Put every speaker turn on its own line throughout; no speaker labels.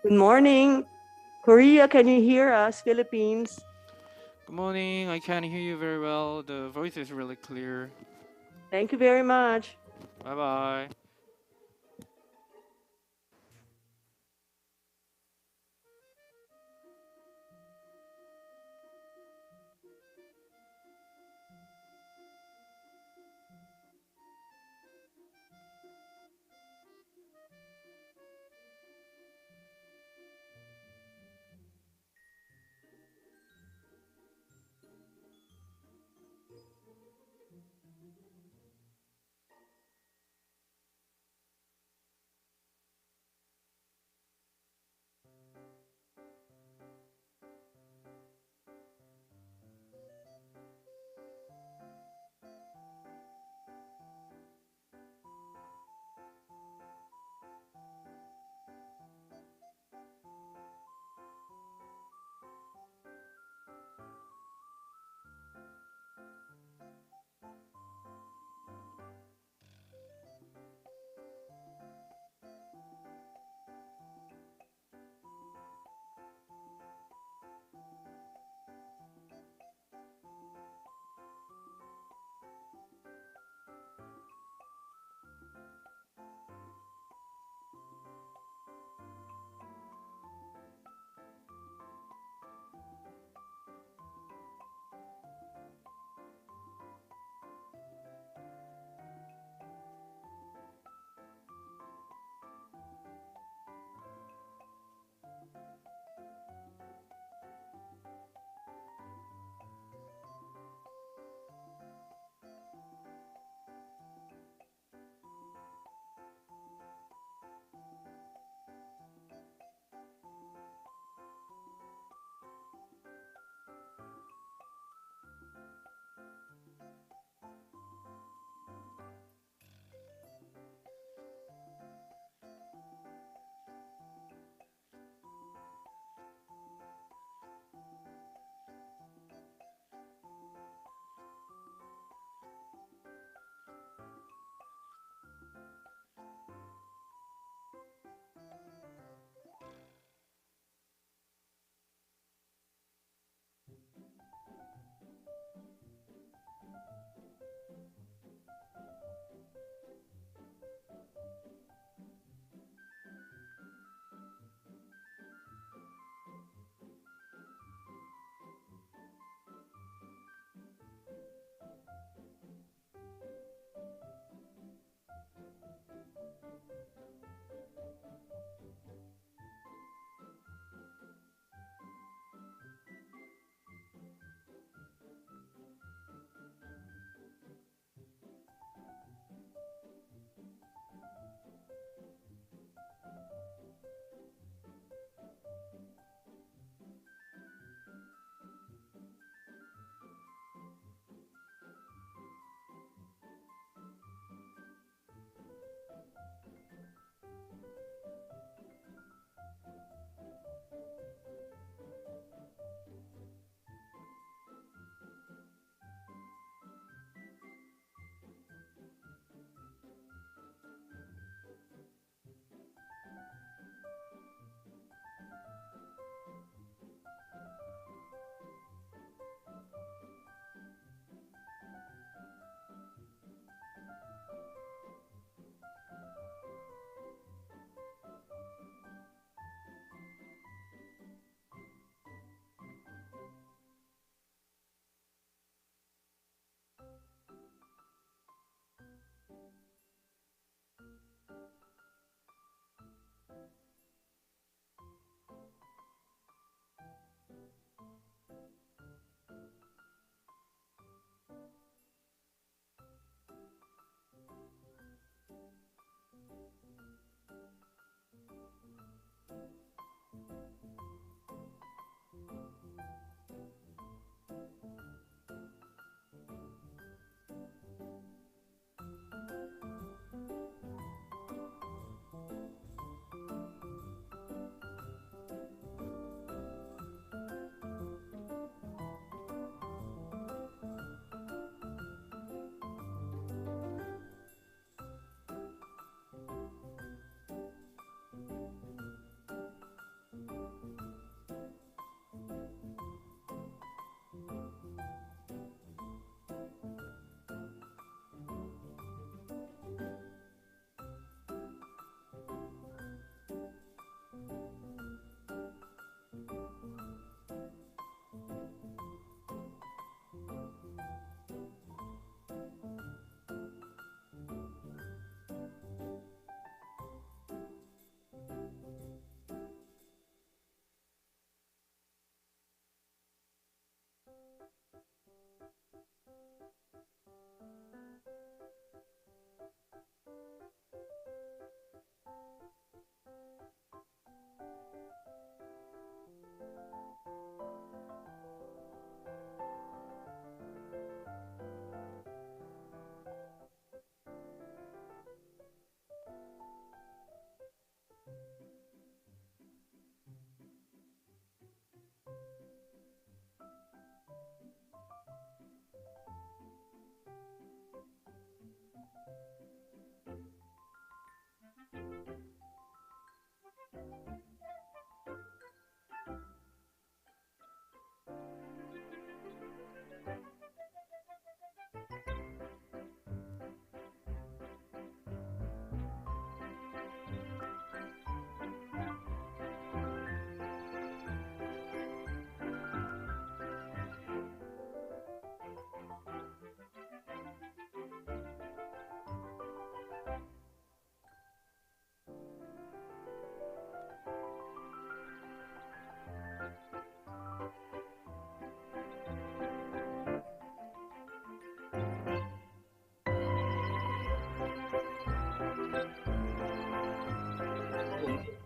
Good morning. Korea, can you hear us? Philippines.
Good morning. I can hear you very well. The voice is really clear.
Thank you very much.
Bye bye.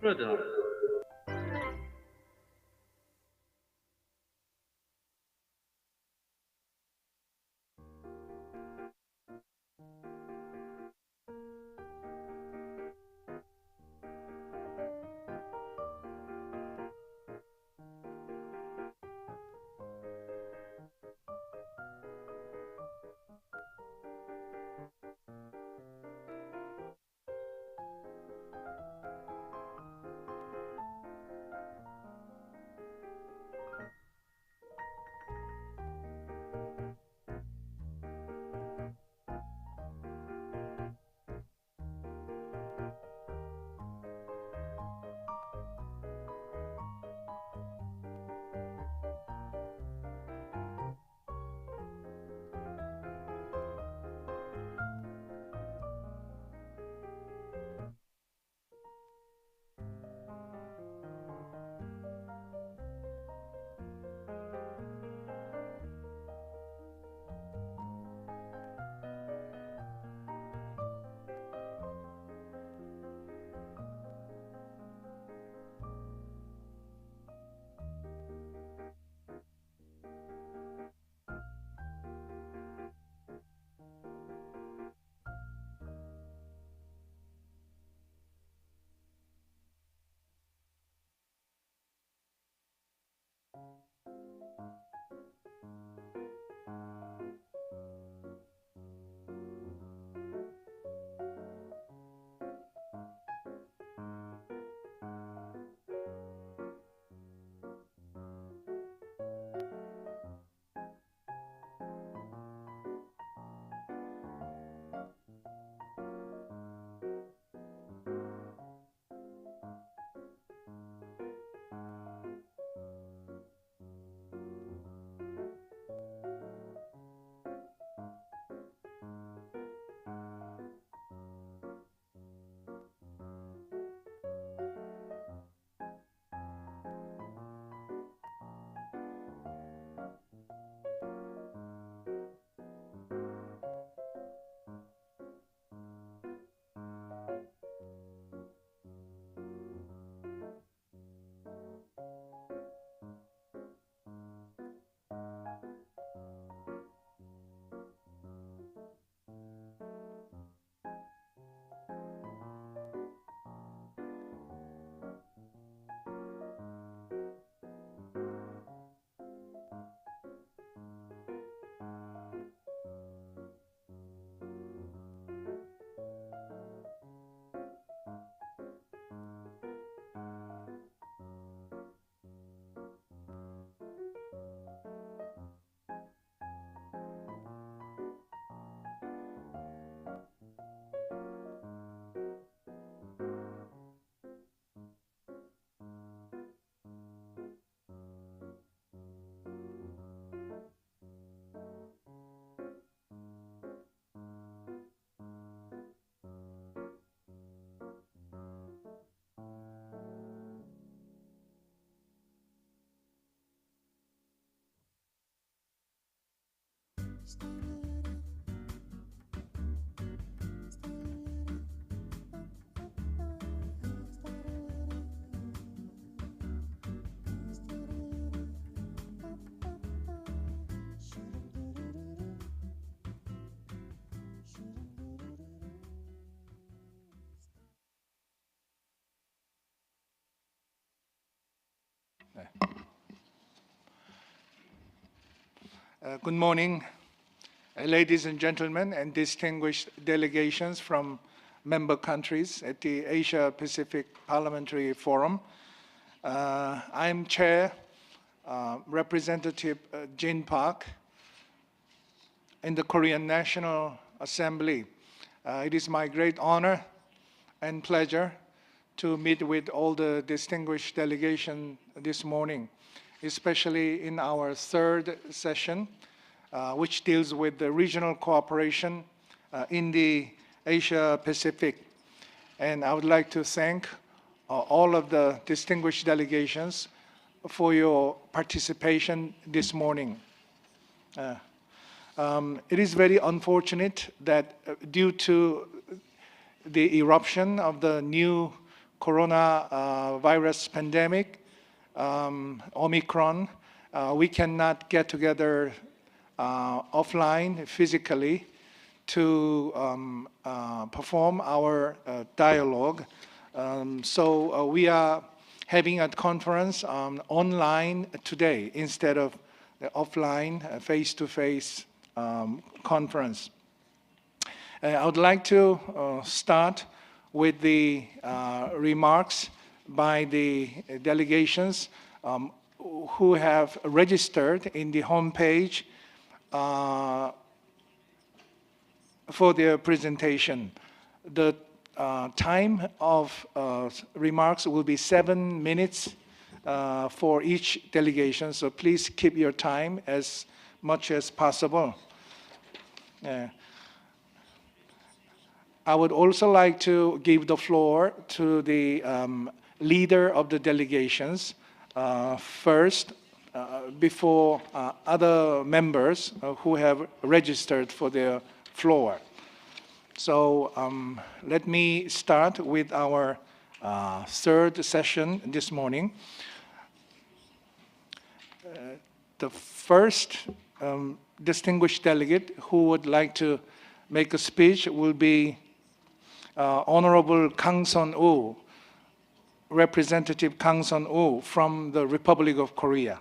Further,
Good morning, ladies and gentlemen, and distinguished delegations from member countries at the Asia-Pacific Parliamentary Forum. I'm Chair, Representative Jin Park, in the Korean National Assembly. It is my great honor and pleasure to meet with all the distinguished delegation this morning, especially in our third session, which deals with the regional cooperation in the Asia Pacific. And I would like to thank all of the distinguished delegations for your participation this morning. It is very unfortunate that due to the eruption of the new coronavirus pandemic, Omicron, we cannot get together offline physically to perform our dialogue. So we are having a conference online today instead of the offline face-to-face conference. I would like to start with the remarks by the delegations who have registered in the homepage for their presentation. The time of remarks will be 7 minutes for each delegation, so please keep your time as much as possible. I would also like to give the floor to the leader of the delegations first, before other members who have registered for their floor. So let me start with our third session this morning. The first distinguished delegate who would like to make a speech will be Honorable Kang Sun-woo, Representative Kang Sun-woo from the Republic of Korea.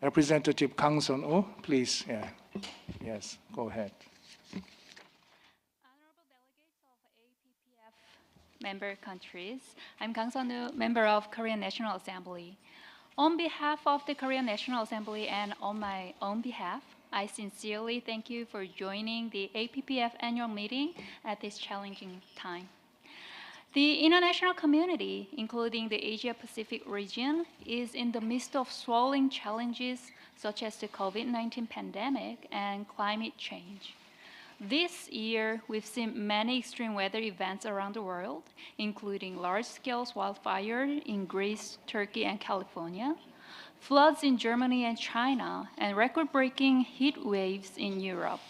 Representative Kang Sun-woo, please. Yeah. Yes, go ahead.
Honorable delegates of APPF member countries, I'm Kang Sun-woo, member of Korean National Assembly. On behalf of the Korean National Assembly and on my own behalf, I sincerely thank you for joining the APPF annual meeting at this challenging time. The international community, including the Asia-Pacific region, is in the midst of swirling challenges such as the COVID-19 pandemic and climate change. This year, we've seen many extreme weather events around the world, including large-scale wildfires in Greece, Turkey, and California, floods in Germany and China, and record-breaking heat waves in Europe.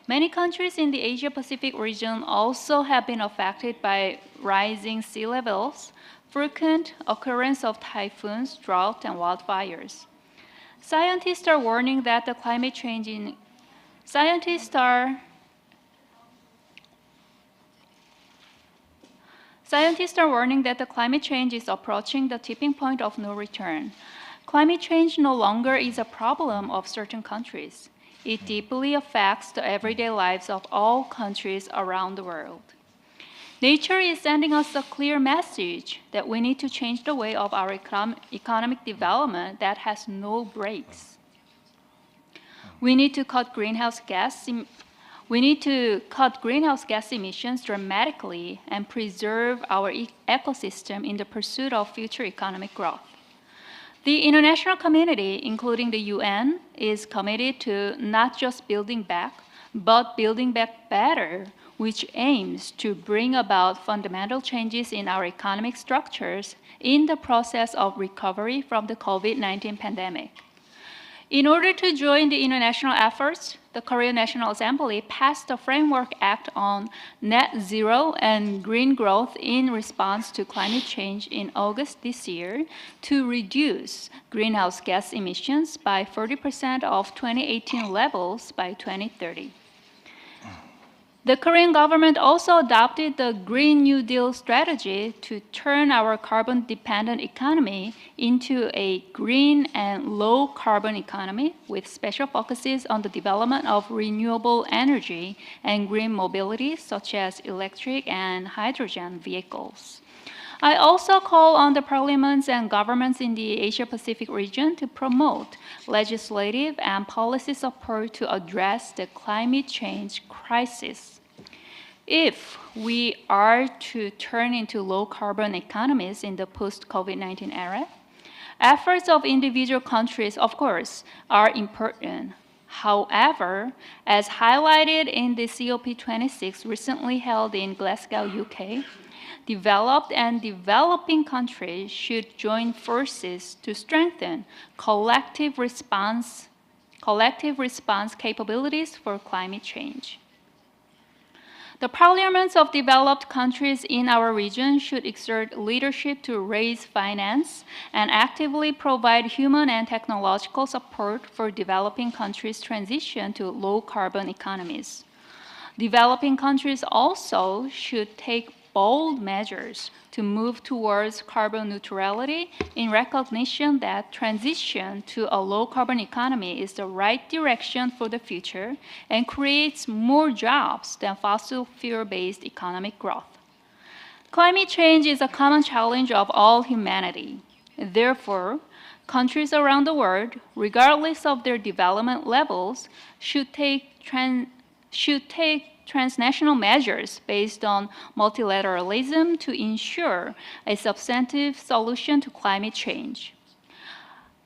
Many countries in the Asia-Pacific region also have been affected by rising sea levels, frequent occurrence of typhoons, drought, and wildfires. Scientists are warning that the climate change is approaching the tipping point of no return. Climate change no longer is a problem of certain countries. It deeply affects the everyday lives of all countries around the world. Nature is sending us a clear message that we need to change the way of our economic development that has no brakes. We need to cut greenhouse gas emissions dramatically and preserve our ecosystem in the pursuit of future economic growth. The international community, including the UN, is committed to not just building back, but building back better, which aims to bring about fundamental changes in our economic structures in the process of recovery from the COVID-19 pandemic. In order to join the international efforts, the Korean National Assembly passed the Framework Act on Net Zero and Green Growth in response to climate change in August this year to reduce greenhouse gas emissions by 40% of 2018 levels by 2030. The Korean government also adopted the Green New Deal strategy to turn our carbon-dependent economy into a green and low-carbon economy with special focuses on the development of renewable energy and green mobility, such as electric and hydrogen vehicles. I also call on the parliaments and governments in the Asia-Pacific region to promote legislative and policy support to address the climate change crisis. If we are to turn into low-carbon economies in the post-COVID-19 era, efforts of individual countries, of course, are important. However, as highlighted in the COP26 recently held in Glasgow, UK, developed and developing countries should join forces to strengthen collective response capabilities for climate change. The parliaments of developed countries in our region should exert leadership to raise finance and actively provide human and technological support for developing countries' transition to low-carbon economies. Developing countries also should take bold measures to move towards carbon neutrality in recognition that transition to a low-carbon economy is the right direction for the future and creates more jobs than fossil fuel-based economic growth. Climate change is a common challenge of all humanity. Therefore, countries around the world, regardless of their development levels, should take transnational measures based on multilateralism to ensure a substantive solution to climate change.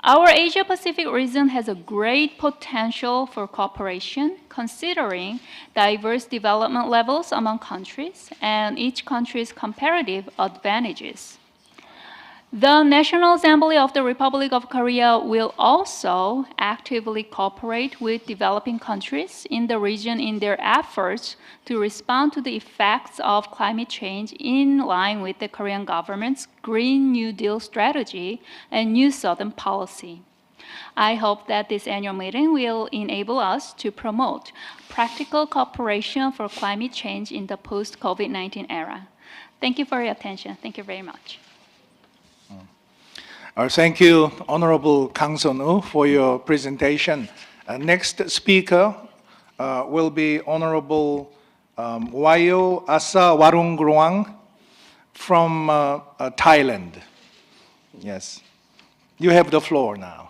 Our Asia-Pacific region has a great potential for cooperation, considering diverse development levels among countries and each country's comparative advantages. The National Assembly of the Republic of Korea will also actively cooperate with developing countries in the region in their efforts to respond to the effects of climate change in line with the Korean government's Green New Deal strategy and New Southern policy. I hope that this annual meeting will enable us to promote practical cooperation for climate change in the post-COVID-19 era. Thank you for your attention. Thank you very much.
Thank you, Honorable Kang Sun-woo, for your presentation. Next speaker will be Honorable Wayo Asa Warungruang from Thailand. Yes, you have the floor now.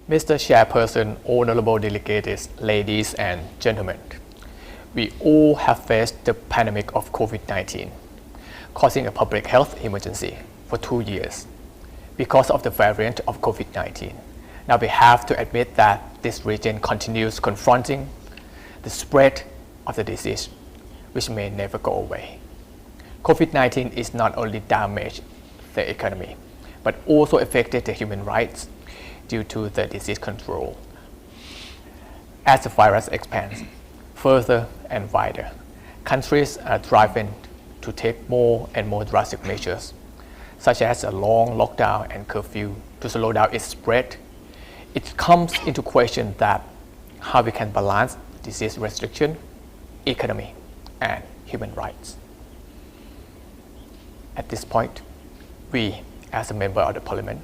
Mr. Chairperson, honorable delegates, ladies and gentlemen, we all have faced the pandemic of COVID-19, causing a public health emergency for 2 years because of the variant of COVID-19. Now we have to admit that this region continues confronting the spread of the disease, which may never go away. COVID-19 is not only damaged the economy, but also affected the human rights due to the disease control. As the virus expands further and wider, countries are driven to take more and more drastic measures, such as a long lockdown and curfew to slow down its spread. It comes into question that how we can balance disease restriction, economy, and human rights. At this point, we, as a member of the parliament,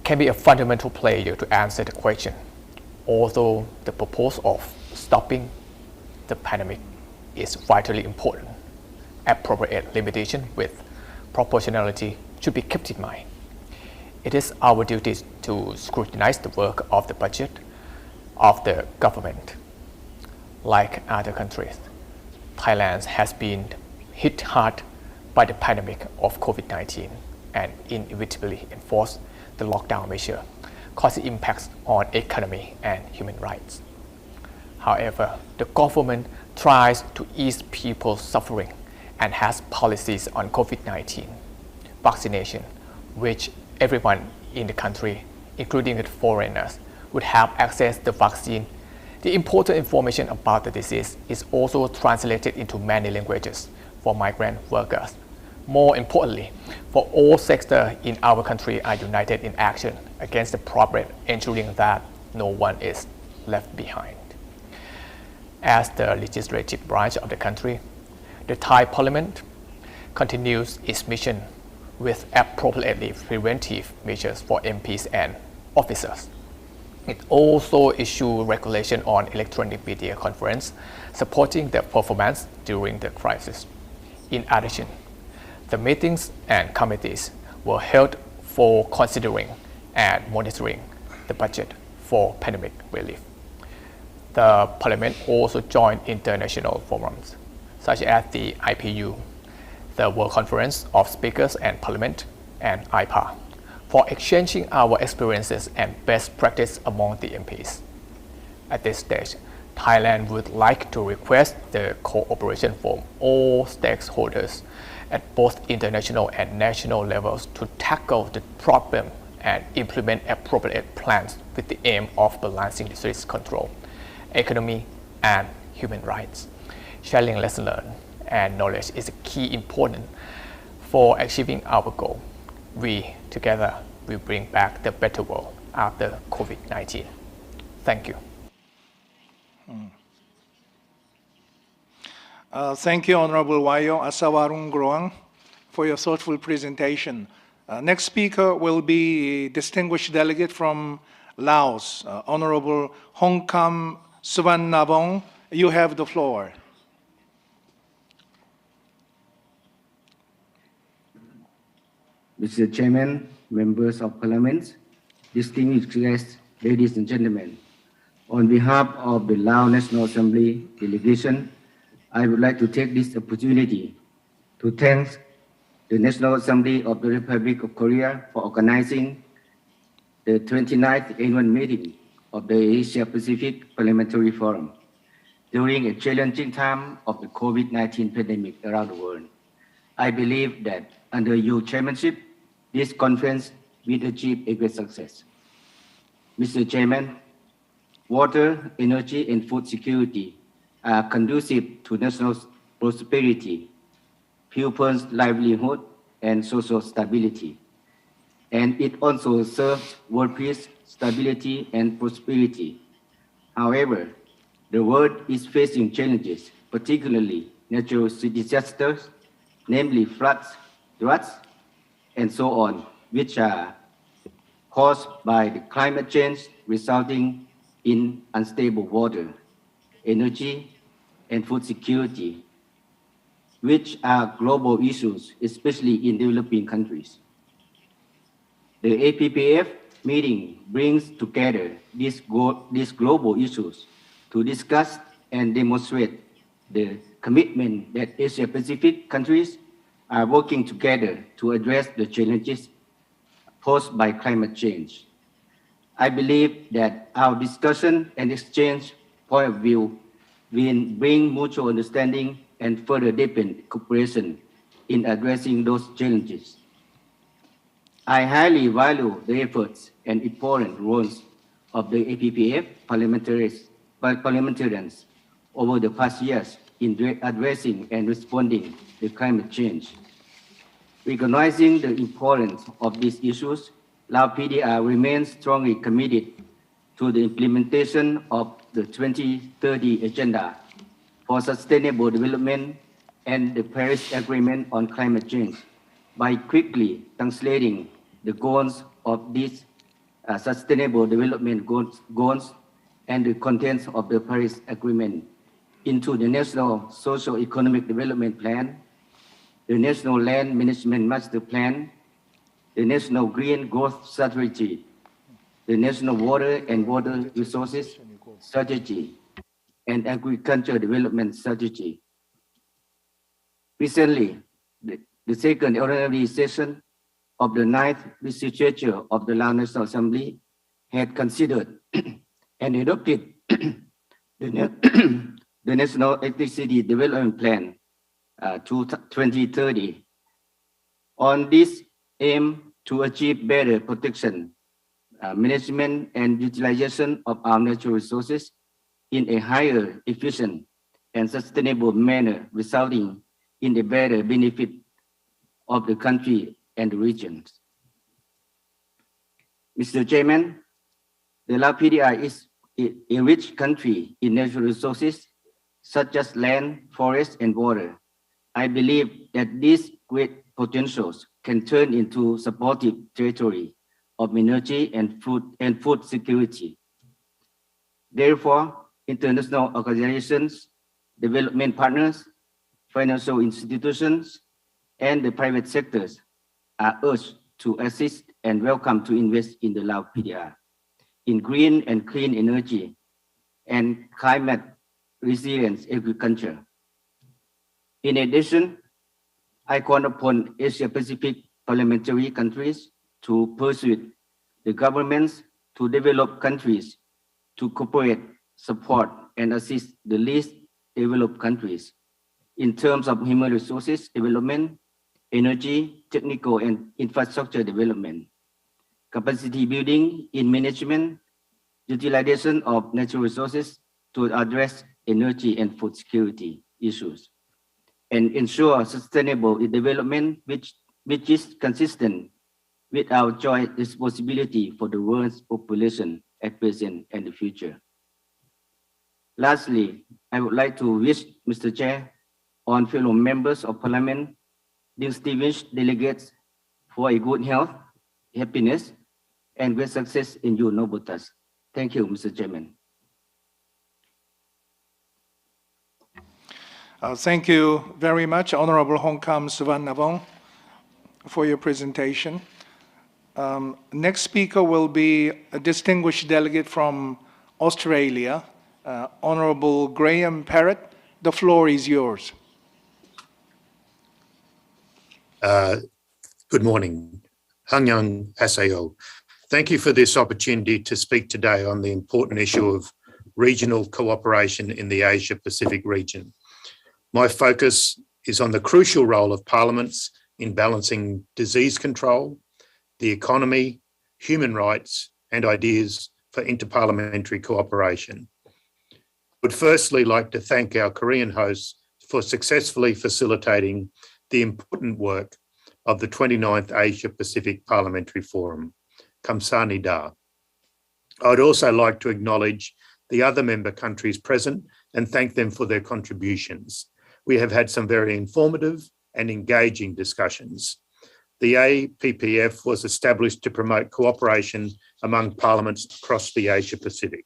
can be a fundamental player to answer the question, although the purpose of stopping the pandemic is vitally important. Appropriate limitation with proportionality should be kept in mind. It is our duty to scrutinize the work of the budget of the government. Like other countries, Thailand has been hit hard by the pandemic of COVID-19 and inevitably enforced the lockdown measure, causing impacts on economy and human rights. However, the government tries to ease people's suffering and has policies on COVID-19 vaccination, which everyone in the country, including the foreigners, would have access to the vaccine. The important information about the disease is also translated into many languages for migrant workers. More importantly, for all sectors in our country are united in action against the problem, ensuring that no one is left behind. As the legislative branch of the country, the Thai Parliament continues its mission with appropriately preventive measures for MPs and officers. It also issued regulation on electronic media conference, supporting their performance during the crisis. In addition, the meetings and committees were held for considering and monitoring the budget for pandemic relief. The Parliament also joined international forums, such as the IPU, the World Conference of Speakers and Parliament, and IPA, for exchanging our experiences and best practice among the MPs. At this stage, Thailand would like to request the cooperation from all stakeholders at both international and national levels to tackle the problem and implement appropriate plans with the aim of balancing disease control, economy, and human rights. Sharing lessons learned and knowledge is a key important for achieving our goal. We together will bring back the better world after COVID-19. Thank you.
Thank you, Honorable Wayo Asawarung Groang, for your thoughtful presentation. Next speaker will be distinguished delegate from Laos, Honorable Hongkam Suvarnabong. You have the floor.
Mr. Chairman, members of Parliament, distinguished guests, ladies and gentlemen, on behalf of the Lao National Assembly delegation, I would like to take this opportunity to thank the National Assembly of the Republic of Korea for organizing the 29th annual meeting of the Asia-Pacific Parliamentary Forum during a challenging time of the COVID-19 pandemic around the world. I believe that under your chairmanship, this conference will achieve a great success. Mr. Chairman, water, energy, and food security are conducive to national prosperity, people's livelihood, and social stability. And it also serves world peace, stability, and prosperity. However, the world is facing challenges, particularly natural disasters, namely floods, droughts, and so on, which are caused by the climate change resulting in unstable water, energy, and food security, which are global issues, especially in developing countries. The APPF meeting brings together these global issues to discuss and demonstrate the commitment that Asia-Pacific countries are working together to address the challenges posed by climate change. I believe that our discussion and exchange point of view will bring mutual understanding and further deepen cooperation in addressing those challenges. I highly value the efforts and important roles of the APPF parliamentarians over the past years in addressing and responding to climate change. Recognizing the importance of these issues, Lao PDR remains strongly committed to the implementation of the 2030 Agenda for Sustainable Development and the Paris Agreement on Climate Change by quickly translating the goals of these Sustainable Development goals and the contents of the Paris Agreement into the National Socio-Economic Development Plan, the National Land Management Master Plan, the National Green Growth Strategy, the National Water and Water Resources Strategy, and Agriculture Development Strategy. Recently, the second ordinary session of the 9th legislature of the Lao National Assembly had considered and adopted the National Electricity Development Plan to 2030. On this aim to achieve better protection, management, and utilization of our natural resources in a higher, efficient, and sustainable manner, resulting in the better benefit of the country and the regions. Mr. Chairman, the Lao PDR is a rich country in natural resources such as land, forest, and water. I believe that these great potentials can turn into supportive territory of energy and food security. Therefore, international organizations, development partners, financial institutions, and the private sectors are urged to assist and welcome to invest in the Lao PDR, in green and clean energy, and climate resilient agriculture. In addition, I call upon Asia-Pacific parliamentary countries to persuade the governments to develop countries to cooperate, support, and assist the least developed countries in terms of human resources development, energy, technical, and infrastructure development. capacity building in management, utilization of natural resources to address energy and food security issues, and ensure sustainable development which is consistent with our joint responsibility for the world's population at present and the future. Lastly, I would like to wish Mr. Chair on fellow members of Parliament, distinguished delegates, for a good health, happiness, and great success in your noble task. Thank you, Mr. Chairman.
Thank you very much, Honorable Hongkam Suvarnabong, for your presentation. Next speaker will be a distinguished delegate from Australia, Honorable Graham Parrott. The floor is yours.
Good morning. Hangyang Aseo. Thank you for this opportunity to speak today on the important issue of regional cooperation in the Asia-Pacific region. My focus is on the crucial role of parliaments in balancing disease control, the economy, human rights, and ideas for interparliamentary cooperation. I would firstly like to thank our Korean hosts for successfully facilitating the important work of the 29th Asia-Pacific Parliamentary Forum. Kamsahamnida. I would also like to acknowledge the other member countries present and thank them for their contributions. We have had some very informative and engaging discussions. The APPF was established to promote cooperation among parliaments across the Asia-Pacific.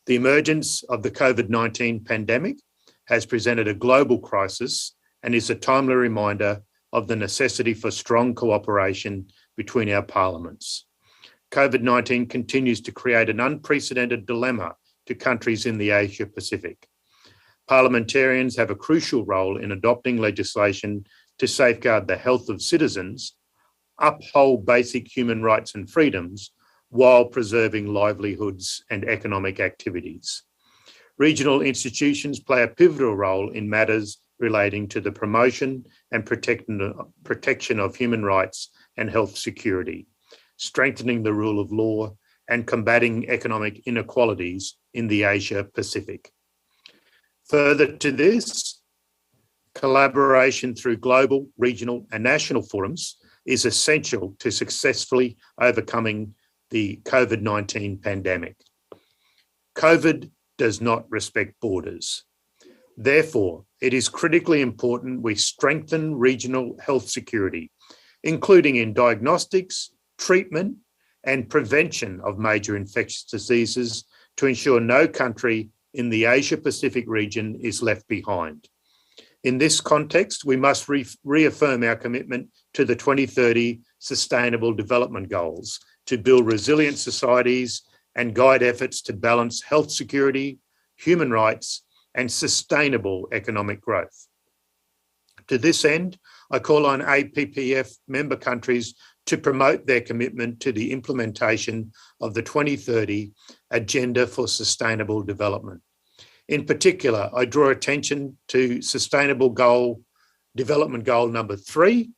The emergence of the COVID-19 pandemic has presented a global crisis and is a timely reminder of the necessity for strong cooperation between our parliaments. COVID-19 continues to create an unprecedented dilemma to countries in the Asia-Pacific. Parliamentarians have a crucial role in adopting legislation to safeguard the health of citizens, uphold basic human rights and freedoms, while preserving livelihoods and economic activities. Regional institutions play a pivotal role in matters relating to the promotion and protection of human rights and health security, strengthening the rule of law, and combating economic inequalities in the Asia-Pacific. Further to this, collaboration through global, regional, and national forums is essential to successfully overcoming the COVID-19 pandemic. COVID does not respect borders. Therefore, it is critically important we strengthen regional health security, including in diagnostics, treatment, and prevention of major infectious diseases to ensure no country in the Asia-Pacific region is left behind. In this context, we must reaffirm our commitment to the 2030 Sustainable Development Goals to build resilient societies and guide efforts to balance health security, human rights, and sustainable economic growth. To this end, I call on APPF member countries to promote their commitment to the implementation of the 2030 Agenda for Sustainable Development. In particular, I draw attention to Sustainable Development Goal number 3,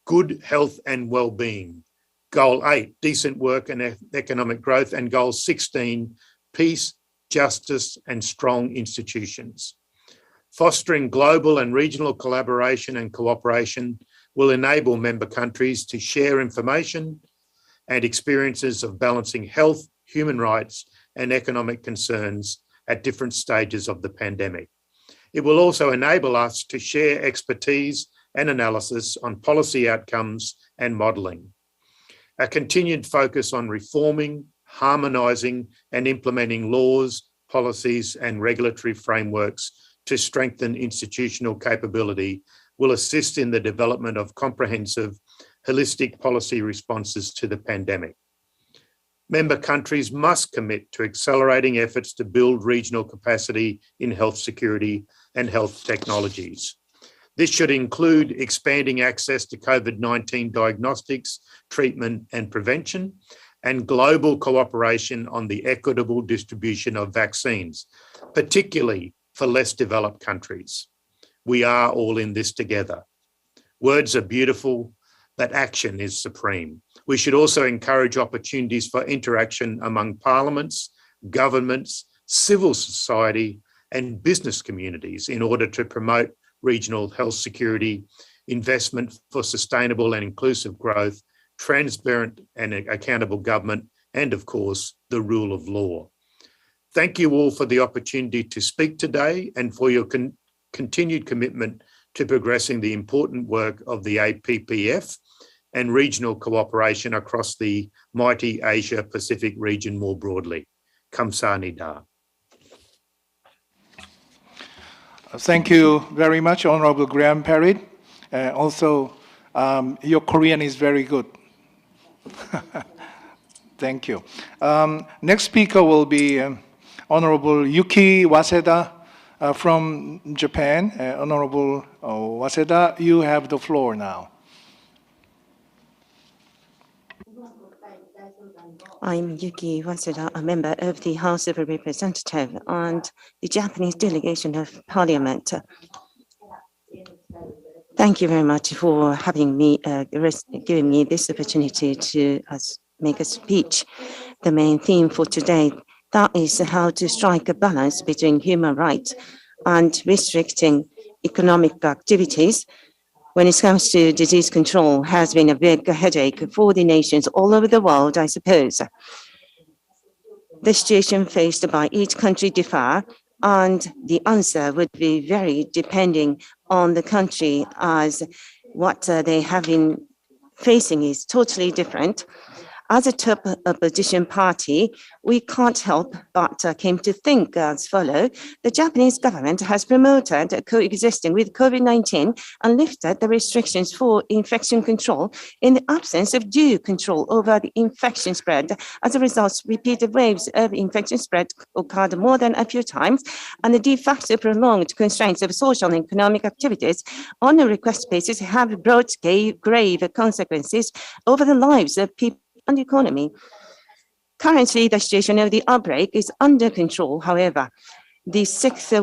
good health and well-being, Goal 8, decent work and economic growth, and Goal 16, peace, justice, and strong institutions. Fostering global and regional collaboration and cooperation will enable member countries to share information and experiences of balancing health, human rights, and economic concerns at different stages of the pandemic. It will also enable us to share expertise and analysis on policy outcomes and modelling. A continued focus on reforming, harmonising, and implementing laws, policies, and regulatory frameworks to strengthen institutional capability will assist in the development of comprehensive, holistic policy responses to the pandemic. Member countries must commit to accelerating efforts to build regional capacity in health security and health technologies. This should include expanding access to COVID-19 diagnostics, treatment, and prevention, and global cooperation on the equitable distribution of vaccines, particularly for less developed countries. We are all in this together. Words are beautiful, that action is supreme. We should also encourage opportunities for interaction among parliaments, governments, civil society, and business communities in order to promote regional health security, investment for sustainable and inclusive growth, transparent and accountable government, and of course, the rule of law. Thank you all for the opportunity to speak today and for your continued commitment to progressing the important work of the APPF and regional cooperation across the mighty Asia-Pacific region more broadly. Kamsahamnida.
Thank you very much, Honorable Graham Parrott. Also, your Korean is very good. Thank you. Next speaker will be Honorable Yuki Waseda from Japan. Honorable Waseda, you have the floor now.
I'm Yuki Waseda, a member of the House of Representatives and the Japanese delegation of Parliament. Thank you very much for having me, giving me this opportunity to make a speech. The main theme for today, that is how to strike a balance between human rights and restricting economic activities when it comes to disease control has been a big headache for the nations all over the world, I suppose. The situation faced by each country differ, and the answer would be very depending on the country, as what they have been facing is totally different. As a top opposition party, we can't help but came to think as follows. The Japanese government has promoted coexisting with COVID-19 and lifted the restrictions for infection control in the absence of due control over the infection spread. As a result, repeated waves of infection spread occurred more than a few times, and the de facto prolonged constraints of social and economic activities on a request basis have brought grave consequences over the lives of people and economy. Currently, the situation of the outbreak is under control. However, the sixth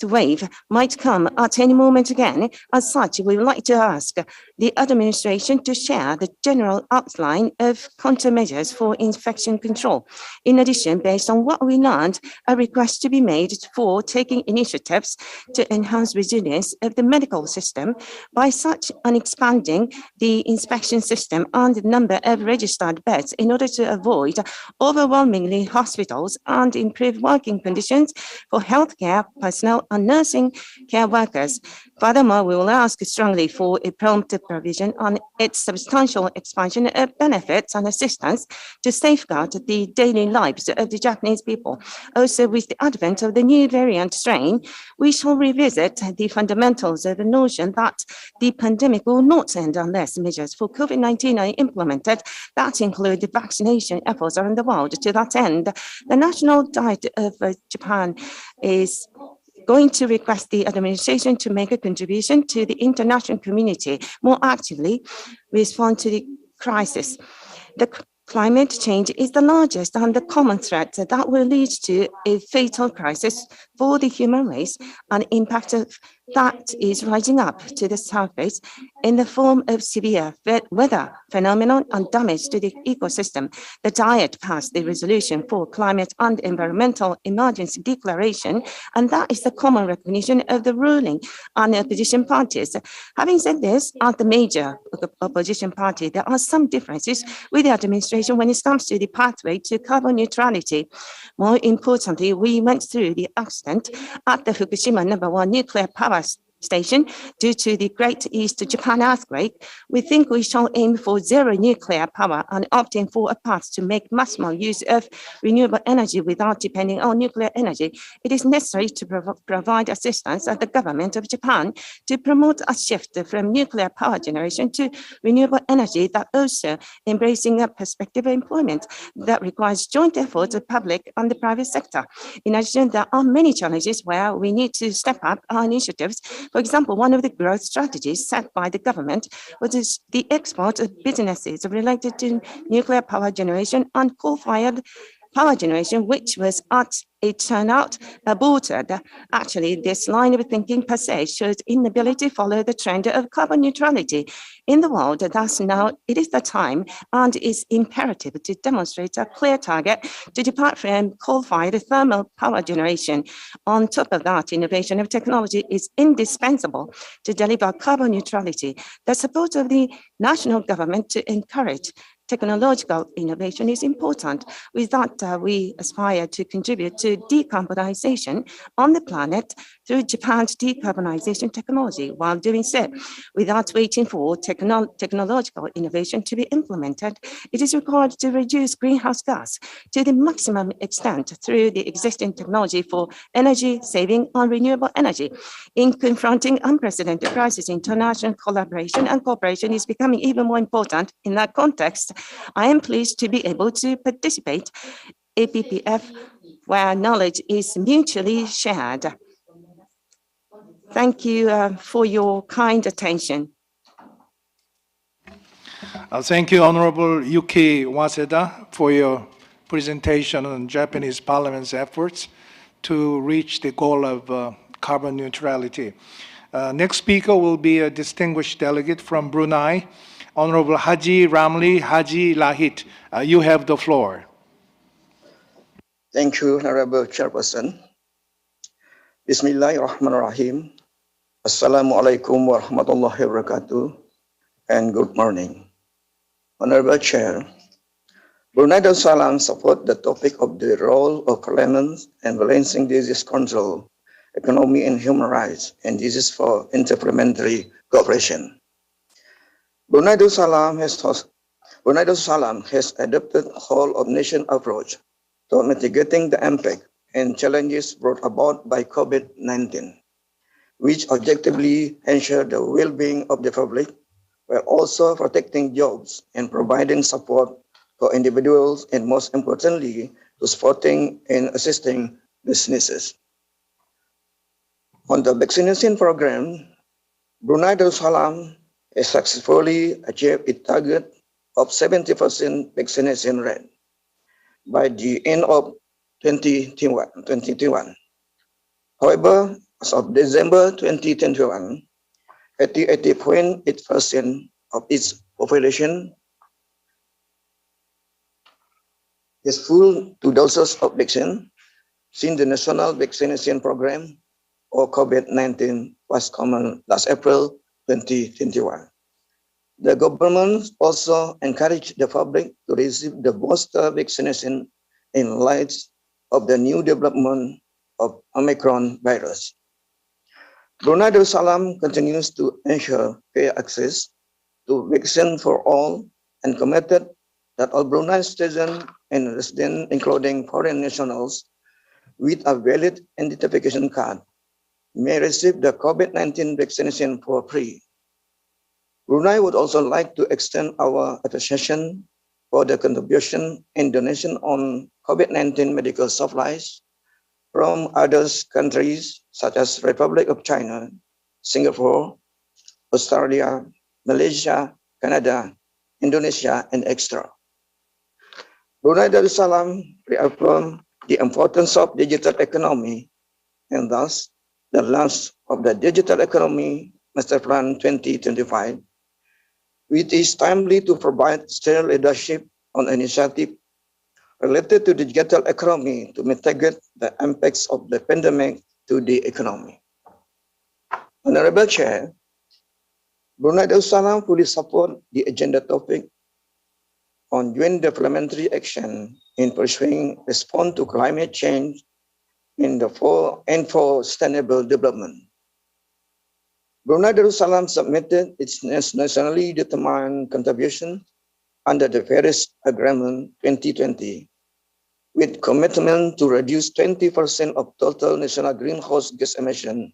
wave might come at any moment again. As such, we would like to ask the administration to share the general outline of countermeasures for infection control. In addition, based on what we learned, a request to be made for taking initiatives to enhance resilience of the medical system by such an expanding the inspection system and the number of registered beds in order to avoid overwhelmingly hospitals and improve working conditions for healthcare personnel and nursing care workers. Furthermore, we will ask strongly for a prompt provision on its substantial expansion of benefits and assistance to safeguard the daily lives of the Japanese people. Also, with the advent of the new variant strain, we shall revisit the fundamentals of the notion that the pandemic will not end unless measures for COVID-19 are implemented that include the vaccination efforts around the world. To that end, the National Diet of Japan is going to request the administration to make a contribution to the international community more actively respond to the crisis. The climate change is the largest and the common threat that will lead to a fatal crisis for the human race, and impact of that is rising up to the surface in the form of severe weather phenomenon and damage to the ecosystem. The Diet passed the resolution for climate and environmental emergency declaration, and that is the common recognition of the ruling and opposition parties. Having said this, at the major opposition party, there are some differences with the administration when it comes to the pathway to carbon neutrality. More importantly, we went through the accident at the Fukushima #1 nuclear power station due to the Great East Japan earthquake. We think we shall aim for zero nuclear power and opting for a path to make maximum use of renewable energy without depending on nuclear energy. It is necessary to provide assistance at the government of Japan to promote a shift from nuclear power generation to renewable energy, that also embracing a perspective of employment that requires joint efforts of public and the private sector. In addition, there are many challenges where we need to step up our initiatives. For example, one of the growth strategies set by the government was the export of businesses related to nuclear power generation and coal-fired power generation, which was at a turnout aborted. Actually, this line of thinking per se shows inability to follow the trend of carbon neutrality in the world. Thus, now it is the time and is imperative to demonstrate a clear target to depart from coal-fired thermal power generation. On top of that, innovation of technology is indispensable to deliver carbon neutrality. The support of the national government to encourage technological innovation is important. With that, we aspire to contribute to decarbonization on the planet through Japan's decarbonization technology. While doing so, without waiting for technological innovation to be implemented, it is required to reduce greenhouse gas to the maximum extent through the existing technology for energy saving and renewable energy. In confronting unprecedented crises, international collaboration and cooperation is becoming even more important. In that context, I am pleased to be able to participate in APPF, where knowledge is mutually shared. Thank you for your kind attention.
Thank you, Honorable Yuki Waseda, for your presentation on Japanese Parliament's efforts to reach the goal of carbon neutrality. Next speaker will be a distinguished delegate from Brunei, Honorable Haji Ramli Haji Lahit. You have the floor.
Thank you, Honorable Chairperson. Bismillahirrahmanirrahim. Assalamualaikum warahmatullahi wabarakatuh, and good morning. Honorable Chair, Brunei Darussalam support the topic of the role of Parliament and balancing disease control, economy and human rights, and this is for interparliamentary cooperation. Brunei Darussalam has adopted a whole-of-nation approach to mitigating the impact and challenges brought about by COVID-19, which objectively ensure the well-being of the public, while also protecting jobs and providing support for individuals, and most importantly, to supporting and assisting businesses. On the vaccination program, Brunei Darussalam has successfully achieved its target of 70% vaccination rate by the end of 2021. However, as of December 2021, 88.8% of its population is full 2 doses of vaccine since the National Vaccination Program or COVID-19 was common last April 2021. The government also encouraged the public to receive the booster vaccination in light of the new development of Omicron virus. Brunei Darussalam continues to ensure fair access to vaccine for all and committed that all Brunei citizens and residents, including foreign nationals, with a valid identification card may receive the COVID-19 vaccination for free. Brunei would also like to extend our appreciation for the contribution and donation on COVID-19 medical supplies from other countries such as Republic of China, Singapore, Australia, Malaysia, Canada, Indonesia, and extra. Brunei Darussalam reaffirmed the importance of digital economy and thus the launch of the Digital Economy Master Plan 2025, which is timely to provide steering leadership on initiative related to the digital economy to mitigate the impacts of the pandemic to the economy. Honorable Chair, Brunei Darussalam fully support the agenda topic on joint parliamentary action in pursuing response to climate change and for sustainable development. Brunei Darussalam submitted its nationally determined contribution under the Paris Agreement 2020 with commitment to reduce 20% of total national greenhouse gas emission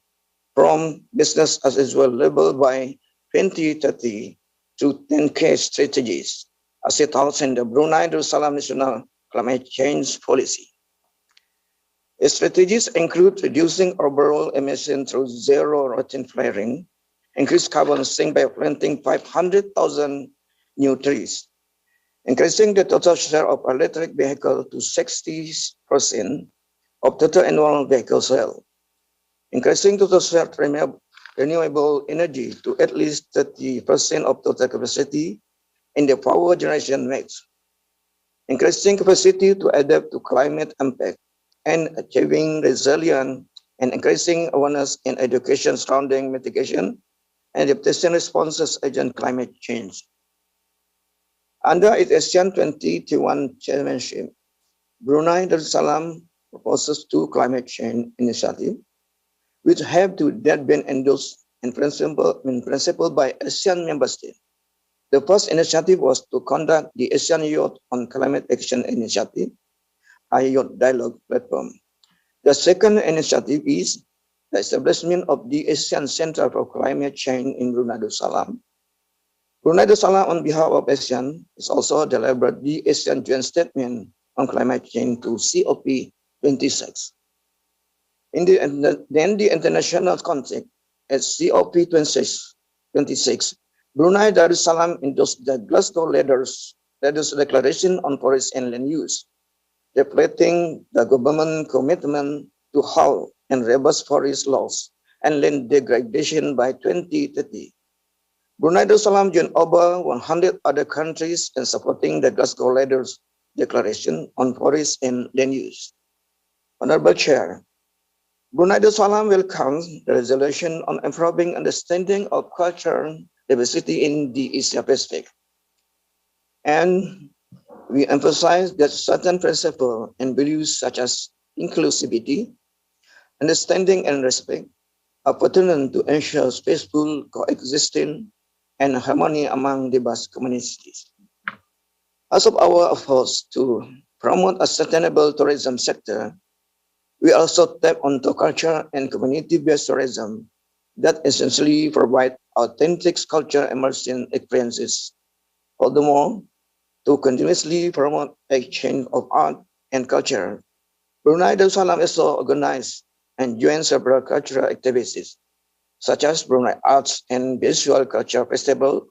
from business as usual level by 2030 to 10K strategies as set out in the Brunei Darussalam National Climate Change Policy. Its strategies include reducing overall emission through zero routine flaring, increase carbon sink by planting 500,000 new trees, increasing the total share of electric vehicle to 60% of total annual vehicle sale, increasing total share renewable energy to at least 30% of total capacity in the power generation mix, increasing capacity to adapt to climate impact, and achieving resilience and increasing awareness in education surrounding mitigation and adaptation responses against climate change. Under its ASEAN 2021 chairmanship, Brunei Darussalam proposes two climate change initiatives, which have to that been endorsed in principle by ASEAN member states. The first initiative was to conduct the ASEAN Youth on Climate Action Initiative, a youth dialogue platform. The second initiative is the establishment of the ASEAN Center for Climate Change in Brunei Darussalam. Brunei Darussalam, on behalf of ASEAN, is also delivered the ASEAN Joint Statement on Climate Change to COP26. In the international context, at COP26, Brunei Darussalam endorsed the Glasgow Leaders Declaration on Forest and Land Use, reflecting the government commitment to halt and reverse forest loss and land degradation by 2030. Brunei Darussalam joined over 100 other countries in supporting the Glasgow Leaders Declaration on Forest and Land Use. Honorable Chair, Brunei Darussalam welcomes the resolution on improving understanding of cultural diversity in the Asia Pacific. And we emphasize that certain principles and values such as inclusivity, understanding and respect are pertinent to ensure peaceful coexistence and harmony among diverse communities. As of our efforts to promote a sustainable tourism sector, we also tap onto culture and community-based tourism that essentially provide authentic culture immersion experiences. Furthermore, to continuously promote exchange of art and culture, Brunei Darussalam also organized and joined several cultural activities, such as Brunei Arts and Visual Culture Festival,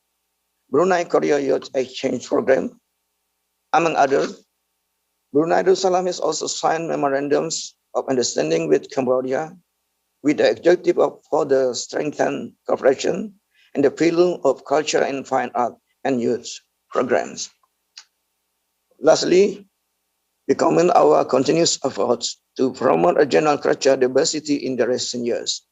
Brunei Korea Youth Exchange Program, among others. Brunei Darussalam has also signed memorandums of understanding with Cambodia with the objective of further strengthen cooperation in the field of culture and fine art and youth programs. Lastly, we commend our continuous efforts to promote regional cultural diversity in the recent years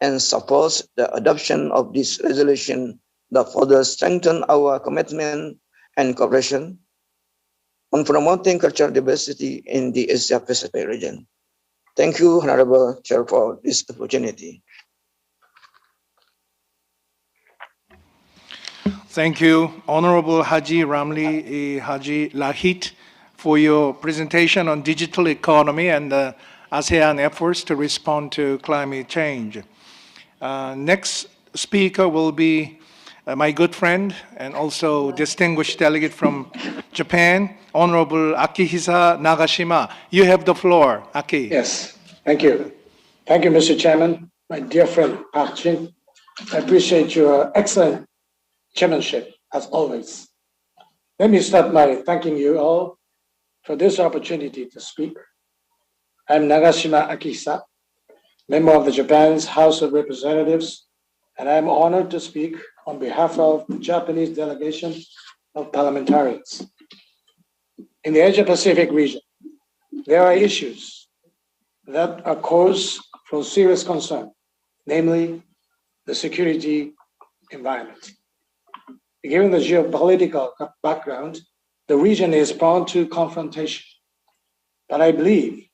and supports the adoption of this resolution that further strengthen our commitment and cooperation on promoting cultural diversity in the Asia Pacific region. Thank you, Honorable Chair, for this opportunity.
Thank you, Honorable Haji Ramli Haji Lahit, for your presentation on digital economy and the ASEAN efforts to respond to climate change. Next speaker will be my good friend and also distinguished delegate from Japan, Honorable Akihisa Nagashima. You have the floor, Aki.
Yes, thank you. Thank you, Mr. Chairman. My dear friend, Park Chin, I appreciate your excellent chairmanship, as always. Let me start by thanking you all for this opportunity to speak. I'm Nagashima Akihisa, member of the Japan's House of Representatives, and I'm honored to speak on behalf of the Japanese delegation of parliamentarians. In the Asia-Pacific region, there are issues that are cause for serious concern, namely the security environment. Given the geopolitical background, the region is prone to confrontation. But I believe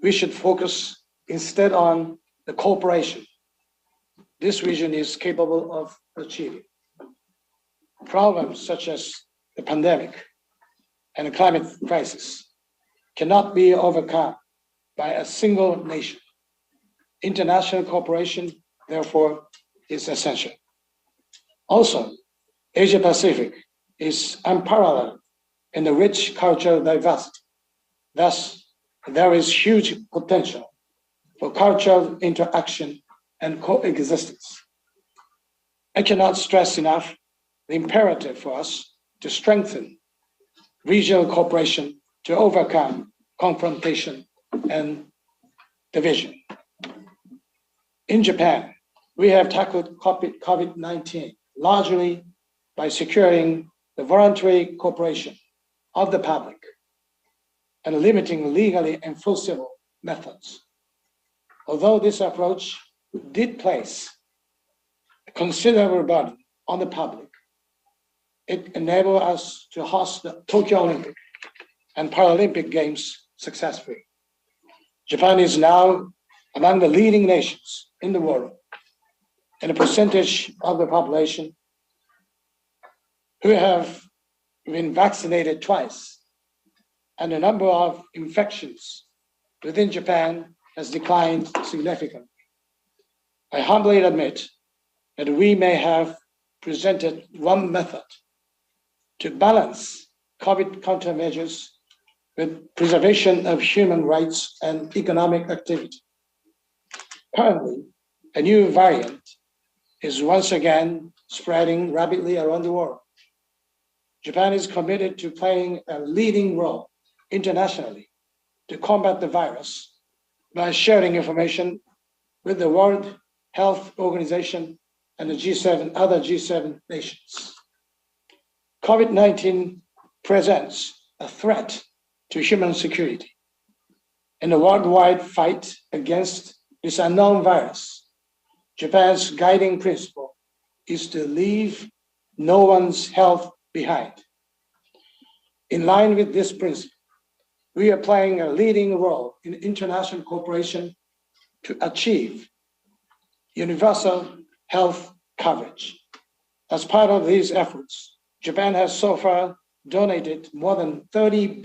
we should focus instead on the cooperation this region is capable of achieving. Problems such as the pandemic and the climate crisis cannot be overcome by a single nation. International cooperation, therefore, is essential. Also, Asia Pacific is unparalleled in the rich cultural diversity. Thus, there is huge potential for cultural interaction and coexistence. I cannot stress enough the imperative for us to strengthen regional cooperation to overcome confrontation and division. In Japan, we have tackled COVID-19 largely by securing the voluntary cooperation of the public and limiting legally enforceable methods. Although this approach did place a considerable burden on the public, it enabled us to host the Tokyo Olympic and Paralympic Games successfully. Japan is now among the leading nations in the world in a percentage of the population who have been vaccinated twice, and the number of infections within Japan has declined significantly. I humbly admit that we may have presented one method to balance COVID countermeasures with preservation of human rights and economic activity. Currently, a new variant is once again spreading rapidly around the world. Japan is committed to playing a leading role internationally to combat the virus by sharing information with the World Health Organization and the G7, other G7 nations. COVID-19 presents a threat to human security. In the worldwide fight against this unknown virus, Japan's guiding principle is to leave no one's health behind. In line with this principle, we are playing a leading role in international cooperation to achieve universal health coverage. As part of these efforts, Japan has so far donated more than 30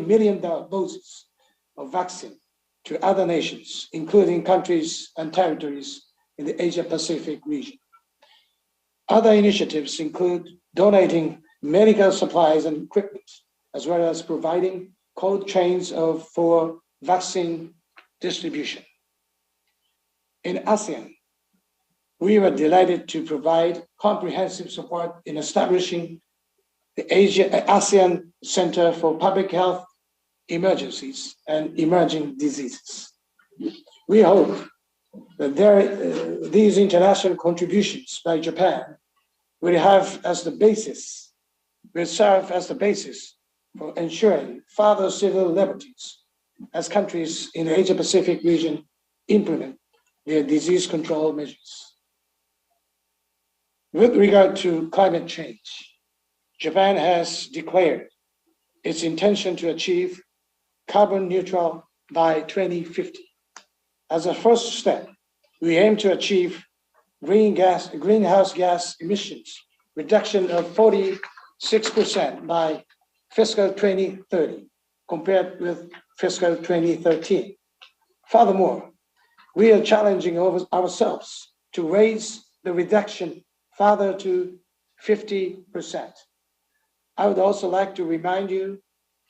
million doses of vaccine to other nations, including countries and territories in the Asia-Pacific region. Other initiatives include donating medical supplies and equipment, as well as providing cold chains for vaccine distribution. In ASEAN, we were delighted to provide comprehensive support in establishing the ASEAN Center for Public Health Emergencies and Emerging Diseases. We hope that these international contributions by Japan will serve as the basis for ensuring further civil liberties as countries in the Asia-Pacific region implement their disease control measures. With regard to climate change, Japan has declared its intention to achieve carbon neutral by 2050. As a first step, we aim to achieve greenhouse gas emissions reduction of 46% by fiscal 2030 compared with fiscal 2013. Furthermore, we are challenging ourselves to raise the reduction further to 50%. I would also like to remind you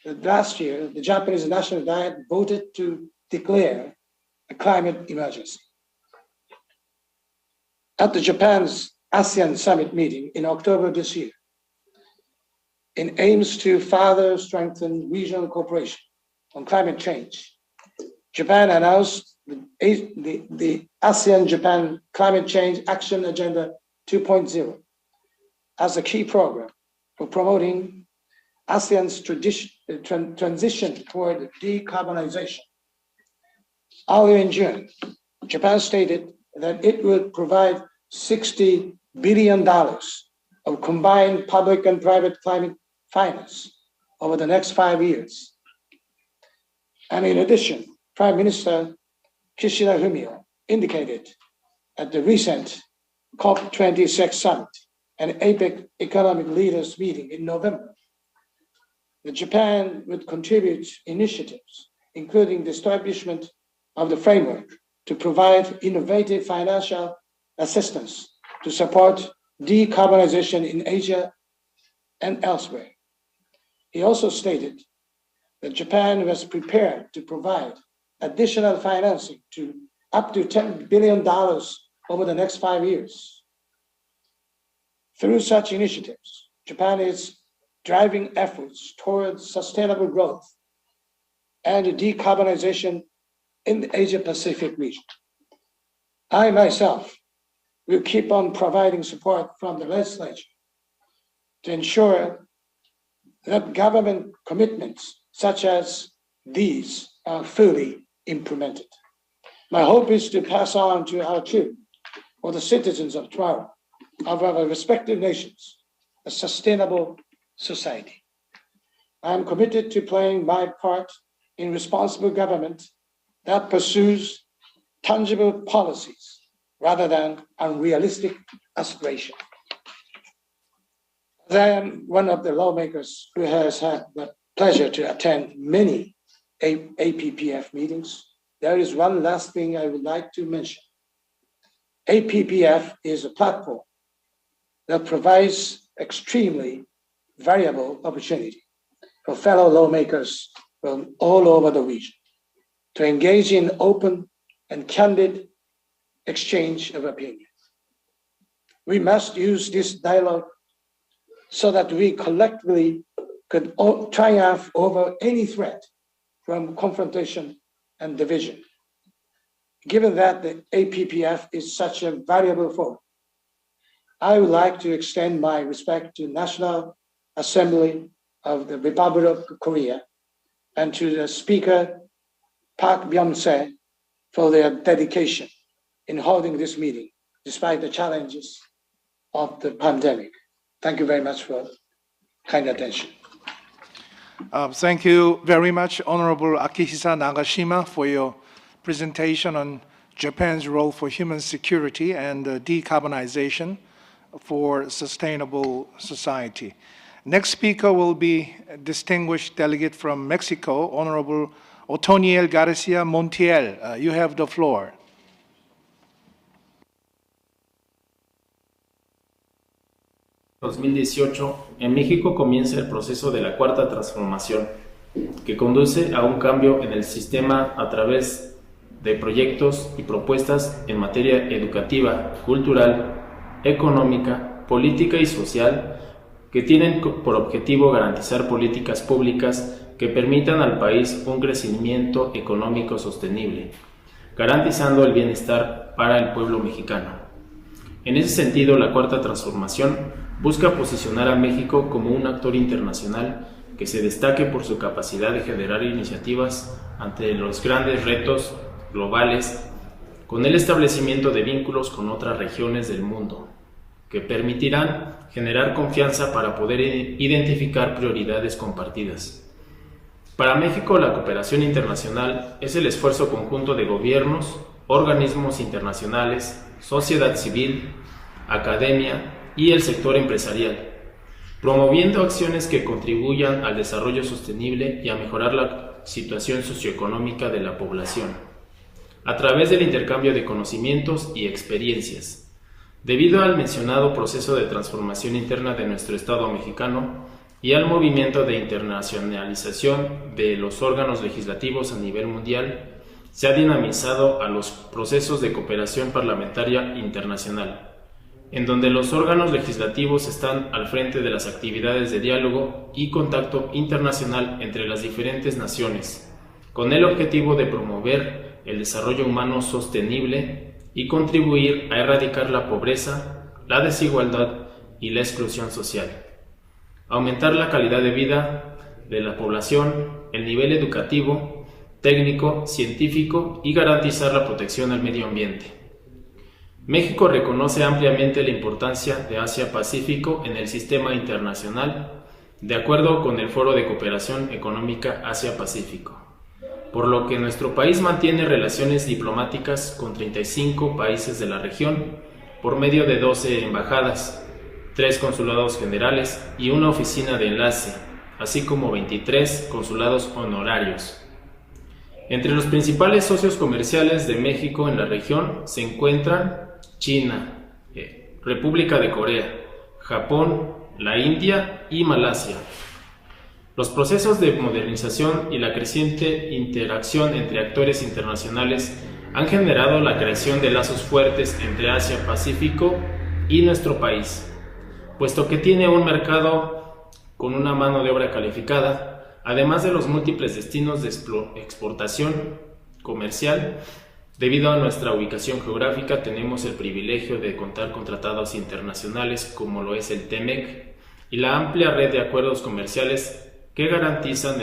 that last year, the Japanese National Diet voted to declare a climate emergency. At the Japan's ASEAN Summit meeting in October this year, in aims to further strengthen regional cooperation on climate change, Japan announced the ASEAN-Japan Climate Change Action Agenda 2.0 as a key program for promoting ASEAN's transition toward decarbonization. Earlier in June, Japan stated that it would provide $60 billion of combined public and private climate finance over the next 5 years. And in addition, Prime Minister Kishida Fumio indicated at the recent COP26 summit and APEC economic leaders meeting in November that Japan would contribute initiatives, including the establishment of the framework to provide innovative financial assistance to support decarbonization in Asia and elsewhere. He also stated that Japan was prepared to provide additional financing to up to $10 billion over the next 5 years. Through such initiatives, Japan is driving efforts towards sustainable growth and decarbonization in the Asia-Pacific region. I myself will keep on providing support from the legislature to ensure that government commitments such as these are fully implemented. My hope is to pass on to our children or the citizens of tomorrow of our respective nations a sustainable society. I am committed to playing my part in responsible government that pursues tangible policies rather than unrealistic aspiration. As I am one of the lawmakers who has had the pleasure to attend many APPF meetings, there is one last thing I would like to mention. APPF is a platform that provides extremely valuable opportunity for fellow lawmakers from all over the region to engage in open and candid exchange of opinions. We must use this dialogue so that we collectively could triumph over any threat from confrontation and division. Given that the APPF is such a valuable forum, I would like to extend my respect to National Assembly of the Republic of Korea and to the Speaker Park Byung-se for their dedication in holding this meeting despite the challenges of the pandemic. Thank you very much for kind attention.
Thank you very much, Honorable Akihisa Nagashima, for your presentation on Japan's role for human security and decarbonization for sustainable society. Next speaker will be a distinguished delegate from Mexico, Honorable Otoniel Garcia Montiel. You have the floor.
En 2018, en México comienza el proceso de la Cuarta Transformación, que conduce a un cambio en el sistema a través de proyectos y propuestas en materia educativa, cultural, económica, política y social, que tienen por objetivo garantizar políticas públicas que permitan al país un crecimiento económico sostenible, garantizando el bienestar para el pueblo mexicano. En ese sentido, la Cuarta Transformación busca posicionar a México como un actor internacional que se destaque por su capacidad de generar iniciativas ante los grandes retos globales, con el establecimiento de vínculos con otras regiones del mundo, que permitirán generar confianza para poder identificar prioridades compartidas. Para México, la cooperación internacional es el esfuerzo conjunto de gobiernos, organismos internacionales, sociedad civil, academia y el sector empresarial, promoviendo acciones que contribuyan al desarrollo sostenible y a mejorar la situación socioeconómica de la población, a través del intercambio de conocimientos y experiencias. Debido al mencionado proceso de transformación interna de nuestro Estado mexicano y al movimiento de internacionalización de los órganos legislativos a nivel mundial, se ha dinamizado a los procesos de cooperación parlamentaria internacional, en donde los órganos legislativos están al frente de las actividades de diálogo y contacto internacional entre las diferentes naciones, con el objetivo de promover el desarrollo humano sostenible y contribuir a erradicar la pobreza, la desigualdad y la exclusión social, aumentar la calidad de vida de la población, el nivel educativo, técnico, científico y garantizar la protección al medio ambiente. México reconoce ampliamente la importancia de Asia-Pacífico en el sistema internacional, de acuerdo con el Foro de Cooperación Económica Asia-Pacífico, por lo que nuestro país mantiene relaciones diplomáticas con 35 países de la región por medio de 12 embajadas, 3 consulados generales y una oficina de enlace, así como 23 consulados honorarios. Entre los principales socios comerciales de México en la región se encuentran China, República de Corea, Japón, la India y Malasia. Los procesos de modernización y la creciente interacción entre actores internacionales han generado la creación de lazos fuertes entre Asia-Pacífico y nuestro país, puesto que tiene un mercado con una mano de obra calificada, además de los múltiples destinos de exportación comercial. Debido a nuestra ubicación geográfica, tenemos el privilegio de contar con tratados internacionales como lo es el TEMEC y la amplia red de acuerdos comerciales que garantizan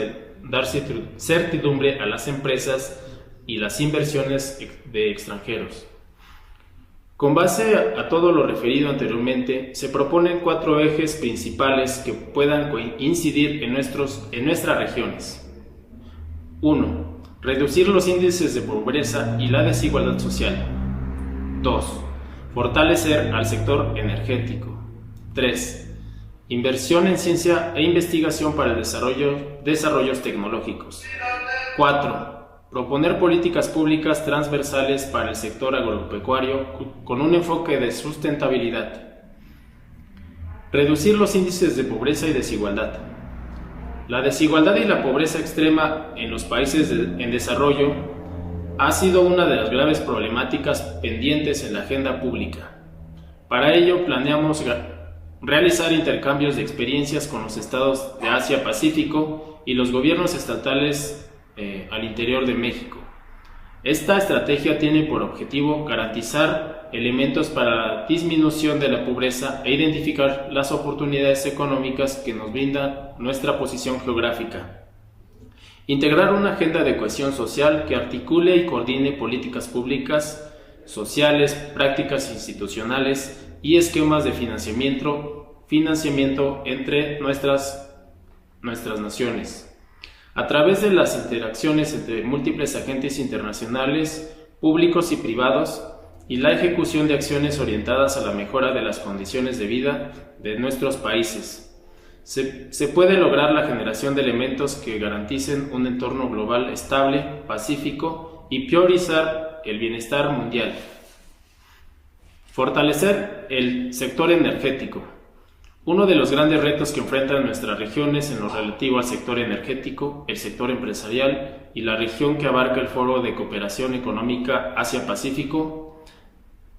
dar certidumbre a las empresas y las inversiones de extranjeros. Con base a todo lo referido anteriormente, se proponen 4 ejes principales que puedan incidir en nuestras regiones. 1. Reducir los índices de pobreza y la desigualdad social. 2. Fortalecer al sector energético. 3. Inversión en ciencia e investigación para el desarrollos tecnológicos. 4. Proponer políticas públicas transversales para el sector agropecuario con un enfoque de sustentabilidad. Reducir los índices de pobreza y desigualdad. La desigualdad y la pobreza extrema en los países en desarrollo ha sido una de las graves problemáticas pendientes en la agenda pública. Para ello, planeamos realizar intercambios de experiencias con los estados de Asia-Pacífico y los gobiernos estatales al interior de México. Esta estrategia tiene por objetivo garantizar elementos para la disminución de la pobreza e identificar las oportunidades económicas que nos brinda nuestra posición geográfica. Integrar una agenda de cohesión social que articule y coordine políticas públicas, sociales, prácticas institucionales y esquemas de financiamiento entre nuestras naciones. A través de las interacciones entre múltiples agentes internacionales, públicos y privados, y la ejecución de acciones orientadas a la mejora de las condiciones de vida de nuestros países, se puede lograr la generación de elementos que garanticen un entorno global estable, pacífico y priorizar el bienestar mundial. Fortalecer el sector energético. Uno de los grandes retos que enfrentan nuestras regiones en lo relativo al sector energético, el sector empresarial y la región que abarca el Foro de Cooperación Económica Asia-Pacífico,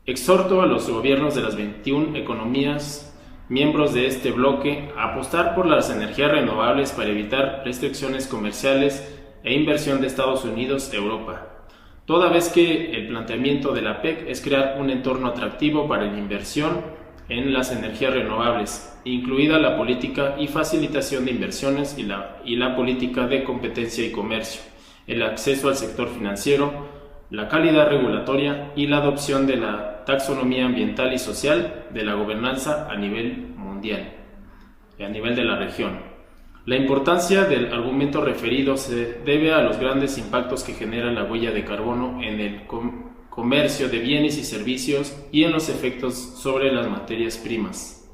exhorto a los gobiernos de las 21 economías miembros de este bloque a apostar por las energías renovables para evitar restricciones comerciales e inversión de Estados Unidos e Europa, toda vez que el planteamiento de la APPF es crear un entorno atractivo para la inversión en las energías renovables, incluida la política y facilitación de inversiones y la política de competencia y comercio, el acceso al sector financiero, la calidad regulatoria y la adopción de la taxonomía ambiental y social de la gobernanza a nivel mundial, a nivel de la región. La importancia del argumento referido se debe a los grandes impactos que genera la huella de carbono en el comercio de bienes y servicios y en los efectos sobre las materias primas.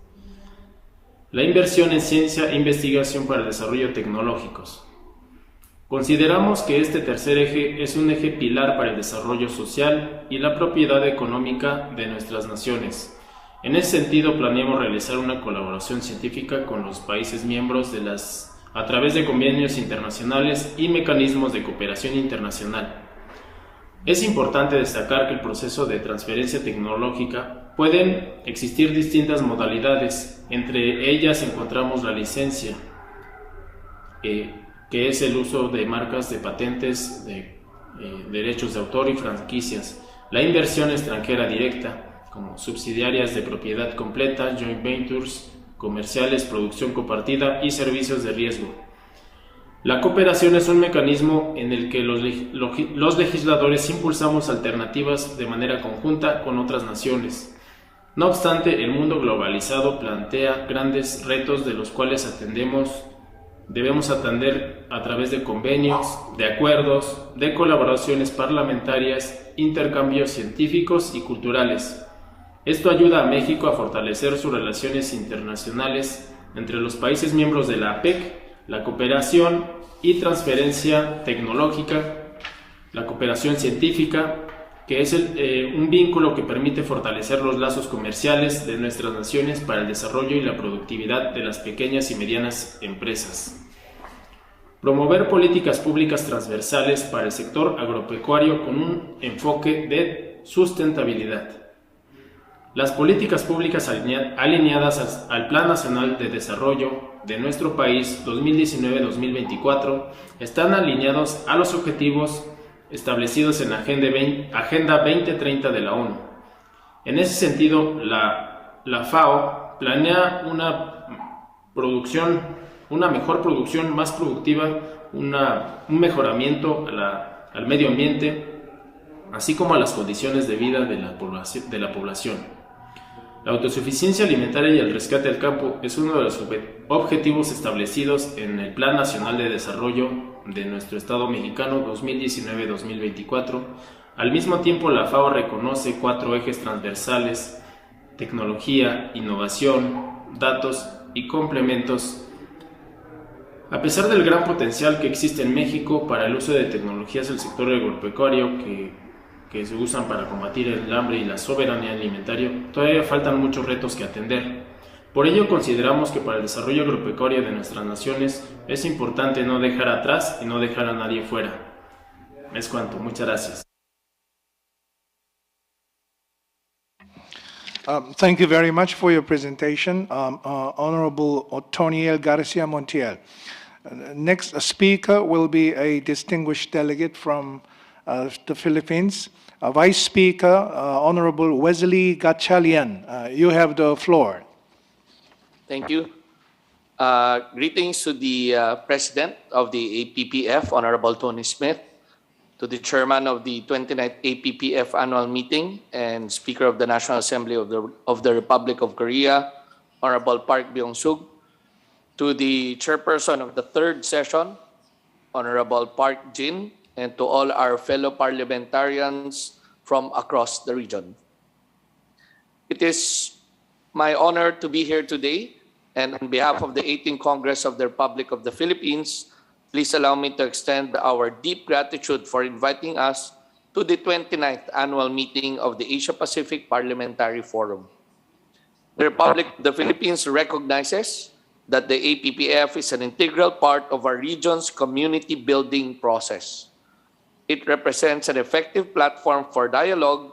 La inversión en ciencia e investigación para el desarrollo tecnológicos. Consideramos que este tercer eje es un eje pilar para el desarrollo social y la propiedad económica de nuestras naciones. En ese sentido, planeamos realizar una colaboración científica con los países miembros a través de convenios internacionales y mecanismos de cooperación internacional. Es importante destacar que el proceso de transferencia tecnológica pueden existir distintas modalidades. Entre ellas encontramos la licencia, que es el uso de marcas, de patentes, de derechos de autor y franquicias, la inversión extranjera directa, como subsidiarias de propiedad completa, joint ventures, comerciales, producción compartida y servicios de riesgo. La cooperación es un mecanismo en el que los legisladores impulsamos alternativas de manera conjunta con otras naciones. No obstante, el mundo globalizado plantea grandes retos de los cuales debemos atender a través de convenios, de acuerdos, de colaboraciones parlamentarias, intercambios científicos y culturales. Esto ayuda a México a fortalecer sus relaciones internacionales entre los países miembros de la APPF, la cooperación y transferencia tecnológica, la cooperación científica, que es un vínculo que permite fortalecer los lazos comerciales de nuestras naciones para el desarrollo y la productividad de las pequeñas y medianas empresas. Promover políticas públicas transversales para el sector agropecuario con un enfoque de sustentabilidad. Las políticas públicas alineadas al Plan Nacional de Desarrollo de nuestro país 2019-2024 están alineados a los objetivos establecidos en la Agenda 2030 de la ONU. En ese sentido, la FAO planea una mejor producción, más productiva, un mejoramiento al medio ambiente, así como a las condiciones de vida de la población. La autosuficiencia alimentaria y el rescate del campo es uno de los objetivos establecidos en el Plan Nacional de Desarrollo de nuestro Estado mexicano 2019-2024. Al mismo tiempo, la FAO reconoce 4 ejes transversales: tecnología, innovación, datos y complementos. A pesar del gran potencial que existe en México para el uso de tecnologías del sector agropecuario que se usan para combatir el hambre y la soberanía alimentaria, todavía faltan muchos retos que atender. Por ello, consideramos que para el desarrollo agropecuario de nuestras naciones es importante no dejar atrás y no dejar a nadie fuera. Es cuanto. Muchas gracias.
Thank you very much for your presentation, Honorable Otoniel Garcia Montiel. Next speaker will be a distinguished delegate from the Philippines, Vice Speaker, Honorable Wesley Gatchalian. You have the floor.
Thank you. Greetings to the President of the APPF, Honorable Tony Smith, to the Chairman of the 29th APPF Annual Meeting and Speaker of the National Assembly of the Republic of Korea, Honorable Park Byung-suk, to the Chairperson of the 3rd Session, Honorable Park Jin, and to all our fellow parliamentarians from across the region. It is my honor to be here today, and on behalf of the 18th Congress of the Republic of the Philippines, please allow me to extend our deep gratitude for inviting us to the 29th Annual Meeting of the Asia-Pacific Parliamentary Forum. The Republic of the Philippines recognizes that the APPF is an integral part of our region's community-building process. It represents an effective platform for dialogue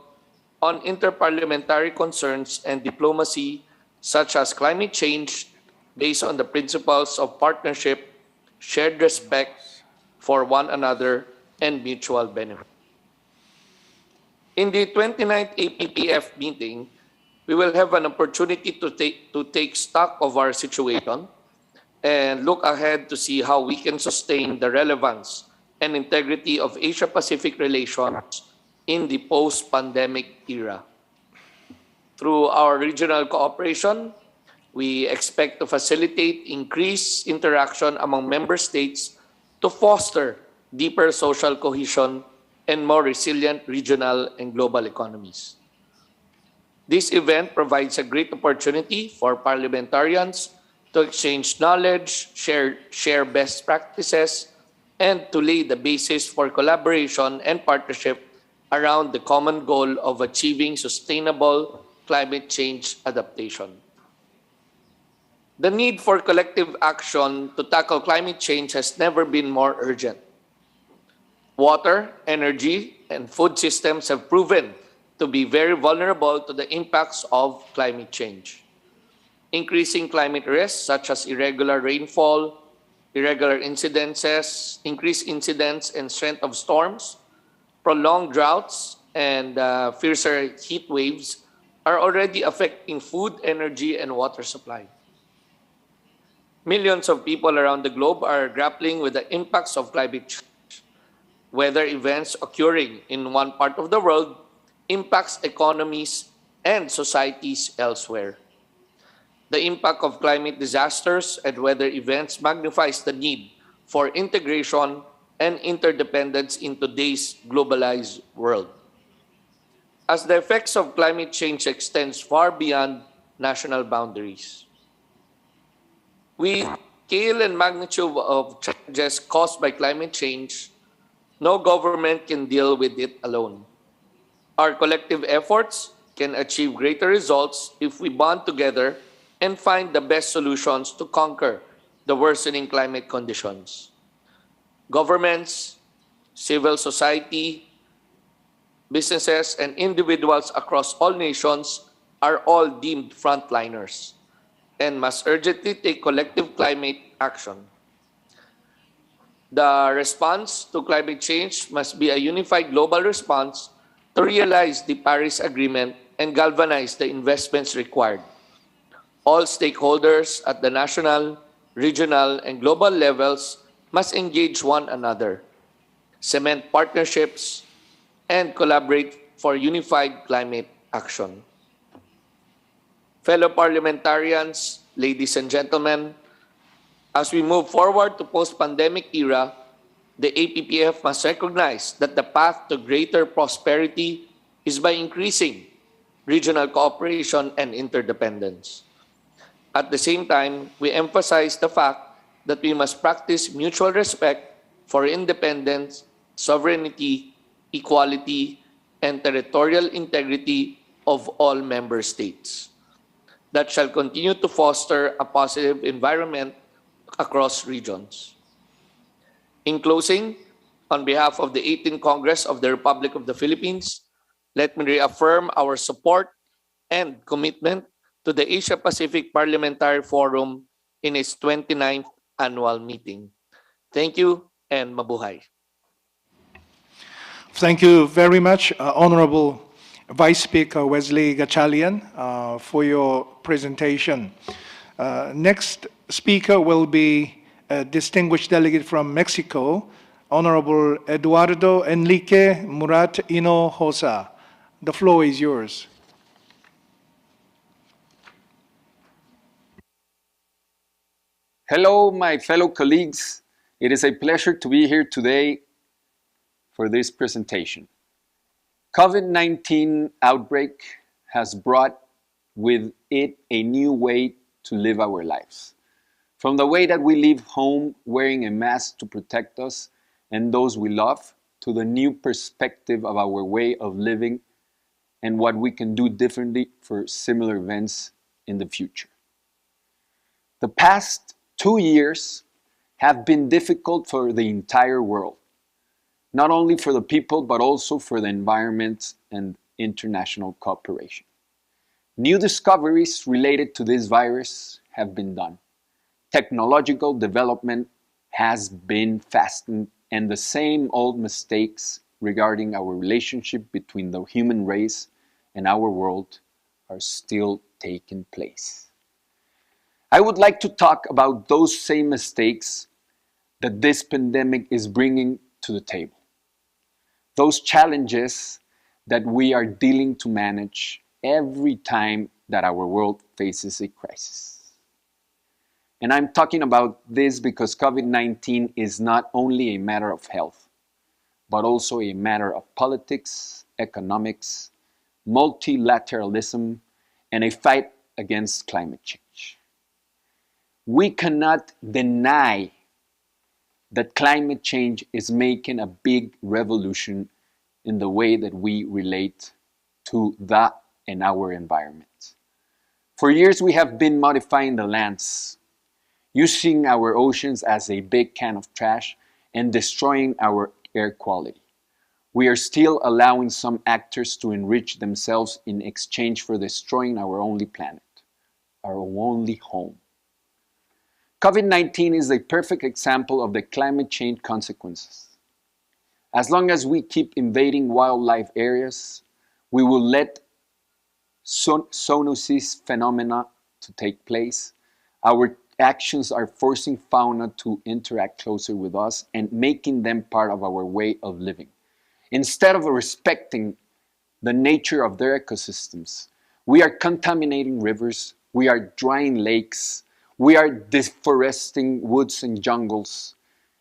on interparliamentary concerns and diplomacy, such as climate change, based on the principles of partnership, shared respect for one another, and mutual benefit. In the 29th APPF meeting, we will have an opportunity to take stock of our situation and look ahead to see how we can sustain the relevance and integrity of Asia-Pacific relations in the post-pandemic era. Through our regional cooperation, we expect to facilitate increased interaction among member states to foster deeper social cohesion and more resilient regional and global economies. This event provides a great opportunity for parliamentarians to exchange knowledge, share best practices, and to lay the basis for collaboration and partnership around the common goal of achieving sustainable climate change adaptation. The need for collective action to tackle climate change has never been more urgent. Water, energy, and food systems have proven to be very vulnerable to the impacts of climate change. Increasing climate risks such as irregular rainfall, irregular incidences, increased incidence and strength of storms, prolonged droughts, and fiercer heat waves are already affecting food, energy, and water supply. Millions of people around the globe are grappling with the impacts of climate change. Weather events occurring in one part of the world impacts economies and societies elsewhere. The impact of climate disasters and weather events magnifies the need for integration and interdependence in today's globalized world. As the effects of climate change extends far beyond national boundaries, with scale and magnitude of challenges caused by climate change, no government can deal with it alone. Our collective efforts can achieve greater results if we bond together and find the best solutions to conquer the worsening climate conditions. Governments, civil society, businesses, and individuals across all nations are all deemed frontliners. and must urgently take collective climate action. The response to climate change must be a unified global response to realize the Paris Agreement and galvanize the investments required. All stakeholders at the national, regional, and global levels must engage one another, cement partnerships, and collaborate for unified climate action. Fellow parliamentarians, ladies and gentlemen, as we move forward to post-pandemic era, the APPF must recognize that the path to greater prosperity is by increasing regional cooperation and interdependence. At the same time, we emphasize the fact that we must practice mutual respect for independence, sovereignty, equality, and territorial integrity of all member states that shall continue to foster a positive environment across regions. In closing, on behalf of the 18th Congress of the Republic of the Philippines, let me reaffirm our support and commitment to the Asia-Pacific Parliamentary Forum in its 29th annual meeting. Thank you and mabuhay.
Thank you very much, Honorable Vice Speaker Wesley Gatchalian, for your presentation. Next speaker will be a distinguished delegate from Mexico, Honorable Eduardo Enrique Murat Hinojosa. The floor is yours.
Hello, my fellow colleagues. It is a pleasure to be here today for this presentation. COVID-19 outbreak has brought with it a new way to live our lives. From the way that we leave home wearing a mask to protect us and those we love, to the new perspective of our way of living and what we can do differently for similar events in the future. The past 2 years have been difficult for the entire world, not only for the people, but also for the environment and international cooperation. New discoveries related to this virus have been done. Technological development has been fastened, and the same old mistakes regarding our relationship between the human race and our world are still taking place. I would like to talk about those same mistakes that this pandemic is bringing to the table. Those challenges that we are dealing to manage every time that our world faces a crisis. And I'm talking about this because COVID-19 is not only a matter of health, but also a matter of politics, economics, multilateralism, and a fight against climate change. We cannot deny that climate change is making a big revolution in the way that we relate to that and our environment. For years, we have been modifying the lands, using our oceans as a big can of trash and destroying our air quality. We are still allowing some actors to enrich themselves in exchange for destroying our only planet, our only home. COVID-19 is a perfect example of the climate change consequences. As long as we keep invading wildlife areas, we will let zoonosis phenomena to take place. Our actions are forcing fauna to interact closer with us and making them part of our way of living. Instead of respecting the nature of their ecosystems, we are contaminating rivers, we are drying lakes, we are deforesting woods and jungles.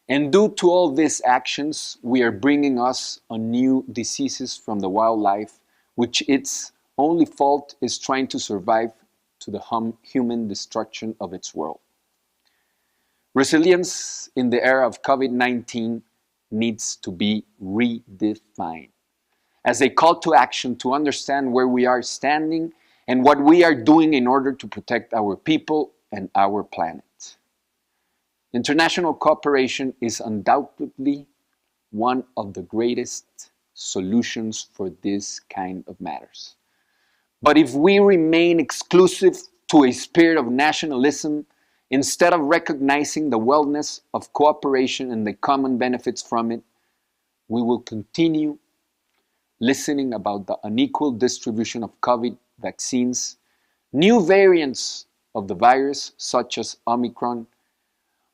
And due to all these actions, we are bringing us on new diseases from the wildlife, which its only fault is trying to survive to the human destruction of its world. Resilience in the era of COVID-19 needs to be redefined as a call to action to understand where we are standing and what we are doing in order to protect our people and our planet. International cooperation is undoubtedly one of the greatest solutions for this kind of matters. But if we remain exclusive to a spirit of nationalism instead of recognizing the wellness of cooperation and the common benefits from it, we will continue listening about the unequal distribution of COVID vaccines, new variants of the virus such as Omicron,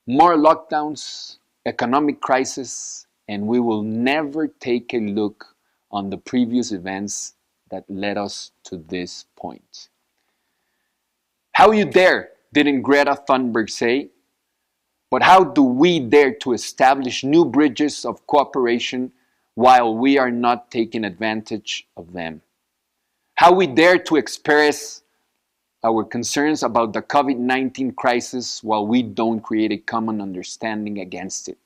more lockdowns, economic crisis, and we will never take a look on the previous events that led us to this point. How you dare, didn't Greta Thunberg say, but how do we dare to establish new bridges of cooperation while we are not taking advantage of them? How we dare to express our concerns about the COVID-19 crisis while we don't create a common understanding against it?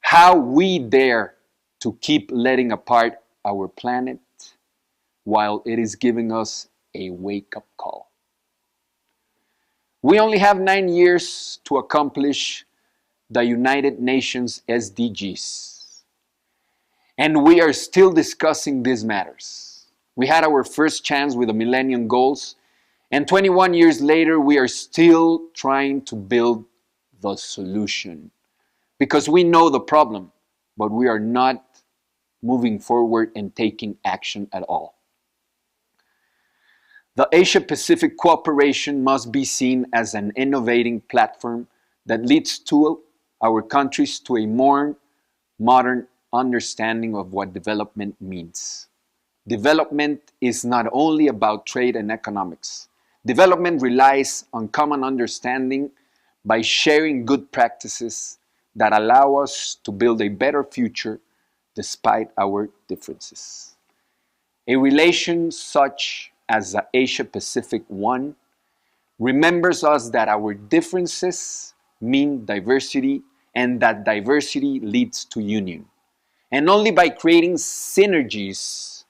How we dare to keep letting apart our planet while it is giving us a wake-up call? We only have 9 years to accomplish the United Nations SDGs, and we are still discussing these matters. We had our first chance with the Millennium Goals, and 21 years later, we are still trying to build the solution. Because we know the problem, but we are not moving forward and taking action at all. The Asia-Pacific cooperation must be seen as an innovating platform that leads to our countries to a more modern understanding of what development means. Development is not only about trade and economics. Development relies on common understanding by sharing good practices that allow us to build a better future despite our differences. A relation such as the Asia-Pacific one remembers us that our differences mean diversity and that diversity leads to union. And only by creating synergies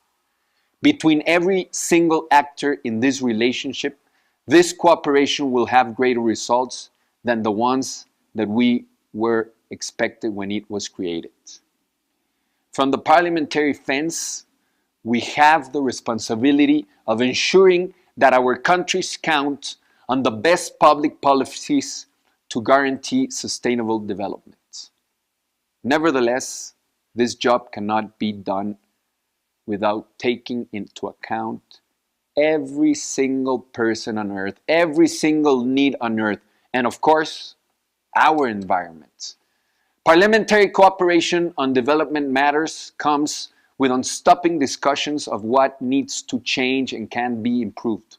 between every single actor in this relationship, this cooperation will have greater results than the ones that we were expected when it was created. From the parliamentary fence, we have the responsibility of ensuring that our countries count on the best public policies to guarantee sustainable development. Nevertheless, this job cannot be done without taking into account every single person on earth, every single need on earth, and of course, our environment. Parliamentary cooperation on development matters comes with unstopping discussions of what needs to change and can be improved.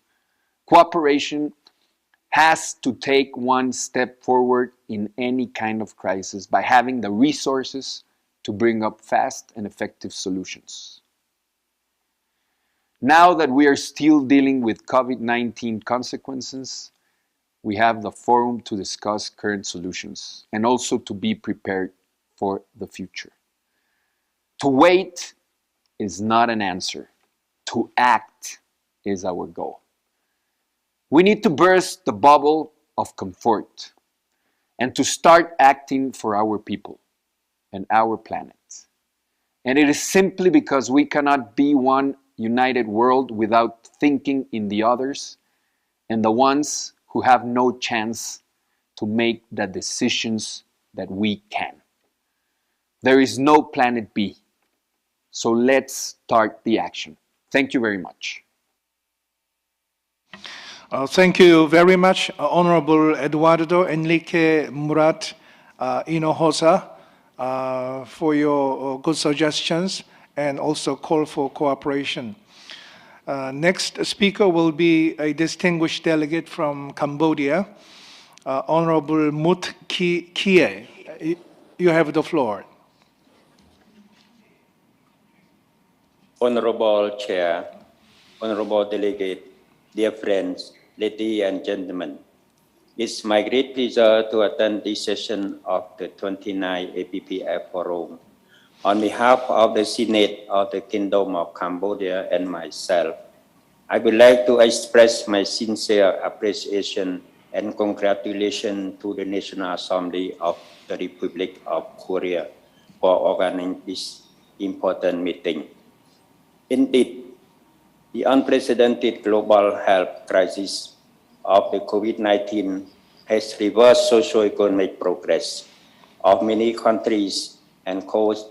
Cooperation has to take one step forward in any kind of crisis by having the resources to bring up fast and effective solutions. Now that we are still dealing with COVID-19 consequences, we have the forum to discuss current solutions and also to be prepared for the future. To wait is not an answer. To act is our goal. We need to burst the bubble of comfort and to start acting for our people and our planet. And it is simply because we cannot be one united world without thinking in the others and the ones who have no chance to make the decisions that we can. There is no planet B. So let's start the action. Thank you very much.
Thank you very much, Honorable Eduardo Enrique Murat Hinojosa, for your good suggestions and also call for cooperation. Next speaker will be a distinguished delegate from Cambodia, Honorable Mut Kie. You have the floor.
Honorable Chair, Honorable Delegate, dear friends, ladies and gentlemen, it's my great pleasure to attend this session of the 29th APPF Forum. On behalf of the Senate of the Kingdom of Cambodia and myself, I would like to express my sincere appreciation and congratulations to the National Assembly of the Republic of Korea for organizing this important meeting. Indeed, the unprecedented global health crisis of the COVID-19 has reversed socio-economic progress of many countries and caused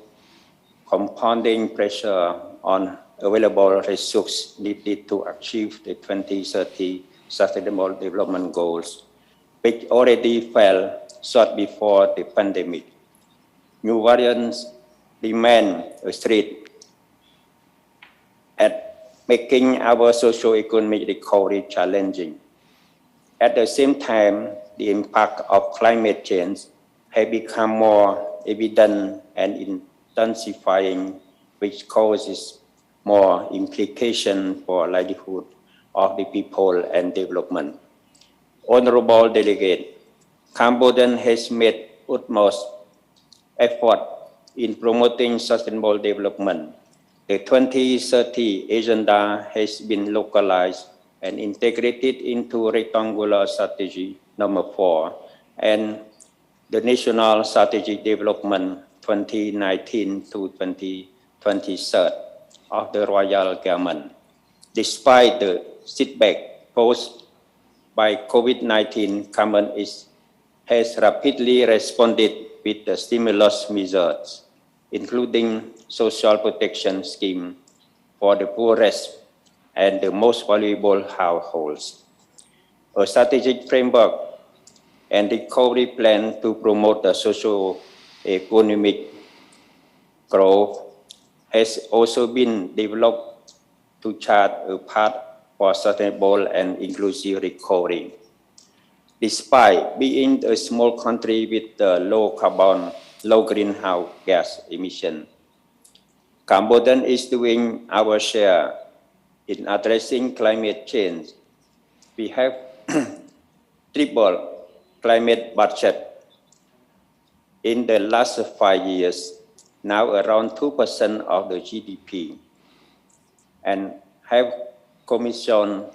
compounding pressure on available resources needed to achieve the 2030 Sustainable Development Goals, which already fell short before the pandemic. New variants remain a threat at making our socio-economic recovery challenging. At the same time, the impact of climate change has become more evident and intensifying, which causes more implications for livelihood of the people and development. Honorable Delegate, Cambodia has made utmost effort in promoting sustainable development. The 2030 agenda has been localized and integrated into rectangular strategy number 4 and the National Strategy Development 2019 to 2023 of the Royal Government. Despite the setback posed by COVID-19, Cameroon has rapidly responded with the stimulus measures, including social protection scheme for the poorest and the most valuable households, a strategic framework and recovery plan to promote the socio-economic growth has also been developed to chart a path for sustainable and inclusive recovery. Despite being a small country with low carbon, low greenhouse gas emission, Cambodia is doing our share in addressing climate change. We have tripled climate budget in the last 5 years, now around 2% of the GDP, and have commissioned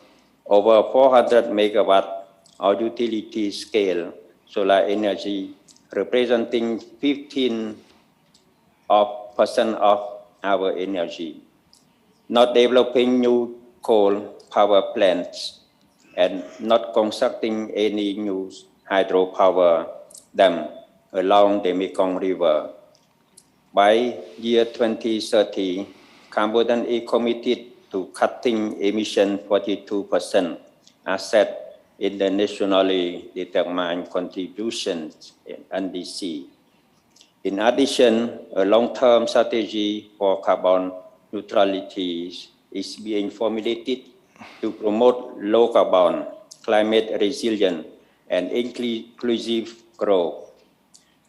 over 400 megawatt of utility scale solar energy, representing 15% of our energy, not developing new coal power plants and not constructing any new hydropower dam along the Mekong River. By year 2030, Cambodia is committed to cutting emission 42%, as set in the nationally determined contributions in NDC. In addition, a long-term strategy for carbon neutrality is being formulated to promote low carbon, climate resilient, and inclusive growth.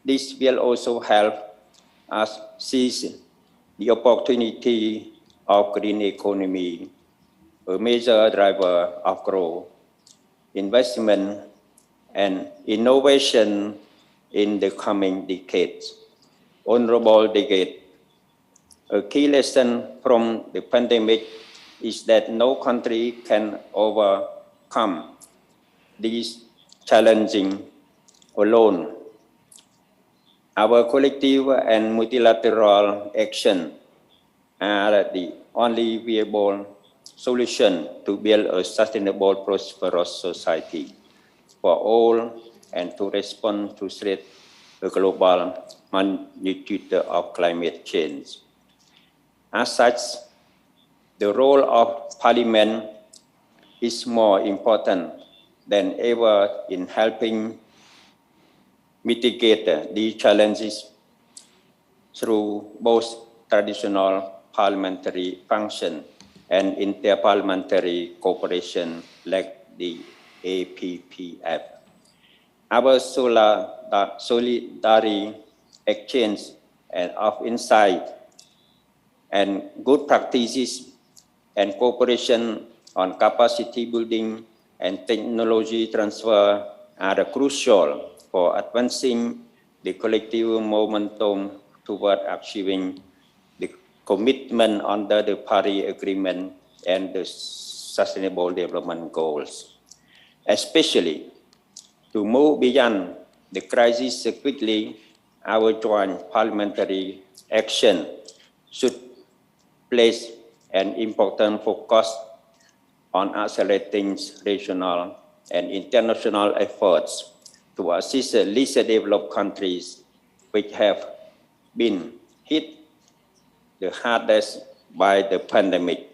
This will also help us seize the opportunity of green economy, a major driver of growth, investment, and innovation in the coming decades. Honorable Delegate, a key lesson from the pandemic is that no country can overcome these challenges alone. Our collective and multilateral action are the only viable solution to build a sustainable, prosperous society for all and to respond to threat the global magnitude of climate change. As such, the role of Parliament is more important than ever in helping mitigate these challenges through both traditional parliamentary function and interparliamentary cooperation like the APPF. Our solidarity exchange of insight and good practices and cooperation on capacity building and technology transfer are crucial for advancing the collective momentum toward achieving the commitment under the Paris Agreement and the Sustainable Development Goals, especially to move beyond the crisis quickly. Our joint parliamentary action should place an important focus on accelerating regional and international efforts to assist the least developed countries which have been hit the hardest by the pandemic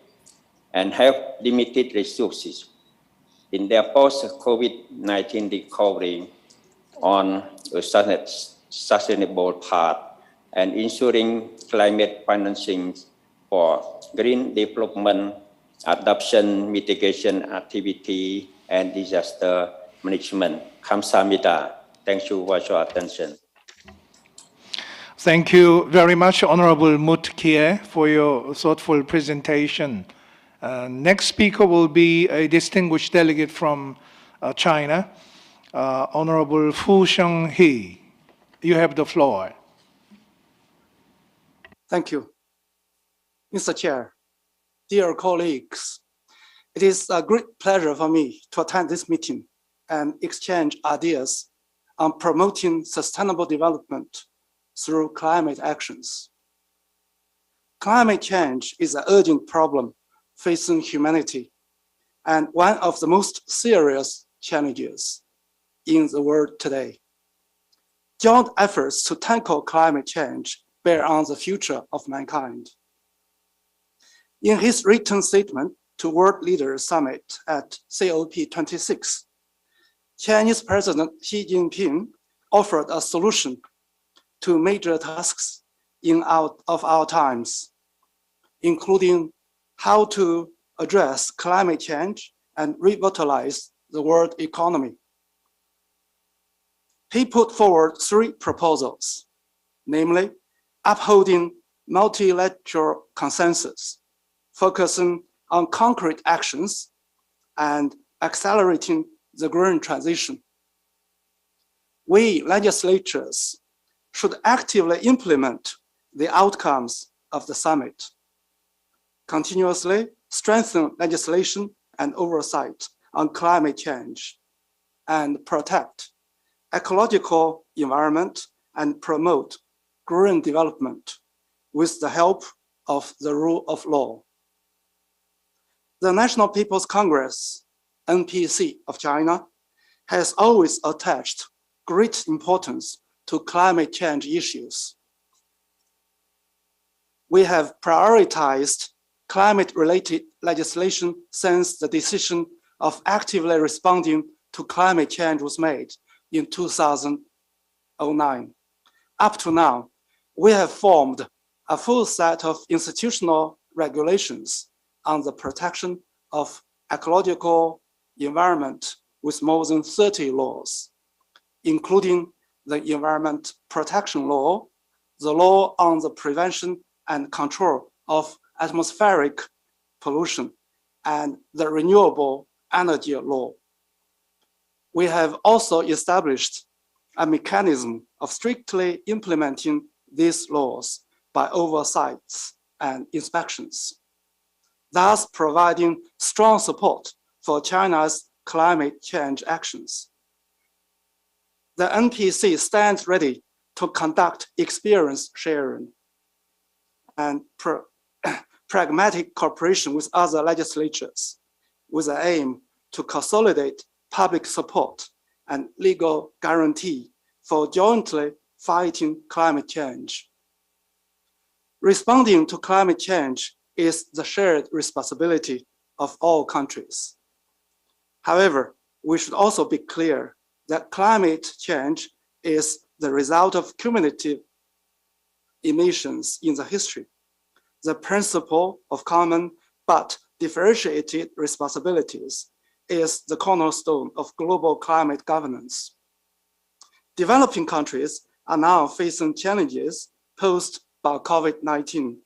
and have limited resources in their post-COVID-19 recovery on a sustainable path and ensuring climate financing for green development, adoption, mitigation activity, and disaster management. Kamsahamnida. Thank you for your attention.
Thank you very much, Honorable Mutkie, for your thoughtful presentation. Next speaker will be a distinguished delegate from China, Honorable Fu Shenghe. You have the floor.
Thank you. Mr. Chair, dear colleagues, it is a great pleasure for me to attend this meeting and exchange ideas on promoting sustainable development through climate actions. Climate change is an urgent problem facing humanity and one of the most serious challenges in the world today. Joint efforts to tackle climate change bear on the future of mankind. In his written statement to World Leaders Summit at COP26, Chinese President Xi Jinping offered a solution to major tasks of our times, including how to address climate change and revitalize the world economy. He put forward 3 proposals, namely upholding multilateral consensus, focusing on concrete actions, and accelerating the green transition. We legislators should actively implement the outcomes of the summit, continuously strengthen legislation and oversight on climate change, and protect ecological environment and promote green development with the help of the rule of law. The National People's Congress, NPC of China, has always attached great importance to climate change issues. We have prioritized climate-related legislation since the decision of actively responding to climate change was made in 2009. Up to now, we have formed a full set of institutional regulations on the protection of ecological environment with more than 30 laws, including the Environment Protection Law, the Law on the Prevention and Control of Atmospheric Pollution, and the Renewable Energy Law. We have also established a mechanism of strictly implementing these laws by oversights and inspections, thus providing strong support for China's climate change actions. The NPC stands ready to conduct experience sharing and pragmatic cooperation with other legislatures with the aim to consolidate public support and legal guarantee for jointly fighting climate change. Responding to climate change is the shared responsibility of all countries. However, we should also be clear that climate change is the result of cumulative emissions in the history. The principle of common but differentiated responsibilities is the cornerstone of global climate governance. Developing countries are now facing challenges posed by COVID-19,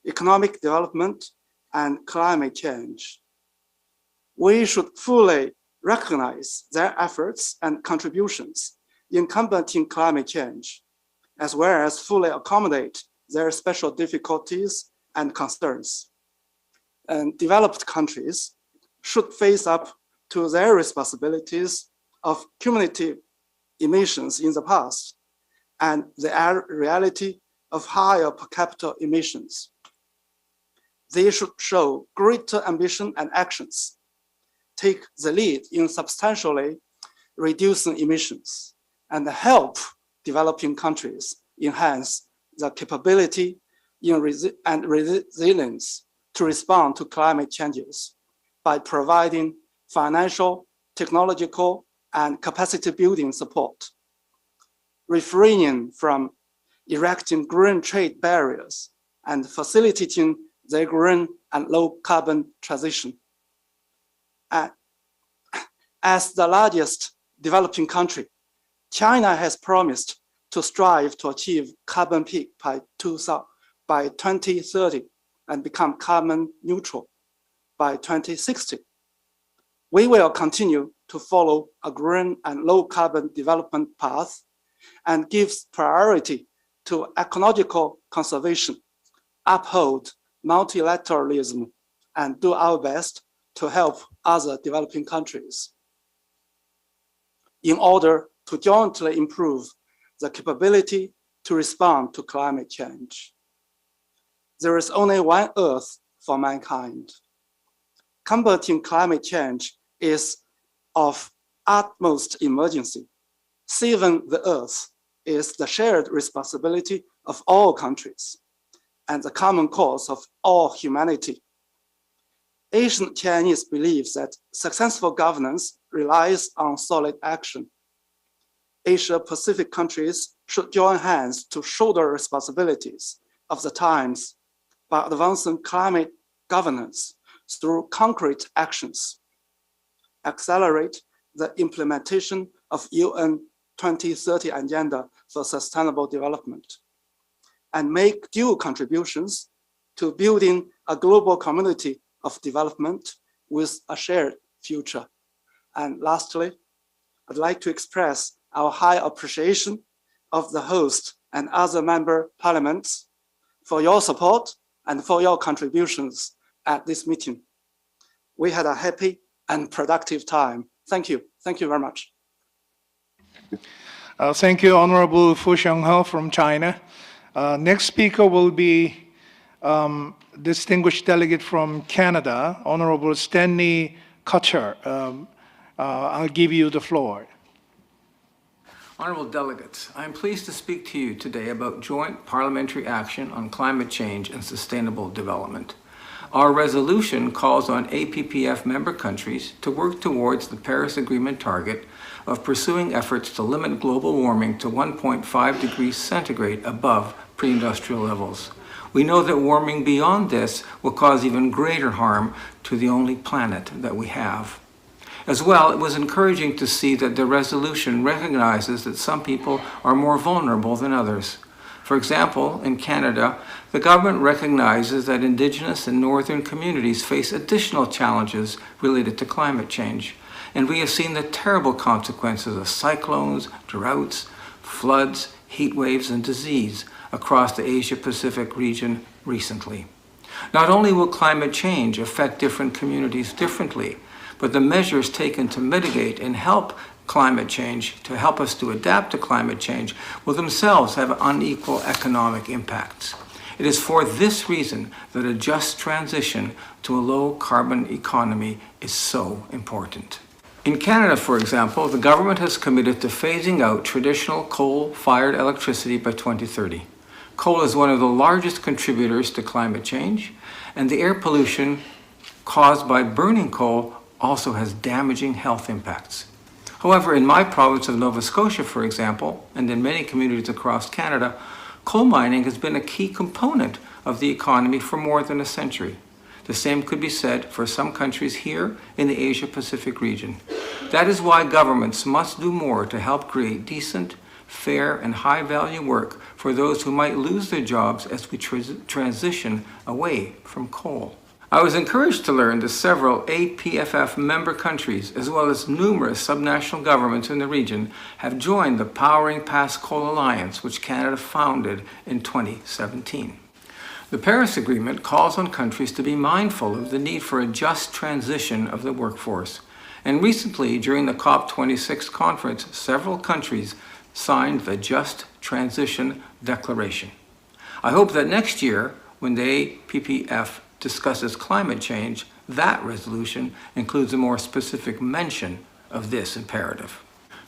economic development, and climate change. We should fully recognize their efforts and contributions in combating climate change, as well as fully accommodate their special difficulties and concerns. And developed countries should face up to their responsibilities of cumulative emissions in the past and the reality of higher per capita emissions. They should show greater ambition and actions, take the lead in substantially reducing emissions and help developing countries enhance their capability and resilience to respond to climate changes by providing financial, technological, and capacity building support, refraining from erecting green trade barriers and facilitating their green and low carbon transition. As the largest developing country, China has promised to strive to achieve carbon peak by 2030 and become carbon neutral by 2060. We will continue to follow a green and low carbon development path and give priority to ecological conservation, uphold multilateralism, and do our best to help other developing countries in order to jointly improve the capability to respond to climate change. There is only one Earth for mankind. Combating climate change is of utmost emergency. Saving the Earth is the shared responsibility of all countries and the common cause of all humanity. Ancient Chinese believes that successful governance relies on solid action. Asia-Pacific countries should join hands to shoulder responsibilities of the times by advancing climate governance through concrete actions, accelerate the implementation of UN 2030 Agenda for Sustainable Development, and make due contributions to building a global community of development with a shared future. And lastly, I'd like to express our high appreciation of the host and other member parliaments for your support and for your contributions at this meeting. We had a happy and productive time. Thank you. Thank you very much.
Thank you, Honorable Fu Xionghe from China. Next speaker will be distinguished delegate from Canada, Honorable Stanley Kutcher. I'll give you the floor.
Honorable delegates, I am pleased to speak to you today about joint parliamentary action on climate change and sustainable development. Our resolution calls on APPF member countries to work towards the Paris Agreement target of pursuing efforts to limit global warming to 1.5 degrees centigrade above pre-industrial levels. We know that warming beyond this will cause even greater harm to the only planet that we have. As well, it was encouraging to see that the resolution recognizes that some people are more vulnerable than others. For example, in Canada, the government recognizes that Indigenous and Northern communities face additional challenges related to climate change. And we have seen the terrible consequences of cyclones, droughts, floods, heat waves, and disease across the Asia-Pacific region recently. Not only will climate change affect different communities differently, but the measures taken to mitigate and help climate change, to help us to adapt to climate change, will themselves have unequal economic impacts. It is for this reason that a just transition to a low-carbon economy is so important. In Canada, for example, the government has committed to phasing out traditional coal-fired electricity by 2030. Coal is one of the largest contributors to climate change, and the air pollution caused by burning coal also has damaging health impacts. However, in my province of Nova Scotia, for example, and in many communities across Canada, coal mining has been a key component of the economy for more than a century. The same could be said for some countries here in the Asia-Pacific region. That is why governments must do more to help create decent, fair, and high-value work for those who might lose their jobs as we transition away from coal. I was encouraged to learn that several APPF member countries, as well as numerous subnational governments in the region, have joined the Powering Past Coal Alliance, which Canada founded in 2017. The Paris Agreement calls on countries to be mindful of the need for a just transition of the workforce. And recently, during the COP26 conference, several countries signed the Just Transition Declaration. I hope that next year, when the APPF discusses climate change, That resolution includes a more specific mention of this imperative.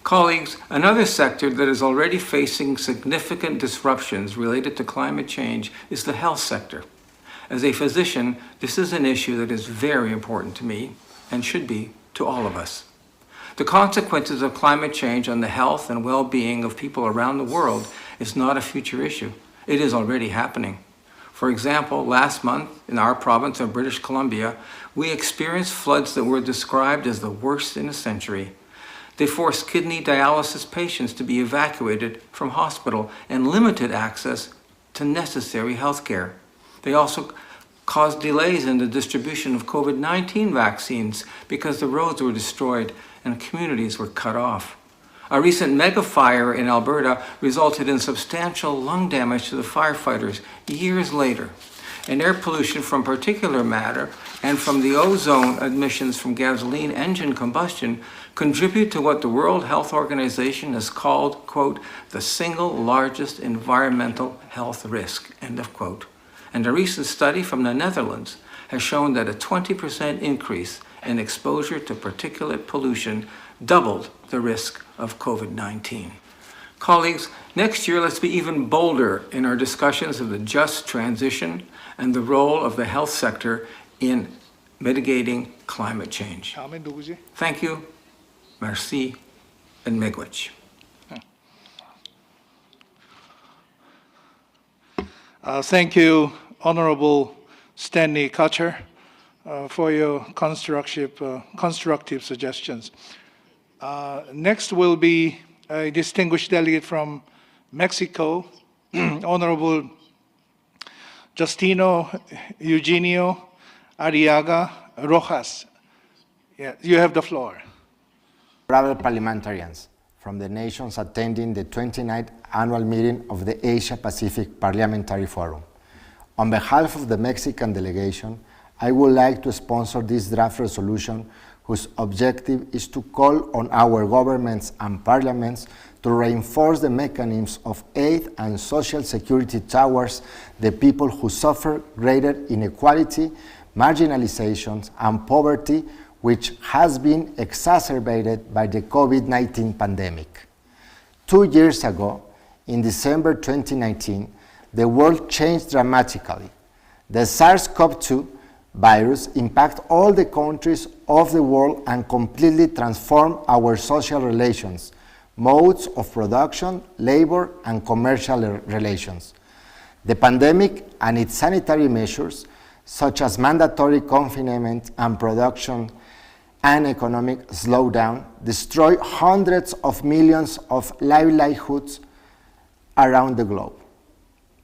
Colleagues, another sector that is already facing significant disruptions related to climate change is the health sector. As a physician, this is an issue that is very important to me and should be to all of us. The consequences of climate change on the health and well-being of people around the world is not a future issue. It is already happening. For example, last month in our province of British Columbia, we experienced floods that were described as the worst in a century. They forced kidney dialysis patients to be evacuated from hospital and limited access to necessary health care. They also caused delays in the distribution of COVID-19 vaccines because the roads were destroyed and communities were cut off. A recent mega fire in Alberta resulted in substantial lung damage to the firefighters years later. And air pollution from particulate matter and from the ozone emissions from gasoline engine combustion contribute to what the World Health Organization has called, quote, the single largest environmental health risk, end of quote. And a recent study from the Netherlands has shown that a 20% increase in exposure to particulate pollution doubled the risk of COVID-19. Colleagues, next year let's be even bolder in our discussions of the just transition and the role of the health sector in mitigating climate change. Thank you, merci, and miigwech.
Thank you, Honorable Stanley Kutcher, for your constructive suggestions. Next will be a distinguished delegate from Mexico, Honorable Justino Eugenio Arriaga Rojas. Yeah, you have the floor.
Honorable parliamentarians from the nations attending the 29th annual meeting of the Asia-Pacific Parliamentary Forum. On behalf of the Mexican delegation, I would like to sponsor this draft resolution whose objective is to call on our governments and parliaments to reinforce the mechanisms of aid and social security towards the people who suffer greater inequality, marginalizations, and poverty, which has been exacerbated by the COVID-19 pandemic. 2 years ago, in December 2019, the world changed dramatically. The SARS-CoV-2 virus impacted all the countries of the world and completely transformed our social relations, modes of production, labor, and commercial relations. The pandemic and its sanitary measures, such as mandatory confinement and production and economic slowdown, destroyed hundreds of millions of livelihoods around the globe.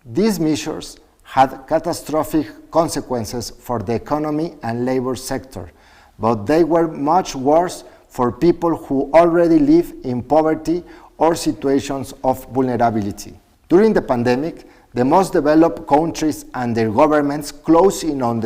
These measures had catastrophic consequences for the economy and labor sector, but they were much worse for people who already live in poverty or situations of vulnerability. During the pandemic, the most developed countries and their governments closed in on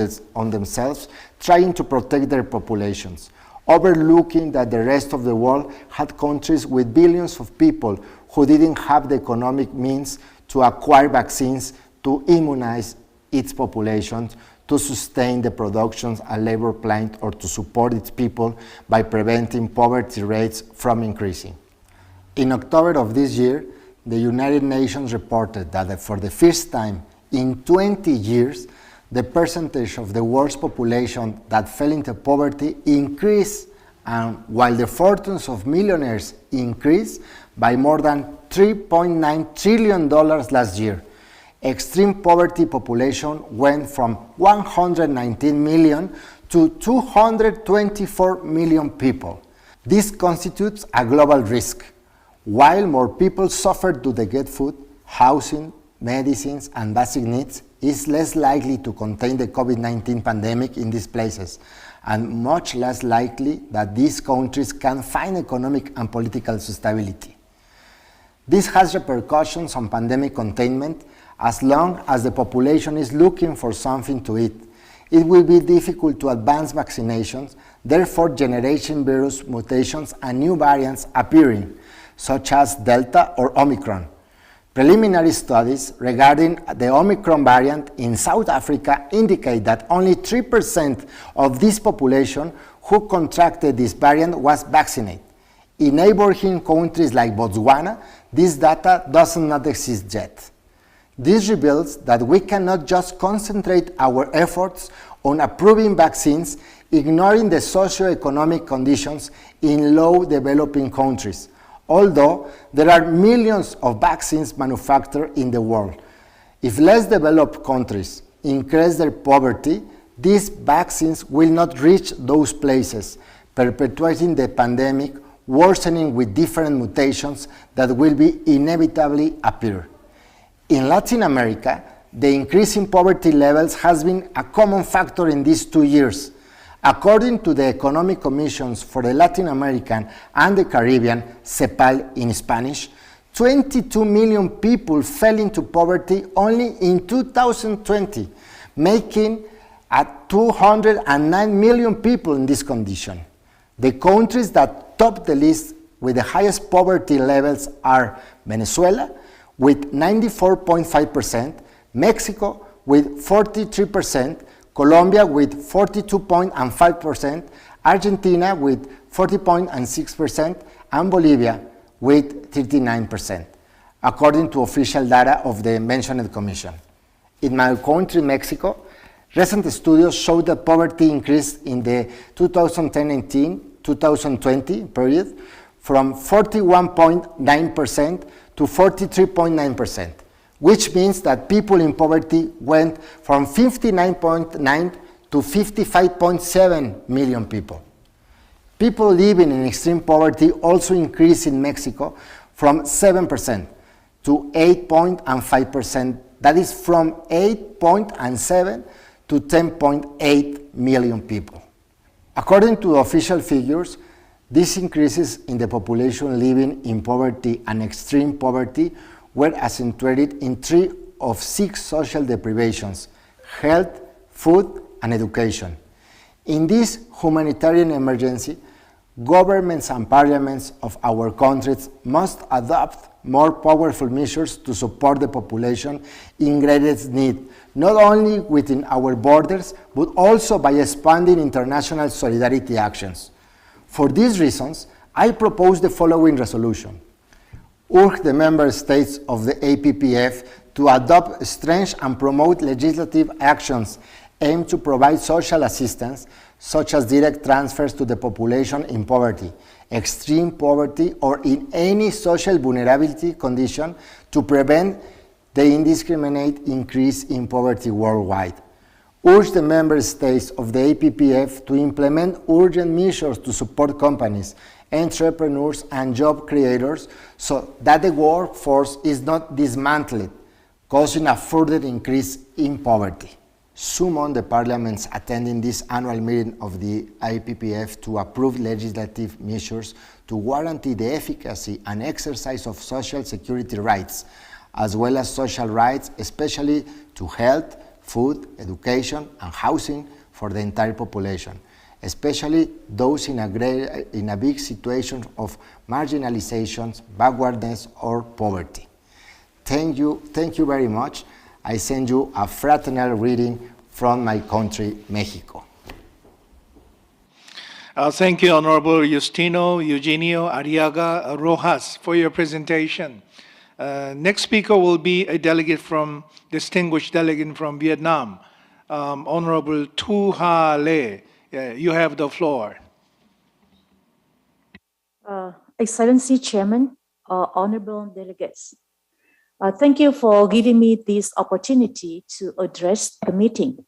themselves, trying to protect their populations, overlooking that the rest of the world had countries with billions of people who didn't have the economic means to acquire vaccines to immunize its population, to sustain the productions and labor plant, or to support its people by preventing poverty rates from increasing. In October of this year, the United Nations reported that for the first time in 20 years, the percentage of the world's population that fell into poverty increased, and while the fortunes of millionaires increased by more than $3.9 trillion last year. Extreme poverty population went from 119 million to 224 million people. This constitutes a global risk. While more people suffer to get food, housing, medicines, and basic needs, is less likely to contain the COVID-19 pandemic in these places, and much less likely that these countries can find economic and political stability. This has repercussions on pandemic containment. As long as the population is looking for something to eat, it will be difficult to advance vaccinations, therefore generation virus mutations and new variants appearing, such as Delta or Omicron. Preliminary studies regarding the Omicron variant in South Africa indicate that only 3% of this population who contracted this variant was vaccinated. In neighboring countries like Botswana, this data does not exist yet. This reveals that we cannot just concentrate our efforts on approving vaccines, ignoring the socioeconomic conditions in low developing countries. Although there are millions of vaccines manufactured in the world, if less developed countries increase their poverty, these vaccines will not reach those places, perpetuating the pandemic, worsening with different mutations that will be inevitably appear. In Latin America, the increase in poverty levels has been a common factor in these 2 years. According to the Economic Commissions for the Latin American and the Caribbean, CEPAL in Spanish, 22 million people fell into poverty only in 2020, making 209 million people in this condition. The countries that top the list with the highest poverty levels are Venezuela with 94.5%, Mexico with 43%, Colombia with 42.5%, Argentina with 40.6%, and Bolivia with 39%, according to official data of the mentioned commission. In my country, Mexico, recent studies show that poverty increased in the 2019-2020 period from 41.9% to 43.9%. Which means that people in poverty went from 59.9 to 55.7 million people. People living in extreme poverty also increased in Mexico from 7% to 8.5%. That is from 8.7 to 10.8 million people. According to official figures, these increases in the population living in poverty and extreme poverty were accentuated in 3 of 6 social deprivations: health, food, and education. In this humanitarian emergency, governments and parliaments of our countries must adopt more powerful measures to support the population in greatest need, not only within our borders, but also by expanding international solidarity actions. For these reasons, I propose the following resolution. Urge the member states of the APPF to adopt, strengthen, and promote legislative actions aimed to provide social assistance, such as direct transfers to the population in poverty, extreme poverty, or in any social vulnerability condition to prevent the indiscriminate increase in poverty worldwide. Urge the member states of the APPF to implement urgent measures to support companies, entrepreneurs, and job creators so that the workforce is not dismantled, causing a further increase in poverty. Summon the parliaments attending this annual meeting of the APPF to approve legislative measures to guarantee the efficacy and exercise of social security rights, as well as social rights, especially to health, food, education, and housing for the entire population, especially those in a big situation of marginalization, backwardness, or poverty. Thank you very much. I send you a fraternal greeting from my country, Mexico.
Thank you, Honorable Justino Eugenio Arriaga Rojas, for your presentation. Next speaker will be a distinguished delegate from Vietnam, Honorable Tu Ha Le. You have the floor.
Excellency Chairman, honorable delegates, thank you for giving me this opportunity to address the meeting.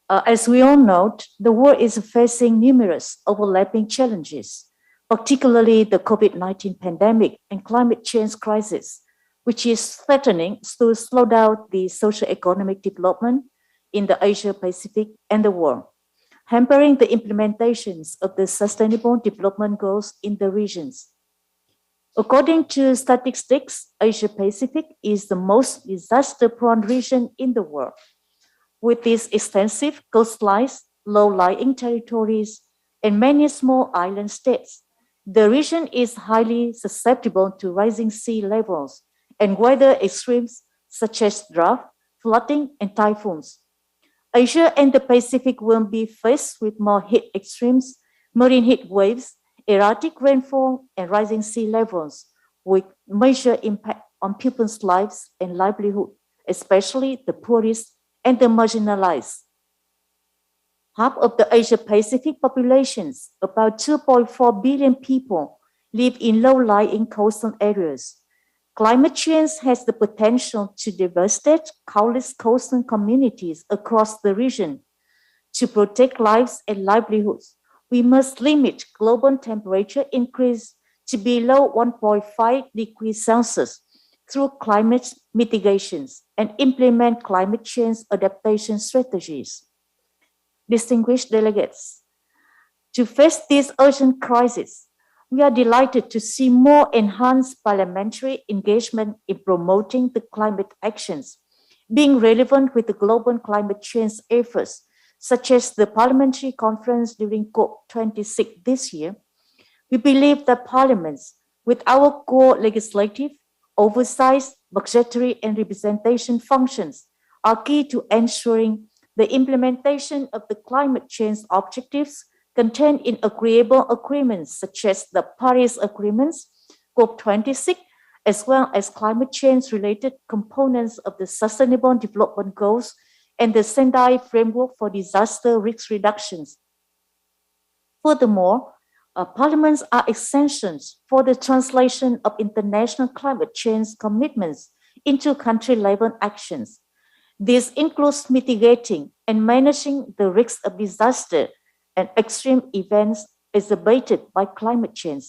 As we all know, the world is facing numerous overlapping challenges, particularly the COVID-19 pandemic and climate change crisis, which is threatening to slow down the socio-economic development in the Asia-Pacific and the world, hampering the implementations of the Sustainable Development Goals in the regions. According to statistics, Asia-Pacific is the most disaster-prone region in the world. With its extensive coastlines, low-lying territories, and many small island states, the region is highly susceptible to rising sea levels and weather extremes such as drought, flooding, and typhoons. Asia and the Pacific will be faced with more heat extremes, marine heat waves, erratic rainfall, and rising sea levels, with major impact on people's lives and livelihood, especially the poorest and the marginalized. Half of the Asia-Pacific populations, about 2.4 billion people, live in low-lying coastal areas. Climate change has the potential to devastate countless coastal communities across the region. To protect lives and livelihoods, we must limit global temperature increase to below 1.5 degrees Celsius through climate mitigations and implement climate change adaptation strategies. Distinguished delegates, to face this urgent crisis, we are delighted to see more enhanced parliamentary engagement in promoting the climate actions, being relevant with the global climate change efforts, such as the parliamentary conference during COP26 this year. We believe that parliaments, with our core legislative, oversight, budgetary, and representation functions, are key to ensuring the implementation of the climate change objectives contained in agreeable agreements such as the Paris Agreements, COP26, as well as climate change-related components of the Sustainable Development Goals and the Sendai Framework for Disaster Risk Reductions. Furthermore, parliaments are essentials for the translation of international climate change commitments into country-level actions. This includes mitigating and managing the risk of disaster and extreme events exacerbated by climate change.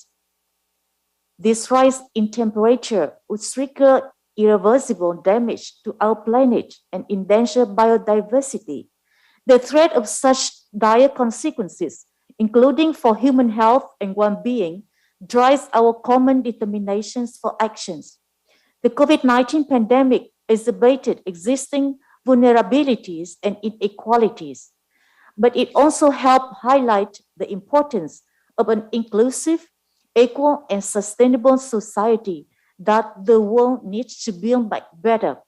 This rise in temperature would trigger irreversible damage to our planet and endanger biodiversity. The threat of such dire consequences, including for human health and well-being, drives our common determinations for actions. The COVID-19 pandemic exacerbated existing vulnerabilities and inequalities, but it also helped highlight the importance of an inclusive, equal, and sustainable society that the world needs to build back better.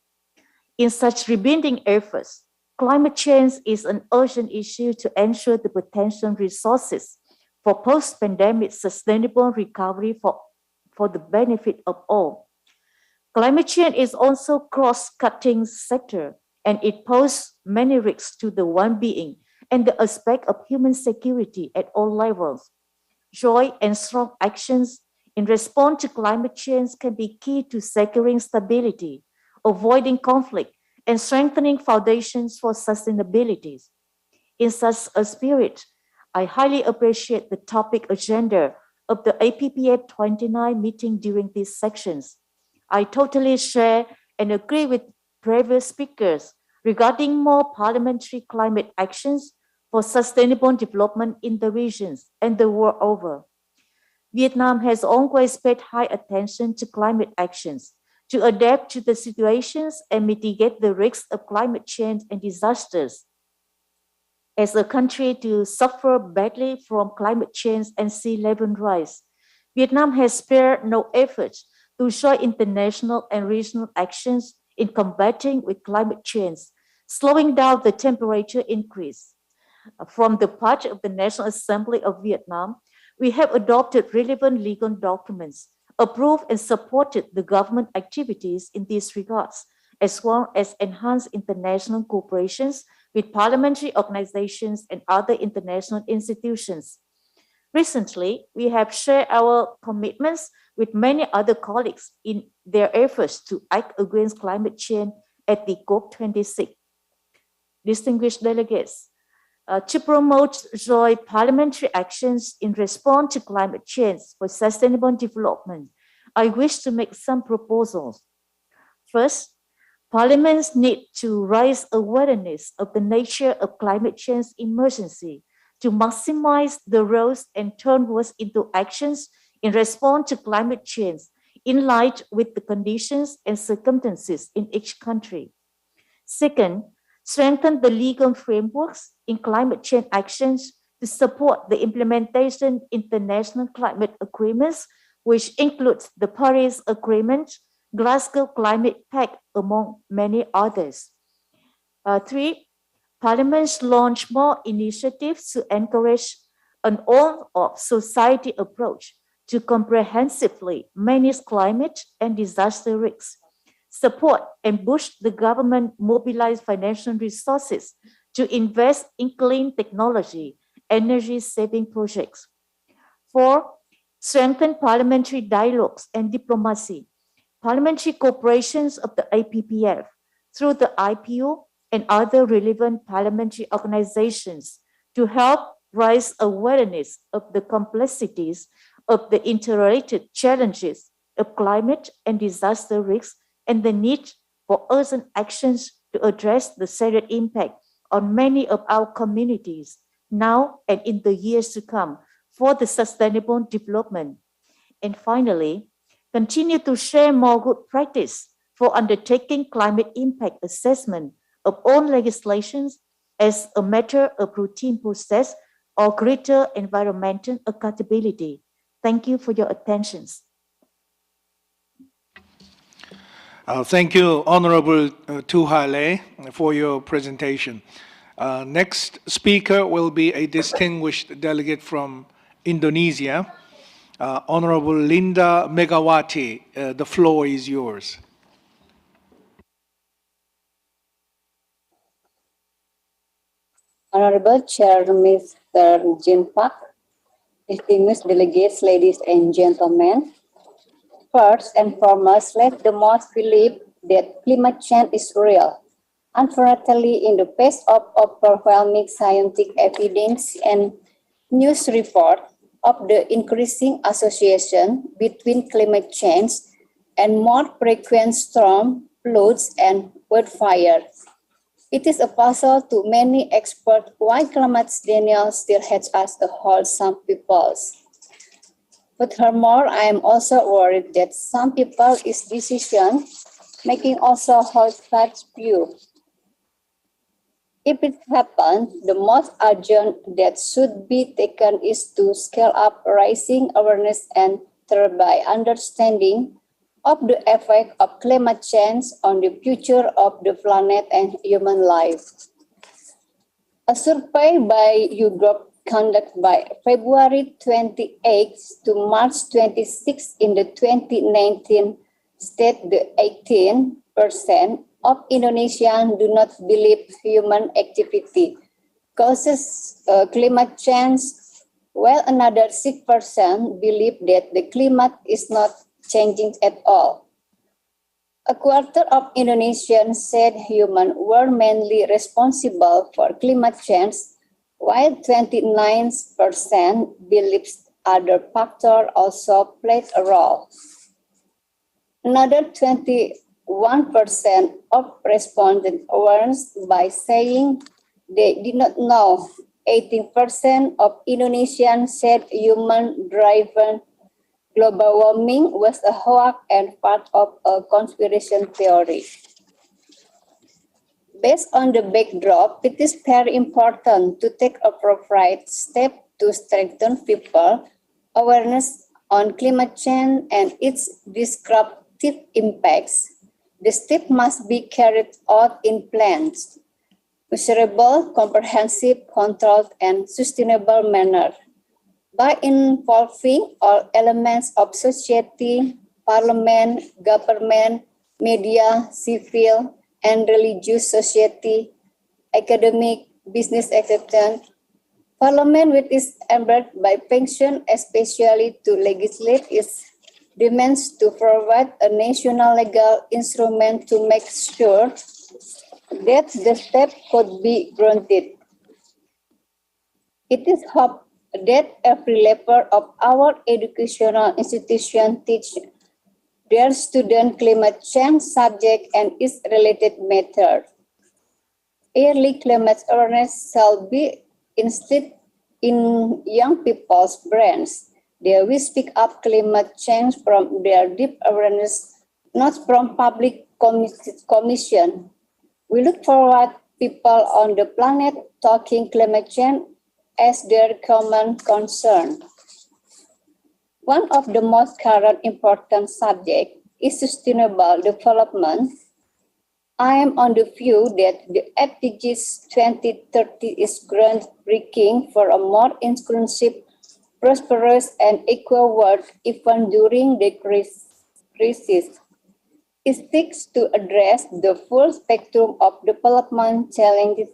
In such rebuilding efforts, climate change is an urgent issue to ensure the potential resources for post-pandemic sustainable recovery for the benefit of all. Climate change is also a cross-cutting sector, and it poses many risks to the well-being and the aspect of human security at all levels. Joint and strong actions in response to climate change can be key to securing stability, avoiding conflict, and strengthening foundations for sustainability. In such a spirit, I highly appreciate the topic agenda of the APPF 29 meeting during these sections. I totally share and agree with previous speakers regarding more parliamentary climate actions for sustainable development in the regions and the world over. Vietnam has always paid high attention to climate actions to adapt to the situations and mitigate the risks of climate change and disasters. As a country to suffer badly from climate change and sea level rise, Vietnam has spared no efforts to join international and regional actions in combating with climate change, slowing down the temperature increase. From the part of the National Assembly of Vietnam, we have adopted relevant legal documents, approved and supported the government activities in these regards, as well as enhanced international cooperations with parliamentary organizations and other international institutions. Recently, we have shared our commitments with many other colleagues in their efforts to act against climate change at the COP26. Distinguished delegates, to promote joint parliamentary actions in response to climate change for sustainable development, I wish to make some proposals. First, parliaments need to raise awareness of the nature of climate change emergency to maximize the roles and turn words into actions in response to climate change in light with the conditions and circumstances in each country. Second, strengthen the legal frameworks in climate change actions to support the implementation of international climate agreements, which includes the Paris Agreement, Glasgow Climate Pact, among many others. 3. Parliaments launch more initiatives to encourage an all-of-society approach to comprehensively manage climate and disaster risks. Support and push the government mobilize financial resources to invest in clean technology, energy-saving projects. 4. Strengthen parliamentary dialogues and diplomacy. Parliamentary cooperations of the APPF through the IPU and other relevant parliamentary organizations to help raise awareness of the complexities of the interrelated challenges of climate and disaster risks and the need for urgent actions to address the serious impact on many of our communities now and in the years to come for the sustainable development. And finally, continue to share more good practice for undertaking climate impact assessment of all legislations as a matter of routine process or greater environmental accountability. Thank you for your attention.
Thank you, Honorable Tu Hale, for your presentation. Next speaker will be a distinguished delegate from Indonesia, Honorable Linda Megawati. The floor is yours.
Honorable Chair, Mr. Jin Pak, distinguished delegates, ladies and gentlemen. First and foremost, let the most believe that climate change is real. Unfortunately, in the face of overwhelming scientific evidence and news report of the increasing association between climate change and more frequent storms, floods, and wildfires, it is a puzzle to many experts why climate denial still has us to hold some peoples. Furthermore, I am also worried that some people is decision making also hold such view. If it happens, the most urgent that should be taken is to scale up raising awareness and thereby understanding of the effect of climate change on the future of the planet and human life. A survey by YouGov conducted by February 28 to March 26 in the 2019 state that 18% of Indonesians do not believe human activity causes climate change, while another 6% believe that the climate is not changing at all. A quarter of Indonesians said humans were mainly responsible for climate change, while 29% believes other factors also played a role. Another 21% of respondents warns by saying they did not know. 18% of Indonesians said human-driven global warming was a hoax and part of a conspiracy theory. Based on the backdrop, it is very important to take appropriate steps to strengthen people awareness on climate change and its disruptive impacts. The steps must be carried out in plans, measurable, comprehensive, controlled, and sustainable manner. By involving all elements of society, parliament, government, media, civil, and religious society, academic, business, etc. Parliament, with its embarked by pension, especially to legislate its demands to provide a national legal instrument to make sure that the step could be granted. It is hoped that every level of our educational institution teach their student climate change subject and its related matter. Early climate awareness shall be instilled in young people's brains. They will speak up climate change from their deep awareness, not from public commission. We look forward people on the planet talking climate change as their common concern. One of the most current important subjects is sustainable development, I am on the view that the SDGs 2030 is groundbreaking for a more inclusive, prosperous, and equal world even during the crisis. It seeks to address the full spectrum of development challenges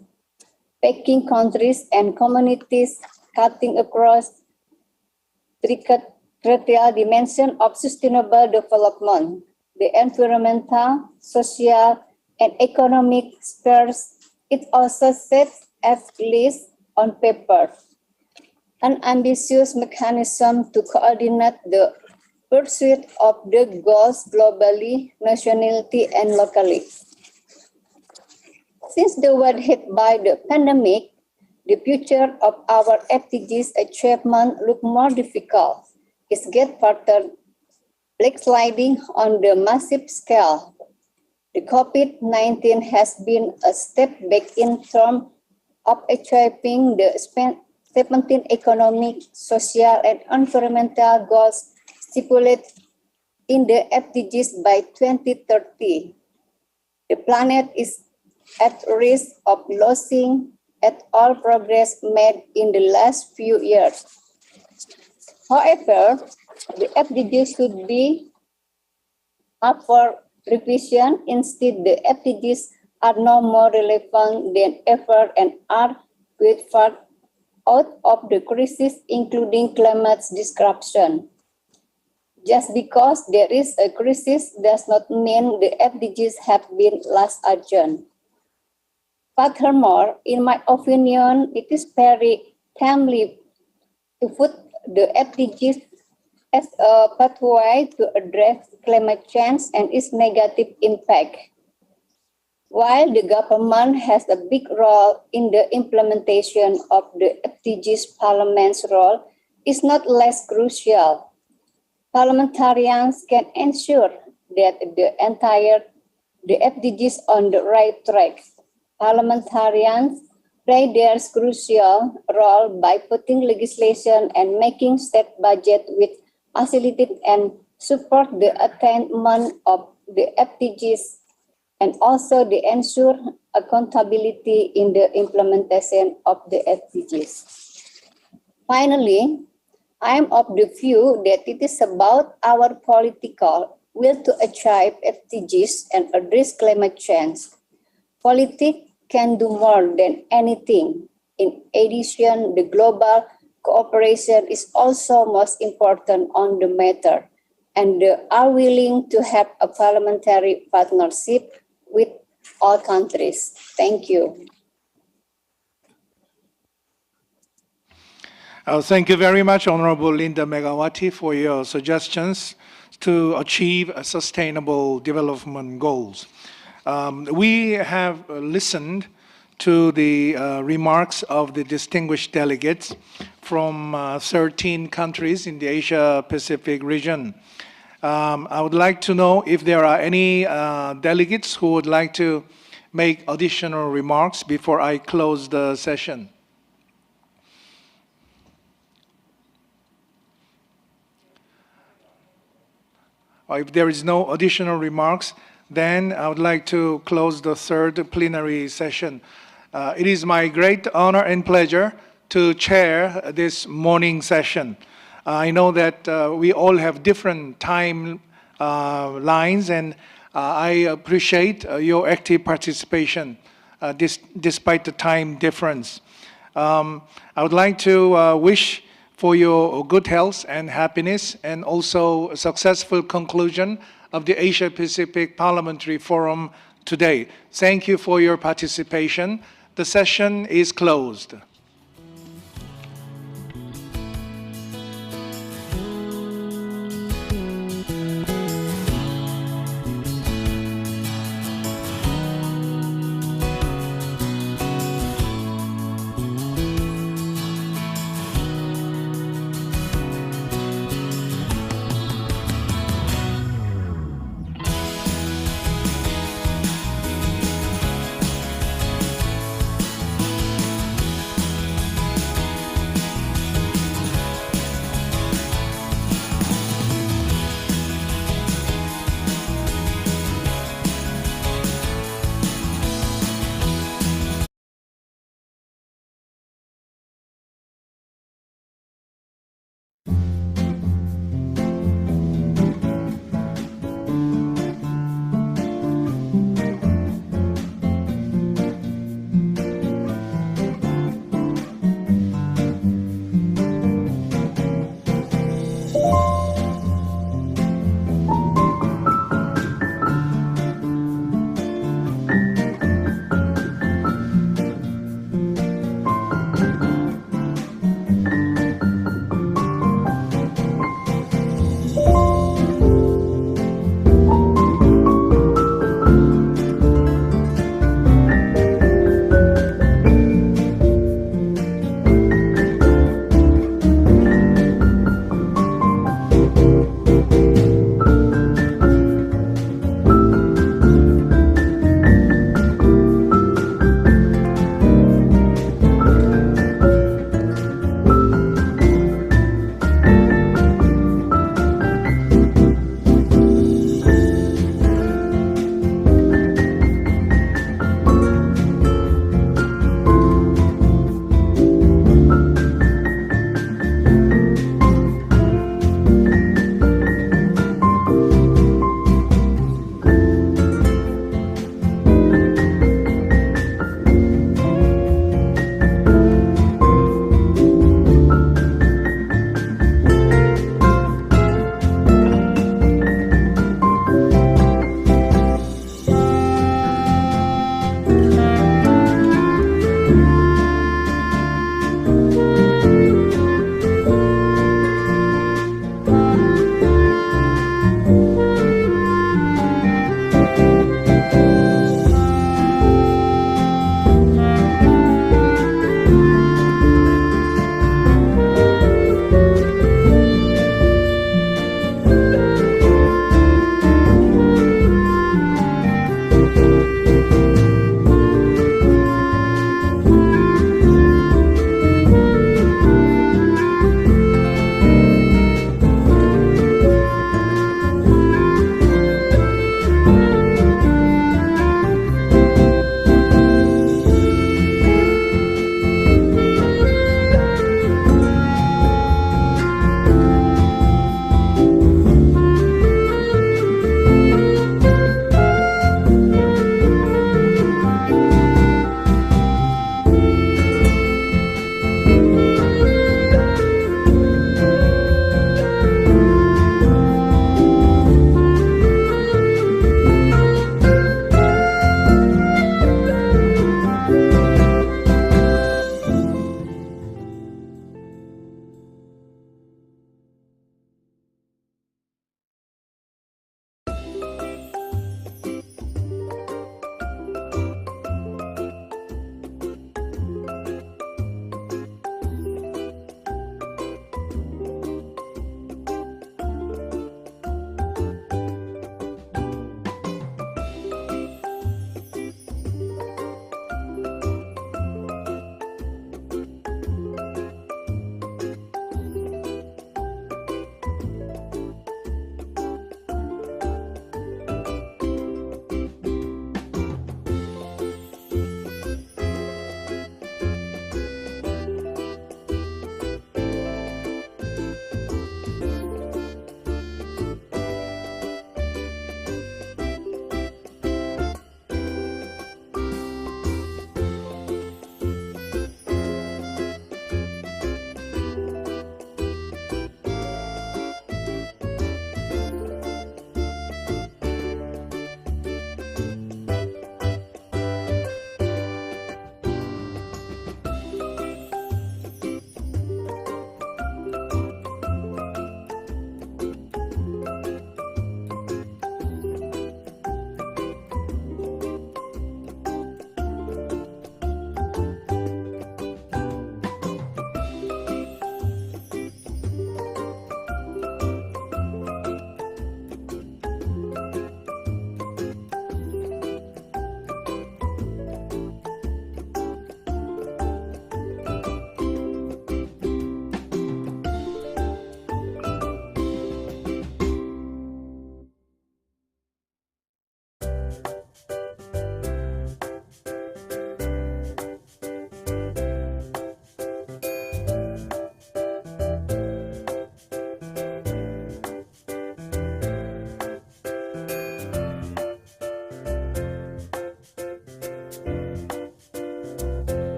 facing countries and communities, cutting across three critical dimensions of sustainable development: the environmental, social, and economic spheres. It also sets at least on paper an ambitious mechanism to coordinate the pursuit of the goals globally, nationally, and locally. Since the world hit by the pandemic, the future of our SDGs achievement look more difficult. It gets further backsliding on the massive scale. The COVID-19 has been a step back in terms of achieving the 17 economic, social, and environmental goals stipulated in the SDGs by 2030. The planet is at risk of losing at all progress made in the last few years. However, the SDGs should be up for revision. Instead, the SDGs are now more relevant than ever and are quite far out of the crisis, including climate disruption. Just because there is a crisis does not mean the SDGs have been less urgent. Furthermore, in my opinion, it is very timely to put the SDGs as a pathway to address climate change and its negative impact. While the government has a big role in the implementation of the SDGs, Parliament's role is not less crucial. Parliamentarians can ensure that the SDGs on the right track. Parliamentarians play their crucial role by putting legislation and making state budget which facilitate and support the attainment of the SDGs, and also they ensure accountability in the implementation of the SDGs. Finally, I am of the view that it is about our political will to achieve SDGs and address climate change. Politics can do more than anything. In addition, the global cooperation is also most important on the matter, and are willing to have a parliamentary partnership with all countries. Thank you.
Thank you very much, Honorable Linda Megawati, for your suggestions to achieve sustainable development goals. We have listened to the remarks of the distinguished delegates from 13 countries in the Asia-Pacific region. I would like to know if there are any delegates who would like to make additional remarks before I close the session. If there is no additional remarks, then I would like to close the third plenary session. It is my great honor and pleasure to chair this morning session. I know that we all have different time lines, and I appreciate your active participation despite the time difference. I would like to wish for your good health and happiness, and also a successful conclusion of the Asia-Pacific Parliamentary Forum today. Thank you for your participation. The session is closed.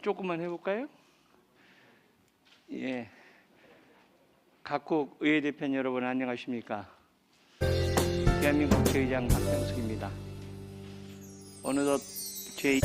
조금만 해볼까요? 예. 각국 의회 대표님 여러분 안녕하십니까? 대한민국 국회의장 박병석입니다. 어느덧 제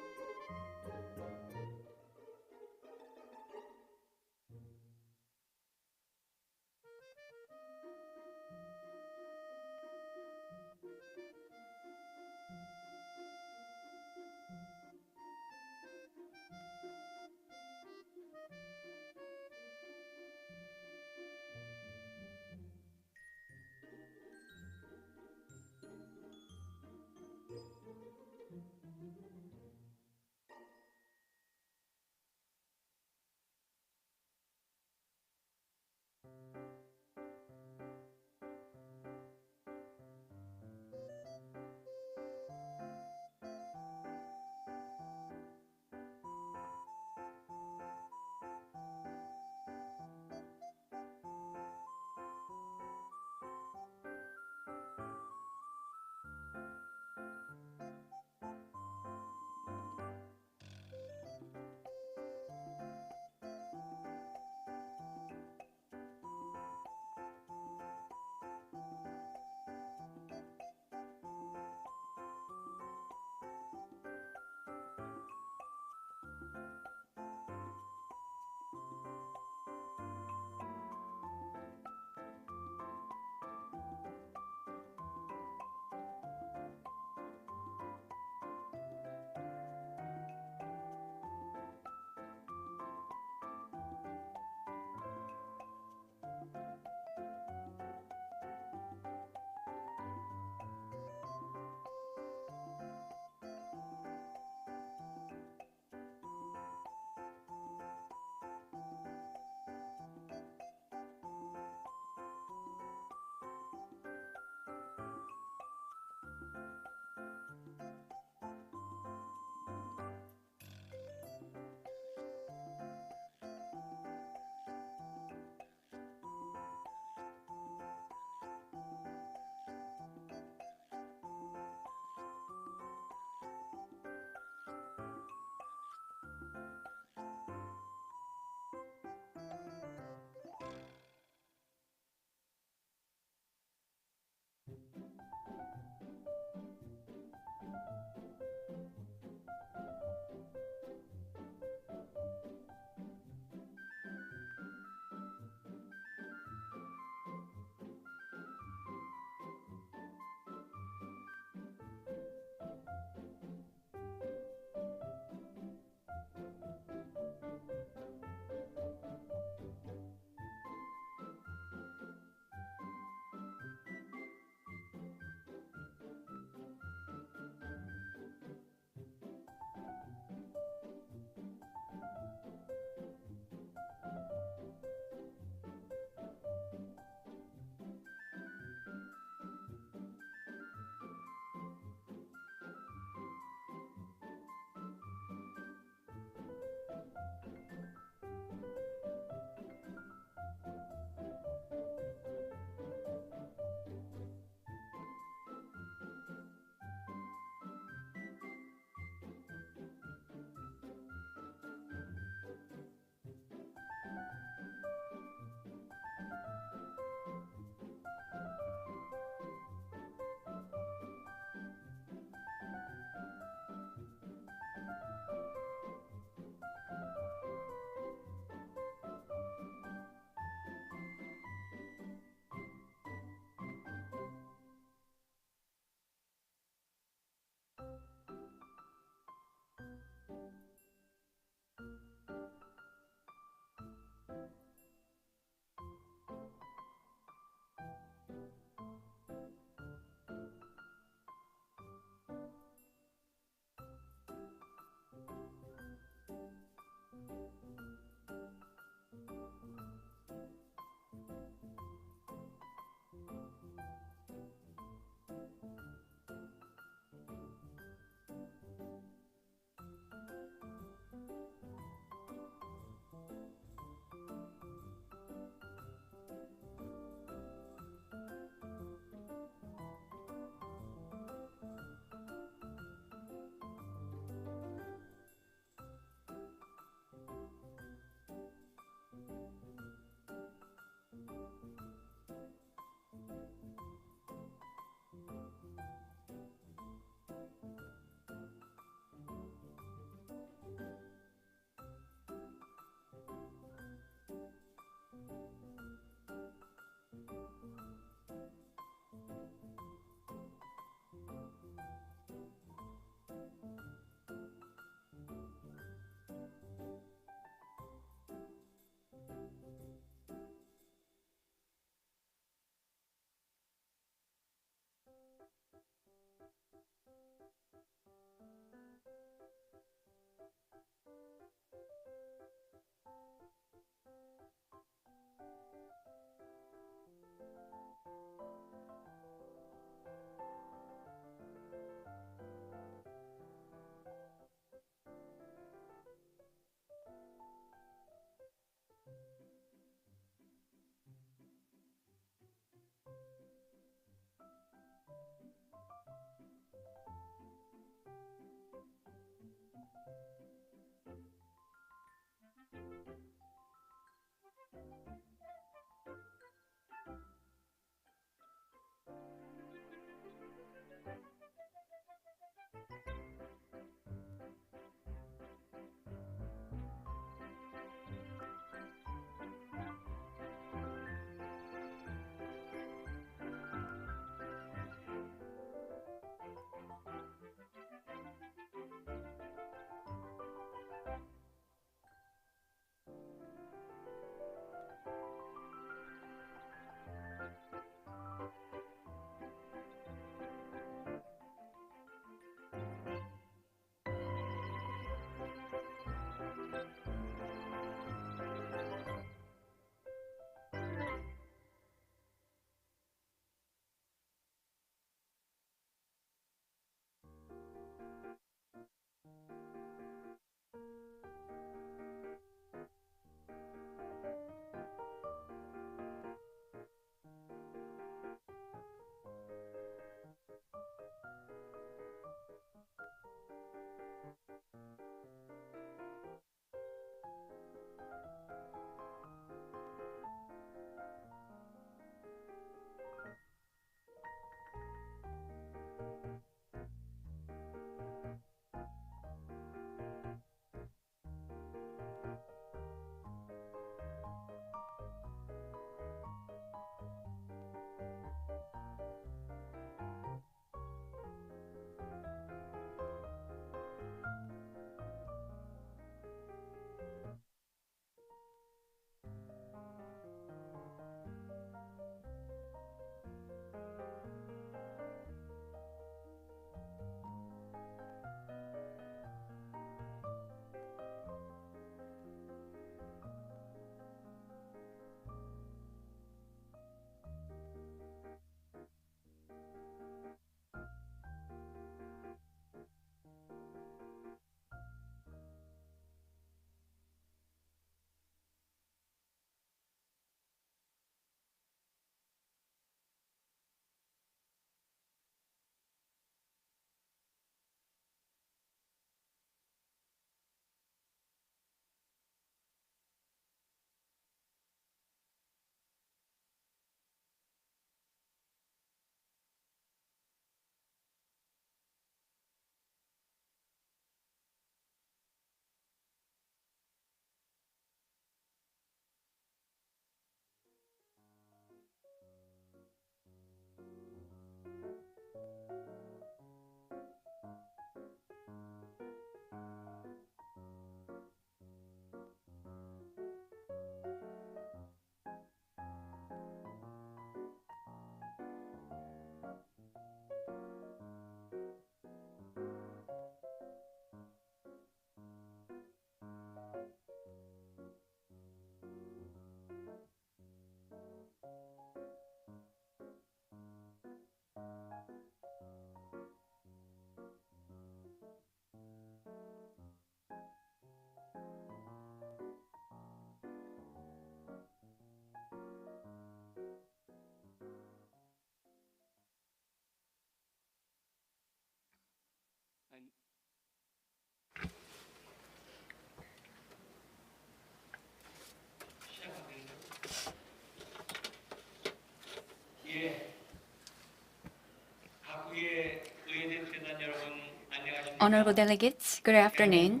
Honorable delegates, good afternoon.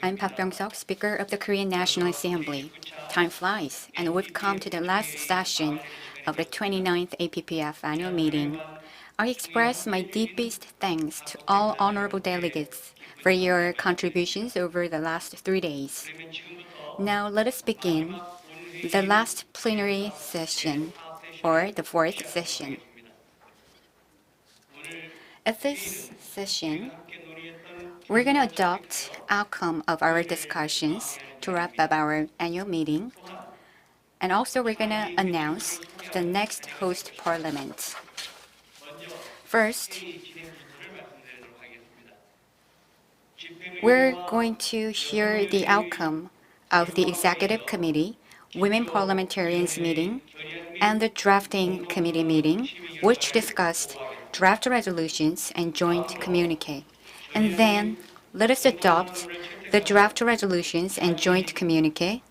I'm Park Byung-seok, Speaker of the Korean National Assembly. Time flies, and we've come to the last session of the 29th APPF annual meeting. I express my deepest thanks to all honorable delegates for your contributions over the last 3 days. Now let us begin the last plenary session, or the fourth session. At this session, we're going to adopt outcome of our discussions to wrap up our annual meeting. And also we're going to announce the next host parliament. First, we're going to hear the outcome of the Executive Committee, Women Parliamentarians meeting, and the Drafting Committee meeting, which discussed draft resolutions and joint communique. And then let us adopt the draft resolutions and joint communique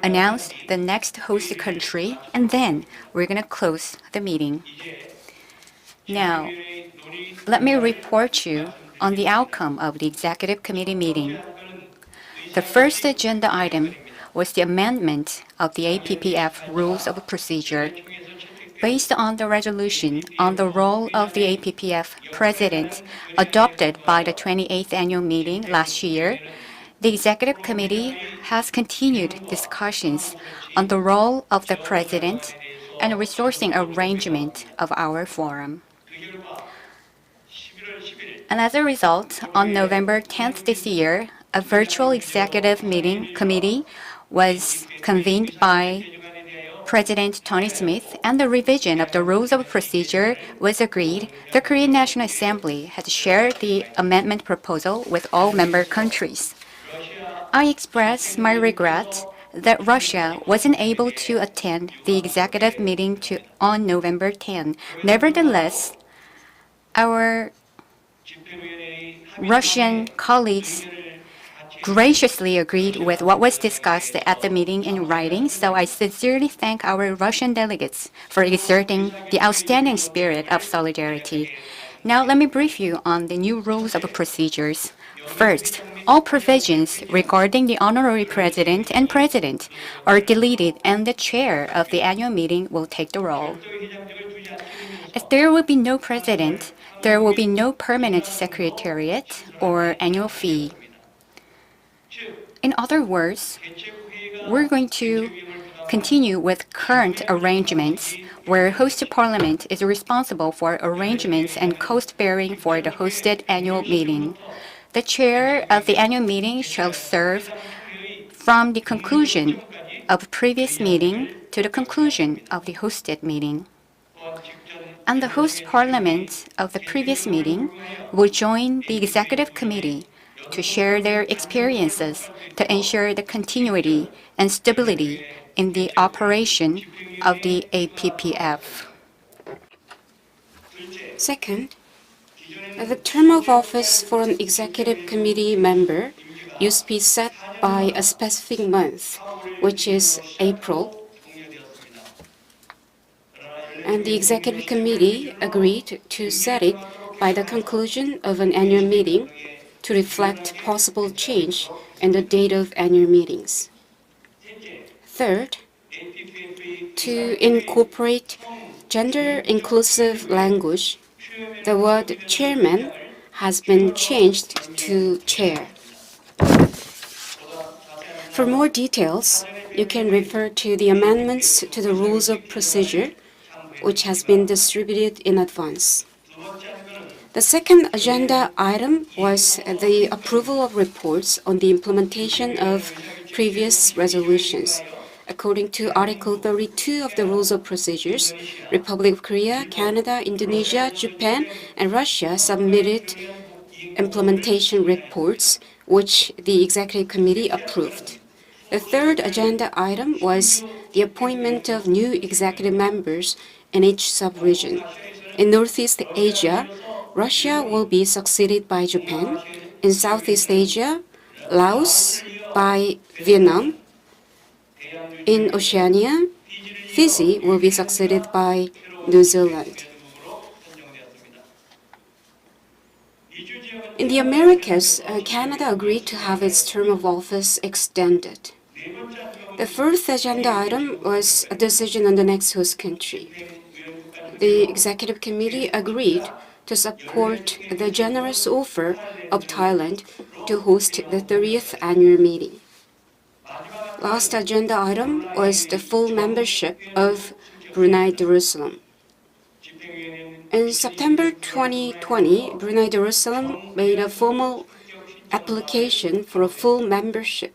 announce the next host country, and then we're going to close the meeting. Now, let me report you on the outcome of the Executive Committee meeting. The first agenda item was the amendment of the APPF Rules of Procedure. Based on the resolution on the role of the APPF President adopted by the 28th Annual Meeting last year, the Executive Committee has continued discussions on the role of the President and resourcing arrangement of our forum. And as a result, on November 10th this year, a virtual executive committee was convened by President Tony Smith, and the revision of the rules of procedure was agreed. The Korean National Assembly has shared the amendment proposal with all member countries. I express my regret that Russia wasn't able to attend the executive meeting on November 10. Nevertheless, our Russian colleagues graciously agreed with what was discussed at the meeting in writing, so I sincerely thank our Russian delegates for exerting the outstanding spirit of solidarity. Now let me brief you on the new rules of procedures. First, all provisions regarding the honorary president and president are deleted, and the chair of the annual meeting will take the role. If there will be no president, there will be no permanent secretariat or annual fee. In other words, we're going to continue with current arrangements where host parliament is responsible for arrangements and cost-bearing for the hosted annual meeting. The chair of the annual meeting shall serve from the conclusion of previous meeting to the conclusion of the hosted meeting. And the host parliament of the previous meeting will join the executive committee to share their experiences to ensure the continuity and stability in the operation of the APPF.
Second, the term of office for an executive committee member used to be set by a specific month, which is April. And the executive committee agreed to set it by the conclusion of an annual meeting to reflect possible change in the date of annual meetings. Third, to incorporate gender-inclusive language, the word chairman has been changed to chair. For more details, you can refer to the amendments to the rules of procedure, which has been distributed in advance. The second agenda item was the approval of reports on the implementation of previous resolutions. According to Article 32 of the Rules of Procedures, Republic of Korea, Canada, Indonesia, Japan, and Russia submitted implementation reports, which the Executive Committee approved. The third agenda item was the appointment of new executive members in each sub-region. In Northeast Asia, Russia will be succeeded by Japan. In Southeast Asia, Laos by Vietnam. In Oceania, Fiji will be succeeded by New Zealand. In the Americas, Canada agreed to have its term of office extended. The fourth agenda item was a decision on the next host country. The Executive Committee agreed to support the generous offer of Thailand to host the 30th annual meeting. Last agenda item was the full membership of Brunei Darussalam. In September 2020, Brunei Darussalam made a formal application for a full membership.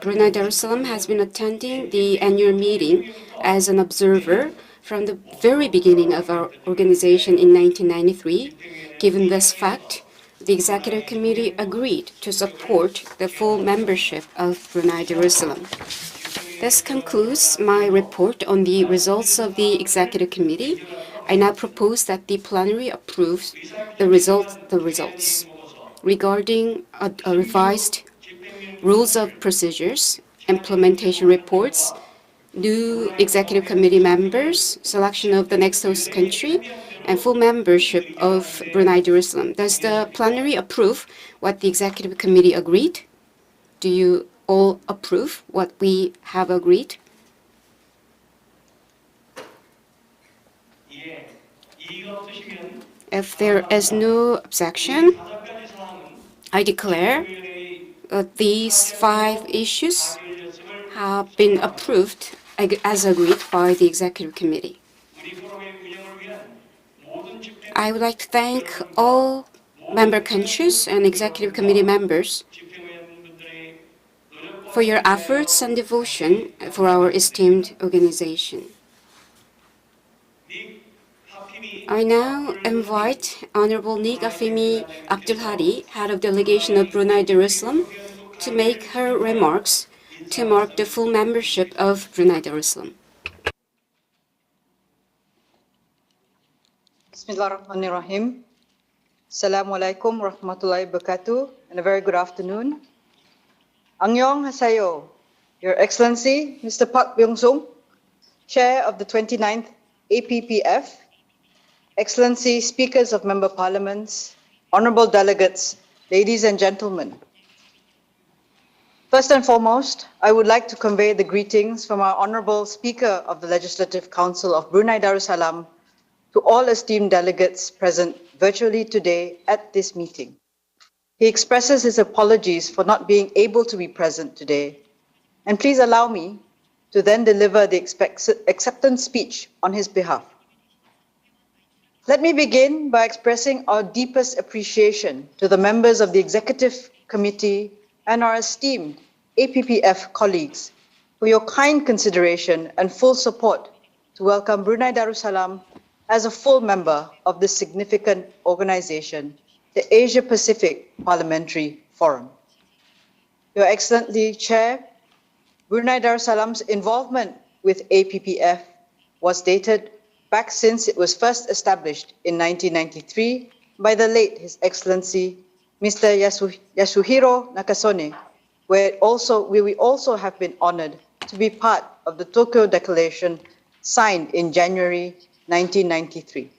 Brunei Darussalam has been attending the annual meeting as an observer from the very beginning of our organization in 1993. Given this fact, the Executive Committee agreed to support the full membership of Brunei Darussalam. This concludes my report on the results of the Executive Committee. I now propose that the plenary approves the results. Regarding a revised rules of procedures, implementation reports, new executive committee members, selection of the next host country, and full membership of Brunei Darussalam. Does the plenary approve what the executive committee agreed? Do you all approve what we have agreed? If there is no objection, I declare these 5 issues have been approved as agreed by the executive committee. I would like to thank all member countries and executive committee members for your efforts and devotion for our esteemed organization. I now invite Honorable Nik Afimi Abdul Hadi, Head of Delegation of Brunei Darussalam, to make her remarks to mark the full membership of Brunei Darussalam.
Bismillahirrahmanirrahim. Assalamualaikum warahmatullahi wabarakatuh, and a very good afternoon. Annyeong haseyo, Your Excellency, Mr. Park Byung-sung, Chair of the 29th APPF, Excellency, Speakers of Member Parliaments, Honorable Delegates, ladies and gentlemen. First and foremost, I would like to convey the greetings from our Honorable Speaker of the Legislative Council of Brunei Darussalam to all esteemed delegates present virtually today at this meeting. He expresses his apologies for not being able to be present today, and please allow me to then deliver the acceptance speech on his behalf. Let me begin by expressing our deepest appreciation to the members of the Executive Committee and our esteemed APPF colleagues for your kind consideration and full support to welcome Brunei Darussalam as a full member of this significant organization, the Asia-Pacific Parliamentary Forum. Your Excellency Chair, Brunei Darussalam's involvement with APPF was dated back since it was first established in 1993 by the late His Excellency Mr. Yasuhiro Nakasone, where we also have been honored to be part of the Tokyo Declaration signed in January 1993.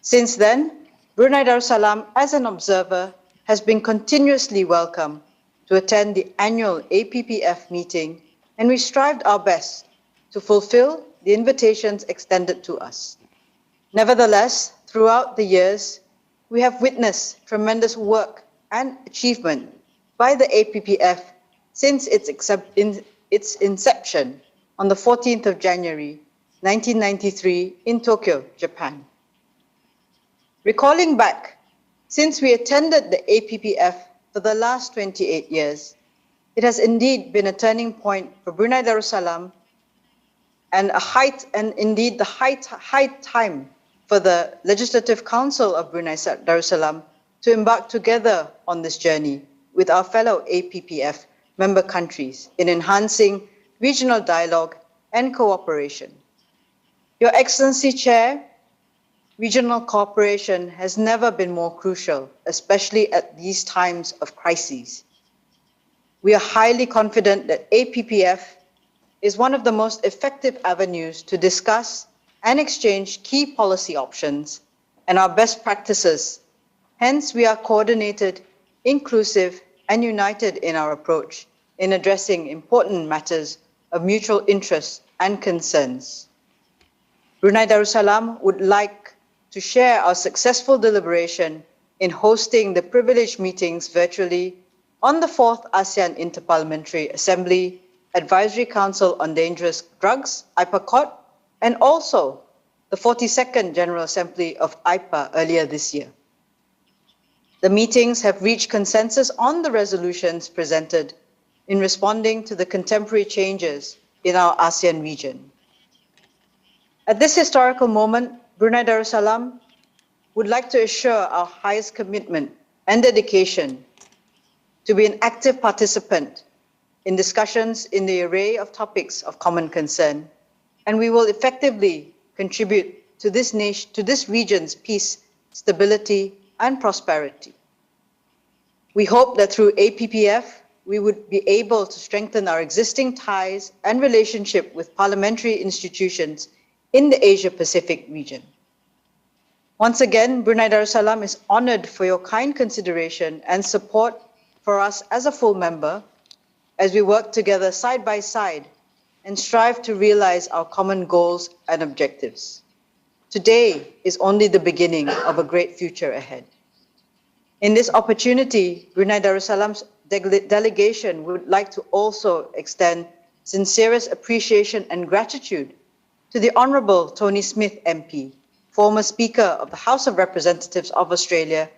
Since then, Brunei Darussalam as an observer has been continuously welcome to attend the annual APPF meeting, and we strived our best to fulfill the invitations extended to us. Nevertheless, throughout the years, we have witnessed tremendous work and achievement by the APPF since its inception on the 14th of January 1993 in Tokyo, Japan. Recalling back, since we attended the APPF for the last 28 years, it has indeed been a turning point for Brunei Darussalam and indeed the high time for the Legislative Council of Brunei Darussalam to embark together on this journey with our fellow APPF member countries in enhancing regional dialogue and cooperation. Your Excellency Chair, regional cooperation has never been more crucial, especially at these times of crises. We are highly confident that APPF is one of the most effective avenues to discuss and exchange key policy options and our best practices. Hence, we are coordinated, inclusive, and united in our approach in addressing important matters of mutual interest and concerns. Brunei Darussalam would like to share our successful deliberation in hosting the privileged meetings virtually on the 4th ASEAN Interparliamentary Assembly Advisory Council on Dangerous Drugs, IPACOT, and also the 42nd General Assembly of IPA earlier this year. The meetings have reached consensus on the resolutions presented in responding to the contemporary changes in our ASEAN region. At this historical moment, Brunei Darussalam would like to assure our highest commitment and dedication to be an active participant in discussions in the array of topics of common concern, and we will effectively contribute to this region's peace, stability, and prosperity. We hope that through APPF, we would be able to strengthen our existing ties and relationship with parliamentary institutions in the Asia-Pacific region. Once again, Brunei Darussalam is honored for your kind consideration and support for us as a full member as we work together side by side and strive to realize our common goals and objectives. Today is only the beginning of a great future ahead. In this opportunity, Brunei Darussalam's delegation would like to also extend sincerest appreciation and gratitude to the Honourable Tony Smith MP, former Speaker of the House of Representatives of Australia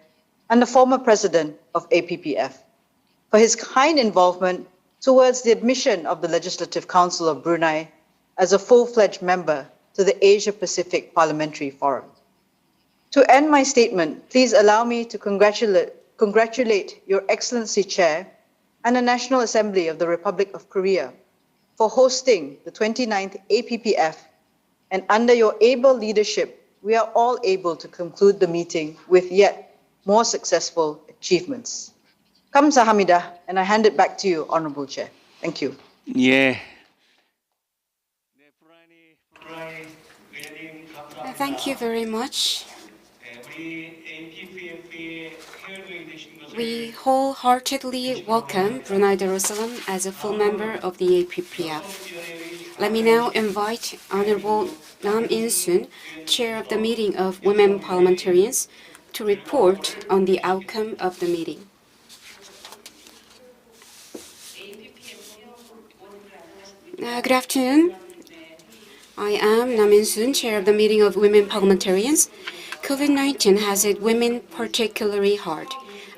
and the former President of APPF, for his kind involvement towards the admission of the Legislative Council of Brunei as a full-fledged member to the Asia-Pacific Parliamentary Forum. To end my statement, please allow me to congratulate Your Excellency Chair and the National Assembly of the Republic of Korea for hosting the 29th APPF, and under your able leadership, we are all able to conclude the meeting with yet more successful achievements. Kamsahamnida, and I hand it back to you, Honourable Chair. Thank you.
예.
Thank you very much. We wholeheartedly welcome Brunei Darussalam as a full member of the APPF. Let me now invite Honorable Nam In-soon, Chair of the Meeting of Women Parliamentarians, to report on the outcome of the meeting. Good afternoon. I am Nam In-soon, Chair of the Meeting of Women Parliamentarians. COVID-19 has hit women particularly hard.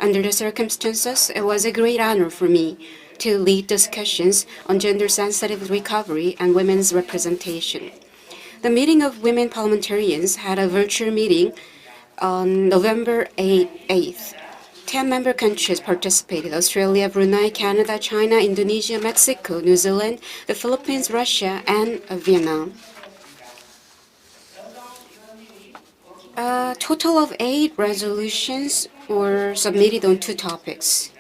Under the circumstances, it was a great honor for me to lead discussions on gender-sensitive recovery and women's representation. The Meeting of Women Parliamentarians had a virtual meeting on November 8th. 10 member countries participated: Australia, Brunei, Canada, China, Indonesia, Mexico, New Zealand, the Philippines, Russia, and Vietnam. A total of 8 resolutions were submitted on 2 topics.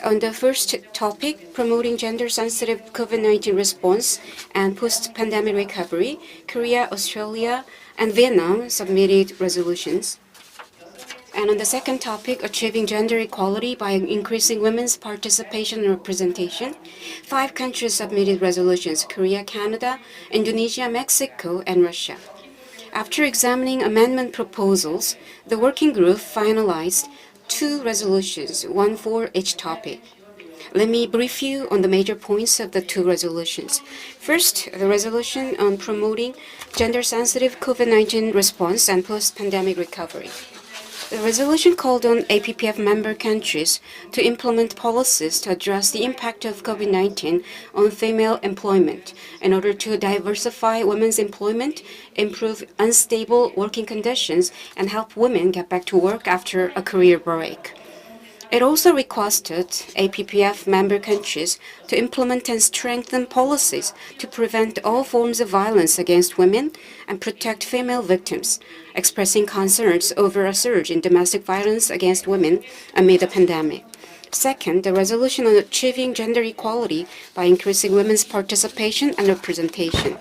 On the first topic, promoting gender-sensitive COVID-19 response and post-pandemic recovery, Korea, Australia, and Vietnam submitted resolutions. And on the second topic, achieving gender equality by increasing women's participation and representation, 5 countries submitted resolutions: Korea, Canada, Indonesia, Mexico, and Russia. After examining amendment proposals, the working group finalized 2 resolutions, 1 for each topic. Let me brief you on the major points of the 2 resolutions. First, the resolution on promoting gender-sensitive COVID-19 response and post-pandemic recovery. The resolution called on APPF member countries to implement policies to address the impact of COVID-19 on female employment in order to diversify women's employment, improve unstable working conditions, and help women get back to work after a career break. It also requested APPF member countries to implement and strengthen policies to prevent all forms of violence against women and protect female victims, expressing concerns over a surge in domestic violence against women amid the pandemic. Second, the resolution on achieving gender equality by increasing women's participation and representation.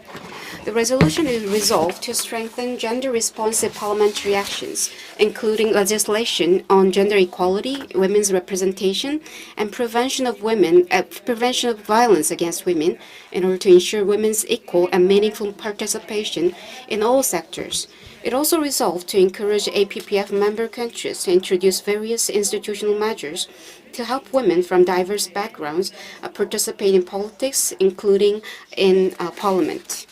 The resolution is resolved to strengthen gender-responsive parliamentary actions, including legislation on gender equality, women's representation, and prevention of violence against women, in order to ensure women's equal and meaningful participation in all sectors. It also resolved to encourage APPF member countries to introduce various institutional measures to help women from diverse backgrounds participate in politics, including in parliament.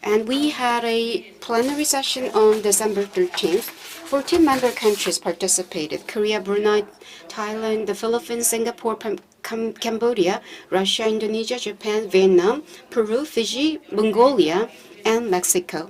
And we had a plenary session on December 13th. 14 member countries participated: Korea, Brunei, Thailand, the Philippines, Singapore, Cambodia, Russia, Indonesia, Japan, Vietnam, Peru, Fiji, Mongolia, and Mexico.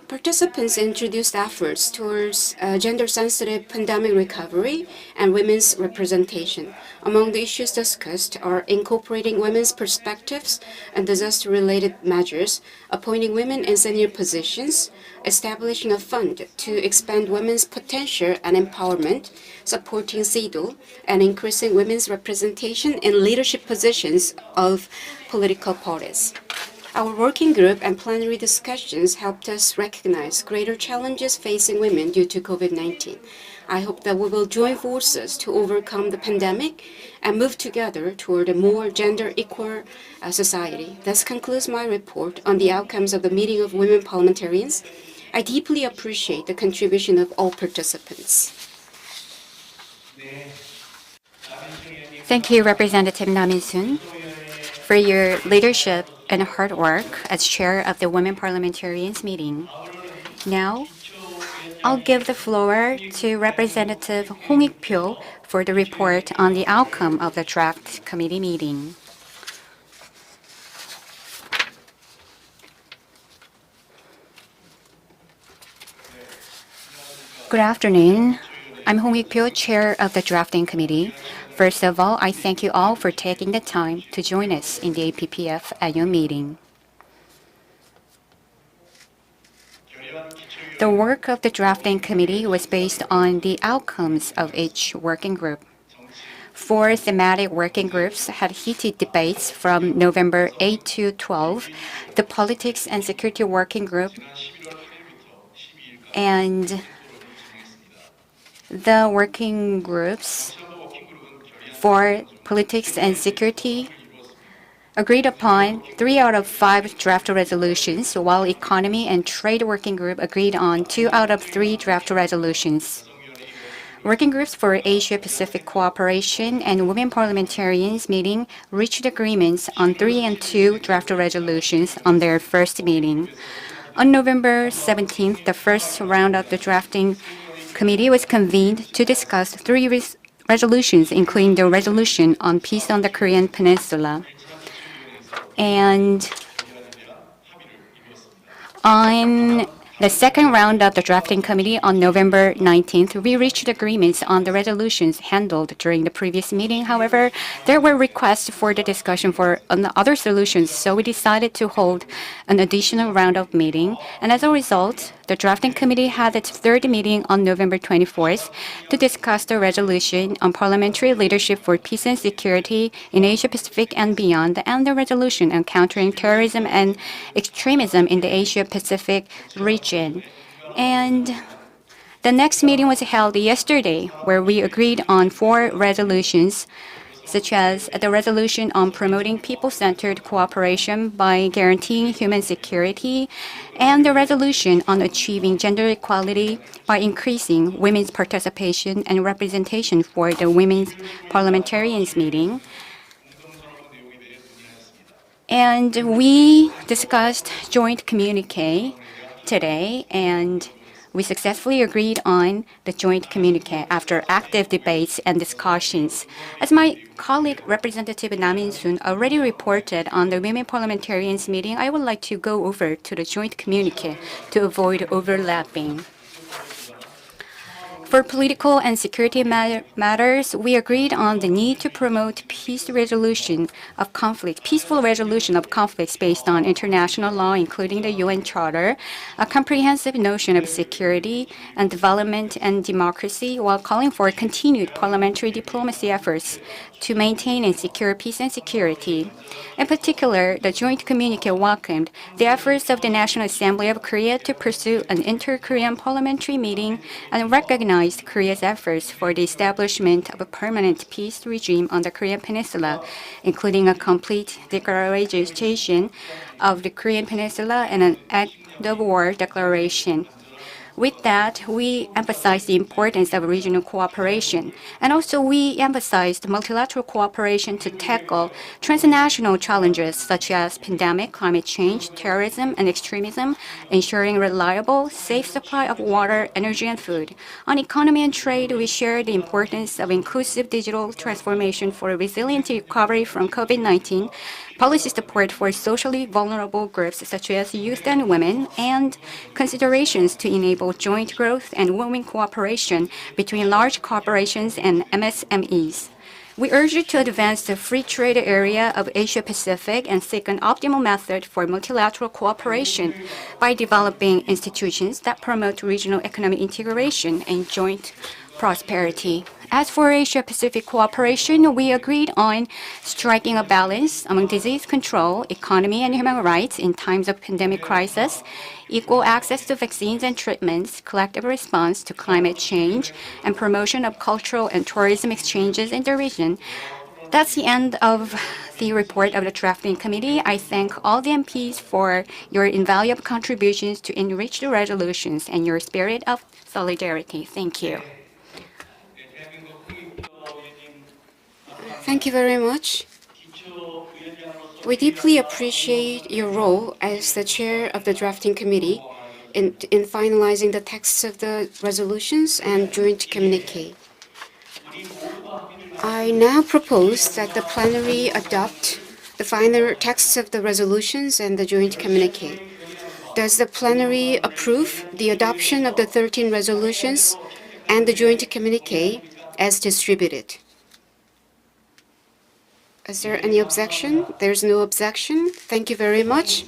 Participants introduced efforts towards gender-sensitive pandemic recovery and women's representation. Among the issues discussed are incorporating women's perspectives and disaster-related measures, appointing women in senior positions, establishing a fund to expand women's potential and empowerment, supporting CEDAW, and increasing women's representation in leadership positions of political parties. Our working group and plenary discussions helped us recognize greater challenges facing women due to COVID-19. I hope that we will join forces to overcome the pandemic and move together toward a more gender-equal society. This concludes my report on the outcomes of the meeting of women parliamentarians. I deeply appreciate the contribution of all participants.
Thank you, Representative Nam In-soon, for your leadership and hard work as chair of the Women Parliamentarians meeting. Now, I'll give the floor to Representative Hong Ik-pyo for the report on the outcome of the draft committee meeting. Good afternoon. I'm Hong Ik-pyo, chair of the drafting committee. First of all, I thank you all for taking the time to join us in the APPF annual meeting. The work of the drafting committee was based on the outcomes of each working group. 4 thematic working groups had heated debates from November 8 to 12, the Politics and Security Working Group, and the working groups for Politics and Security agreed upon 3 out of 5 draft resolutions, while Economy and Trade Working Group agreed on 2 out of 3 draft resolutions. Working groups for Asia-Pacific Cooperation and Women Parliamentarians meeting reached agreements on 3 and 2 draft resolutions on their first meeting. On November 17th, the first round of the drafting committee was convened to discuss 3 resolutions, including the resolution on peace on the Korean Peninsula. And on the second round of the drafting committee on November 19th, we reached agreements on the resolutions handled during the previous meeting. However, there were requests for the discussion for other solutions, so we decided to hold an additional round of meeting. And as a result, the drafting committee had its third meeting on November 24th to discuss the resolution on parliamentary leadership for peace and security in Asia-Pacific and beyond, and the resolution on countering terrorism and extremism in the Asia-Pacific region. And the next meeting was held yesterday, where we agreed on 4 resolutions, such as the resolution on promoting people-centered cooperation by guaranteeing human security, and the resolution on achieving gender equality by increasing women's participation and representation for the Women's Parliamentarians meeting. And we discussed joint communique today, and we successfully agreed on the joint communique after active debates and discussions. As my colleague Representative Nam In-soon already reported on the Women Parliamentarians meeting, I would like to go over to the joint communique to avoid overlapping. For political and security matters, we agreed on the need to promote peaceful resolution of conflicts based on international law, including the UN Charter, a comprehensive notion of security and development and democracy, while calling for continued parliamentary diplomacy efforts to maintain and secure peace and security. In particular, the joint communique welcomed the efforts of the National Assembly of Korea to pursue an inter-Korean parliamentary meeting and recognized Korea's efforts for the establishment of a permanent peace regime on the Korean Peninsula, including a complete declaration of the Korean Peninsula and an end-of-war declaration. With that, we emphasized the importance of regional cooperation, and also we emphasized multilateral cooperation to tackle transnational challenges such as pandemic, climate change, terrorism, and extremism, ensuring reliable, safe supply of water, energy, and food. On economy and trade, we shared the importance of inclusive digital transformation for a resilient recovery from COVID-19, policy support for socially vulnerable groups such as youth and women, and considerations to enable joint growth and win-win cooperation between large corporations and MSMEs. We urge you to advance the free trade area of Asia-Pacific and seek an optimal method for multilateral cooperation by developing institutions that promote regional economic integration and joint prosperity. As for Asia-Pacific cooperation, we agreed on striking a balance among disease control, economy, and human rights in times of pandemic crisis, equal access to vaccines and treatments, collective response to climate change, and promotion of cultural and tourism exchanges in the region. That's the end of the report of the drafting committee. I thank all the MPs for your invaluable contributions to enrich the resolutions and your spirit of solidarity. Thank you.
Thank you very much. We deeply appreciate your role as the chair of the drafting committee in finalizing the texts of the resolutions and joint communiqué. I now propose that the plenary adopt the final texts of the resolutions and the joint communiqué. Does the plenary approve the adoption of the 13 resolutions and the joint communiqué as distributed? Is there any objection? There's no objection. Thank you very much.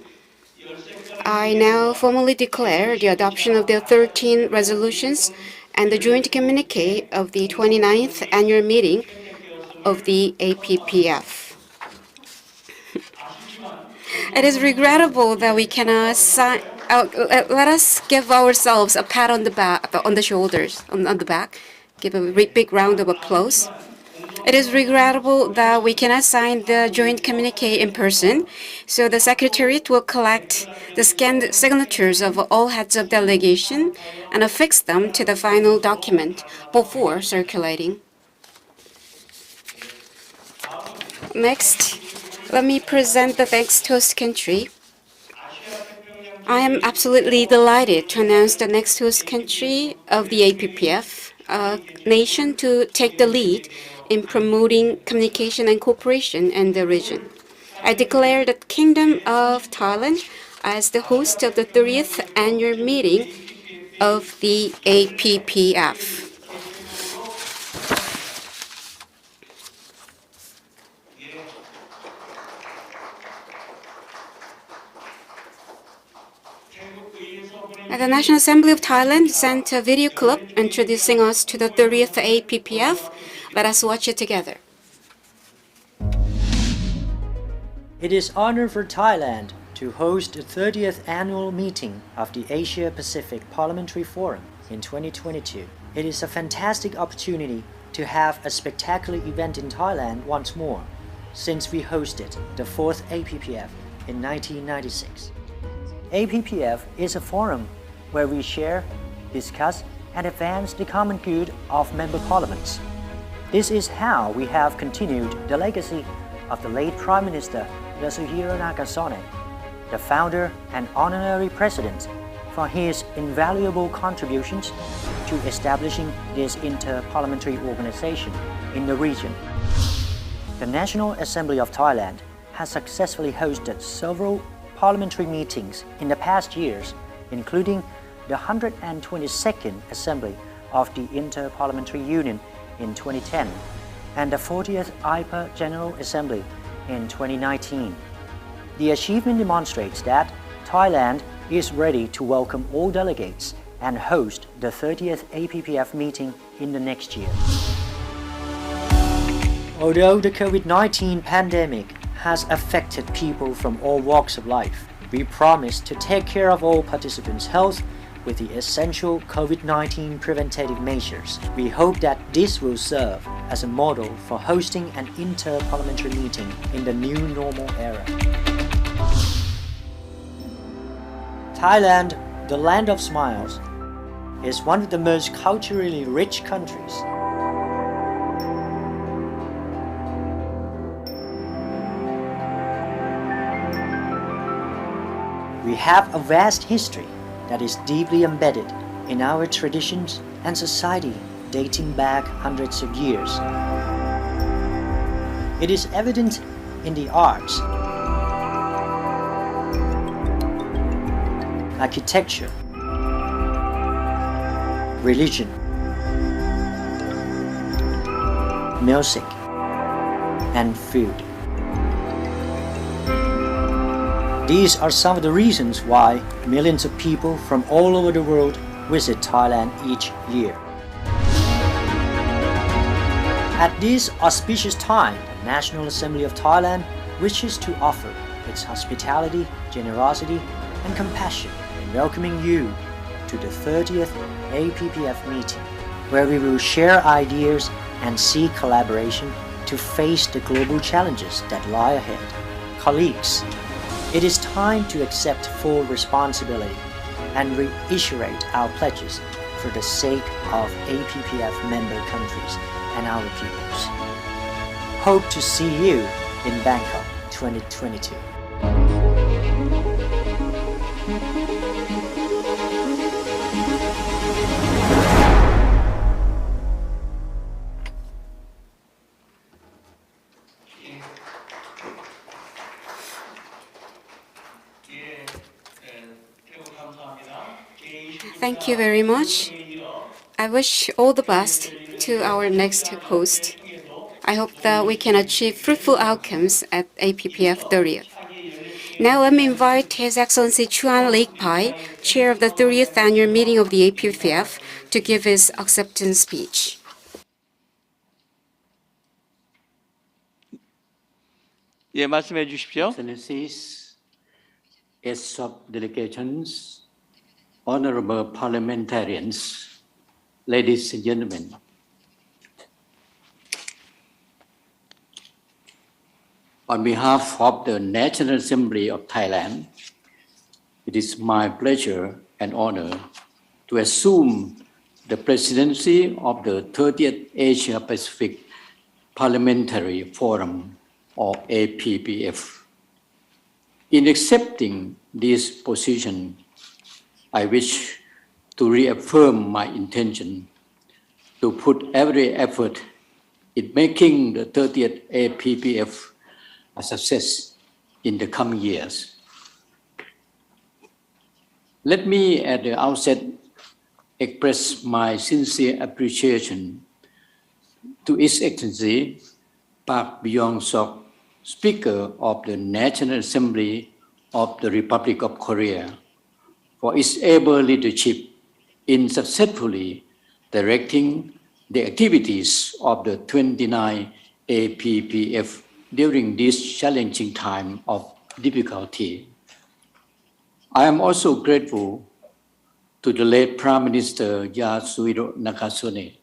I now formally declare the adoption of the 13 resolutions and the joint communiqué of the 29th annual meeting of the APPF. It is regrettable that we cannot sign. Let us give ourselves a pat on the back, on the shoulders, on the back. Give a big round of applause. It is regrettable that we cannot sign the joint communiqué in person, so the Secretariat will collect the scanned signatures of all heads of delegation and affix them to the final document before circulating. Next, let me present the next host country. I am absolutely delighted to announce the next host country of the APPF, a nation to take the lead in promoting communication and cooperation in the region. I declare the Kingdom of Thailand as the host of the 30th annual meeting of the APPF. The National Assembly of Thailand sent a video clip introducing us to the 30th APPF. Let us watch it together.
It is honor for Thailand to host the 30th annual meeting of the Asia-Pacific Parliamentary Forum in 2022. It is a fantastic opportunity to have a spectacular event in Thailand once more, since we hosted the 4th APPF in 1996. APPF is a forum where we share, discuss, and advance the common good of member parliaments. This is how we have continued the legacy of the late Prime Minister Yasuhiro Nakasone, the founder and honorary president, for his invaluable contributions to establishing this inter-parliamentary organization in the region. The National Assembly of Thailand has successfully hosted several parliamentary meetings in the past years, including the 122nd Assembly of the Inter-Parliamentary Union in 2010 and the 40th IPA General Assembly in 2019. The achievement demonstrates that Thailand is ready to welcome all delegates and host the 30th APPF meeting in the next year. Although the COVID-19 pandemic has affected people from all walks of life, we promise to take care of all participants' health with the essential COVID-19 preventative measures. We hope that this will serve as a model for hosting an inter-parliamentary meeting in the new normal era. Thailand, the land of smiles, is one of the most culturally rich countries. We have a vast history that is deeply embedded in our traditions and society dating back hundreds of years. It is evident in the arts, architecture, religion, music, and food. These are some of the reasons why millions of people from all over the world visit Thailand each year. At this auspicious time, the National Assembly of Thailand wishes to offer its hospitality, generosity, and compassion in welcoming you to the 30th APPF meeting, where we will share ideas and seek collaboration to face the global challenges that lie ahead. Colleagues, it is time to accept full responsibility and reiterate our pledges for the sake of APPF member countries and our peoples. Hope to see you in Bangkok 2022.
Thank you very much. I wish all the best to our next host. I hope that we can achieve fruitful outcomes at APPF 30th. Now let me invite His Excellency Chuan Lekpai, Chair of the 30th Annual Meeting of the APPF, to give his acceptance speech.
예, 말씀해 주십시오.
Excellencies, heads of delegations, honorable parliamentarians, ladies and gentlemen. On behalf of the National Assembly of Thailand, it is my pleasure and honor to assume the presidency of the 30th Asia Pacific Parliamentary Forum, or APPF. In accepting this position, I wish to reaffirm my intention to put every effort in making the 30th APPF a success in the coming years. Let me at the outset express my sincere appreciation to His Excellency Park Byung-sok, Speaker of the National Assembly of the Republic of Korea, for his able leadership in successfully directing the activities of the 29 APPF during this challenging time of difficulty. I am also grateful to the late Prime Minister Yasuhiro Nakasone,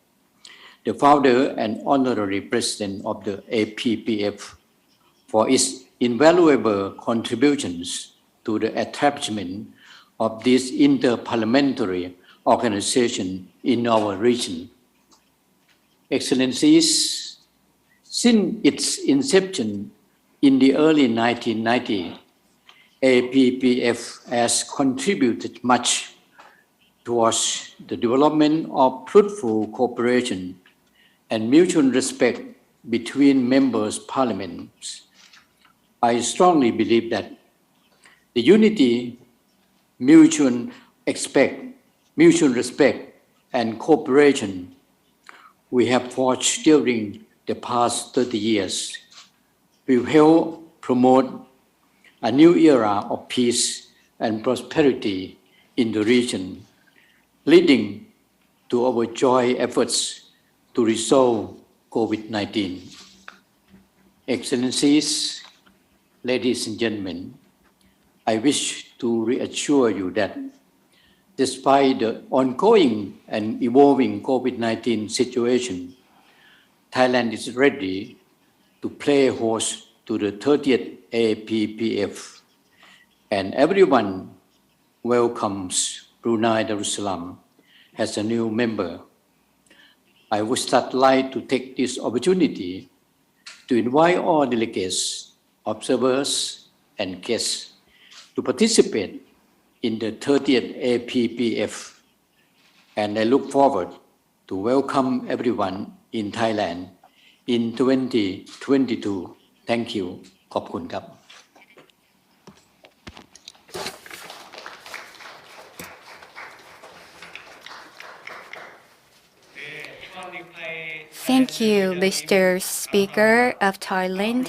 the founder and honorary president of the APPF, for his invaluable contributions to the establishment of this inter-parliamentary organization in our region. Excellencies, since its inception in the early 1990s, APPF has contributed much towards the development of fruitful cooperation and mutual respect between members' parliaments. I strongly believe that the unity, mutual respect, and cooperation we have forged during the past 30 years will help promote a new era of peace and prosperity in the region, leading to our joint efforts to resolve COVID-19. Excellencies, ladies and gentlemen, I wish to reassure you that despite the ongoing and evolving COVID-19 situation, Thailand is ready to play host to the 30th APPF, and everyone welcomes Brunei Darussalam as a new member. I would start like to take this opportunity to invite all delegates, observers, and guests to participate in the 30th APPF, and I look forward to welcome everyone in Thailand in 2022. Thank you. ขอบคุณครับ
Thank you, Mr. Speaker of Thailand.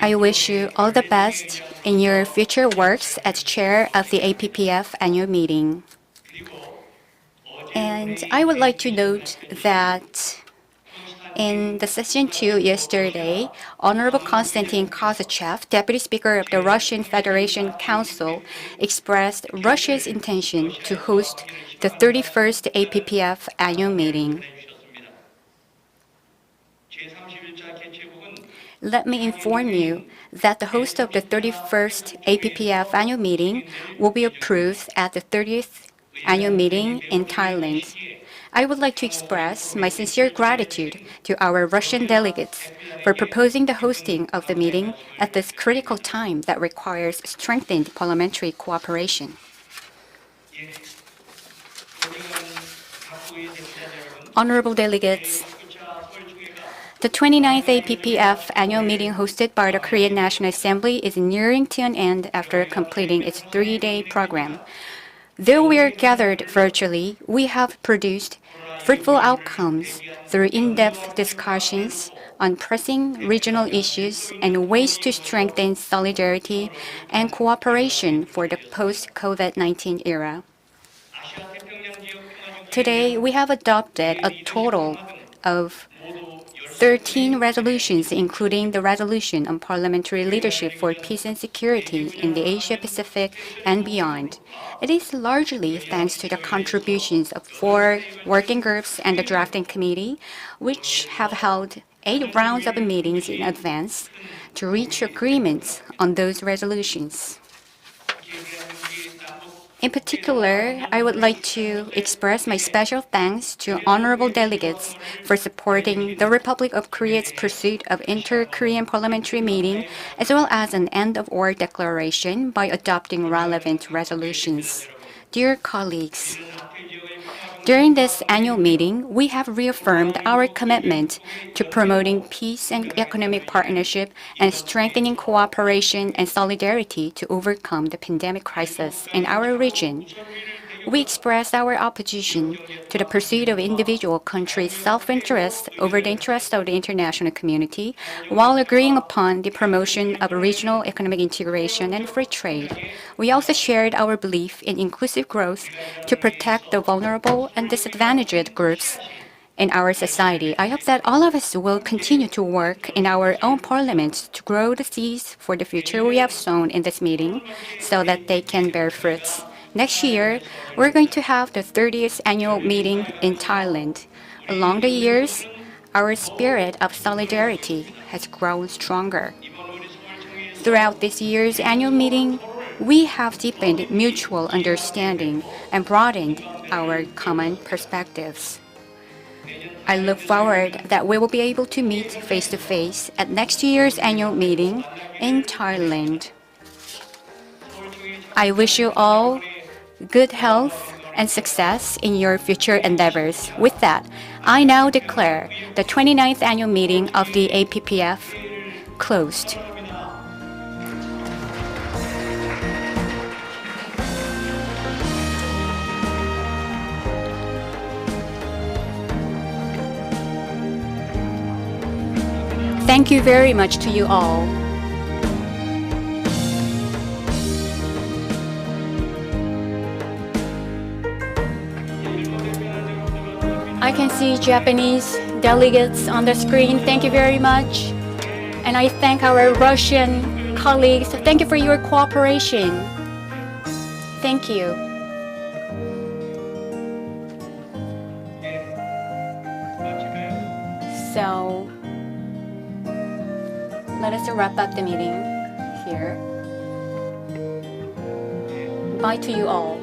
I wish you all the best in your future works as chair of the APPF annual meeting. And I would like to note that in the session 2 yesterday, Honorable Konstantin Kosachev, Deputy Speaker of the Russian Federation Council, expressed Russia's intention to host the 31st APPF annual meeting. Let me inform you that the host of the 31st APPF annual meeting will be approved at the 30th annual meeting in Thailand. I would like to express my sincere gratitude to our Russian delegates for proposing the hosting of the meeting at this critical time that requires strengthened parliamentary cooperation. Honorable delegates, the 29th APPF annual meeting hosted by the Korean National Assembly is nearing to an end after completing its 3-day program. Though we are gathered virtually, we have produced fruitful outcomes through in-depth discussions on pressing regional issues and ways to strengthen solidarity and cooperation for the post-COVID-19 era. Today, we have adopted a total of 13 resolutions, including the resolution on parliamentary leadership for peace and security in the Asia-Pacific and beyond. It is largely thanks to the contributions of 4 working groups and the drafting committee, which have held 8 rounds of meetings in advance to reach agreements on those resolutions. In particular, I would like to express my special thanks to honorable delegates for supporting the Republic of Korea's pursuit of inter-Korean parliamentary meeting, as well as an end-of-war declaration by adopting relevant resolutions. Dear colleagues, during this annual meeting, we have reaffirmed our commitment to promoting peace and economic partnership and strengthening cooperation and solidarity to overcome the pandemic crisis in our region. We expressed our opposition to the pursuit of individual countries' self-interest over the interest of the international community, while agreeing upon the promotion of regional economic integration and free trade. We also shared our belief in inclusive growth to protect the vulnerable and disadvantaged groups in our society. I hope that all of us will continue to work in our own parliaments to grow the seeds for the future we have sown in this meeting so that they can bear fruits. Next year, we're going to have the 30th annual meeting in Thailand. Along the years, our spirit of solidarity has grown stronger. Throughout this year's annual meeting, we have deepened mutual understanding and broadened our common perspectives. I look forward that we will be able to meet face-to-face at next year's annual meeting in Thailand. I wish you all good health and success in your future endeavors. With that, I now declare the 29th annual meeting of the APPF closed. Thank you very much to you all. I can see Japanese delegates on the screen. Thank you very much. And I thank our Russian colleagues. Thank you for your cooperation. Thank you. So, let us wrap up the meeting here. Bye to you all.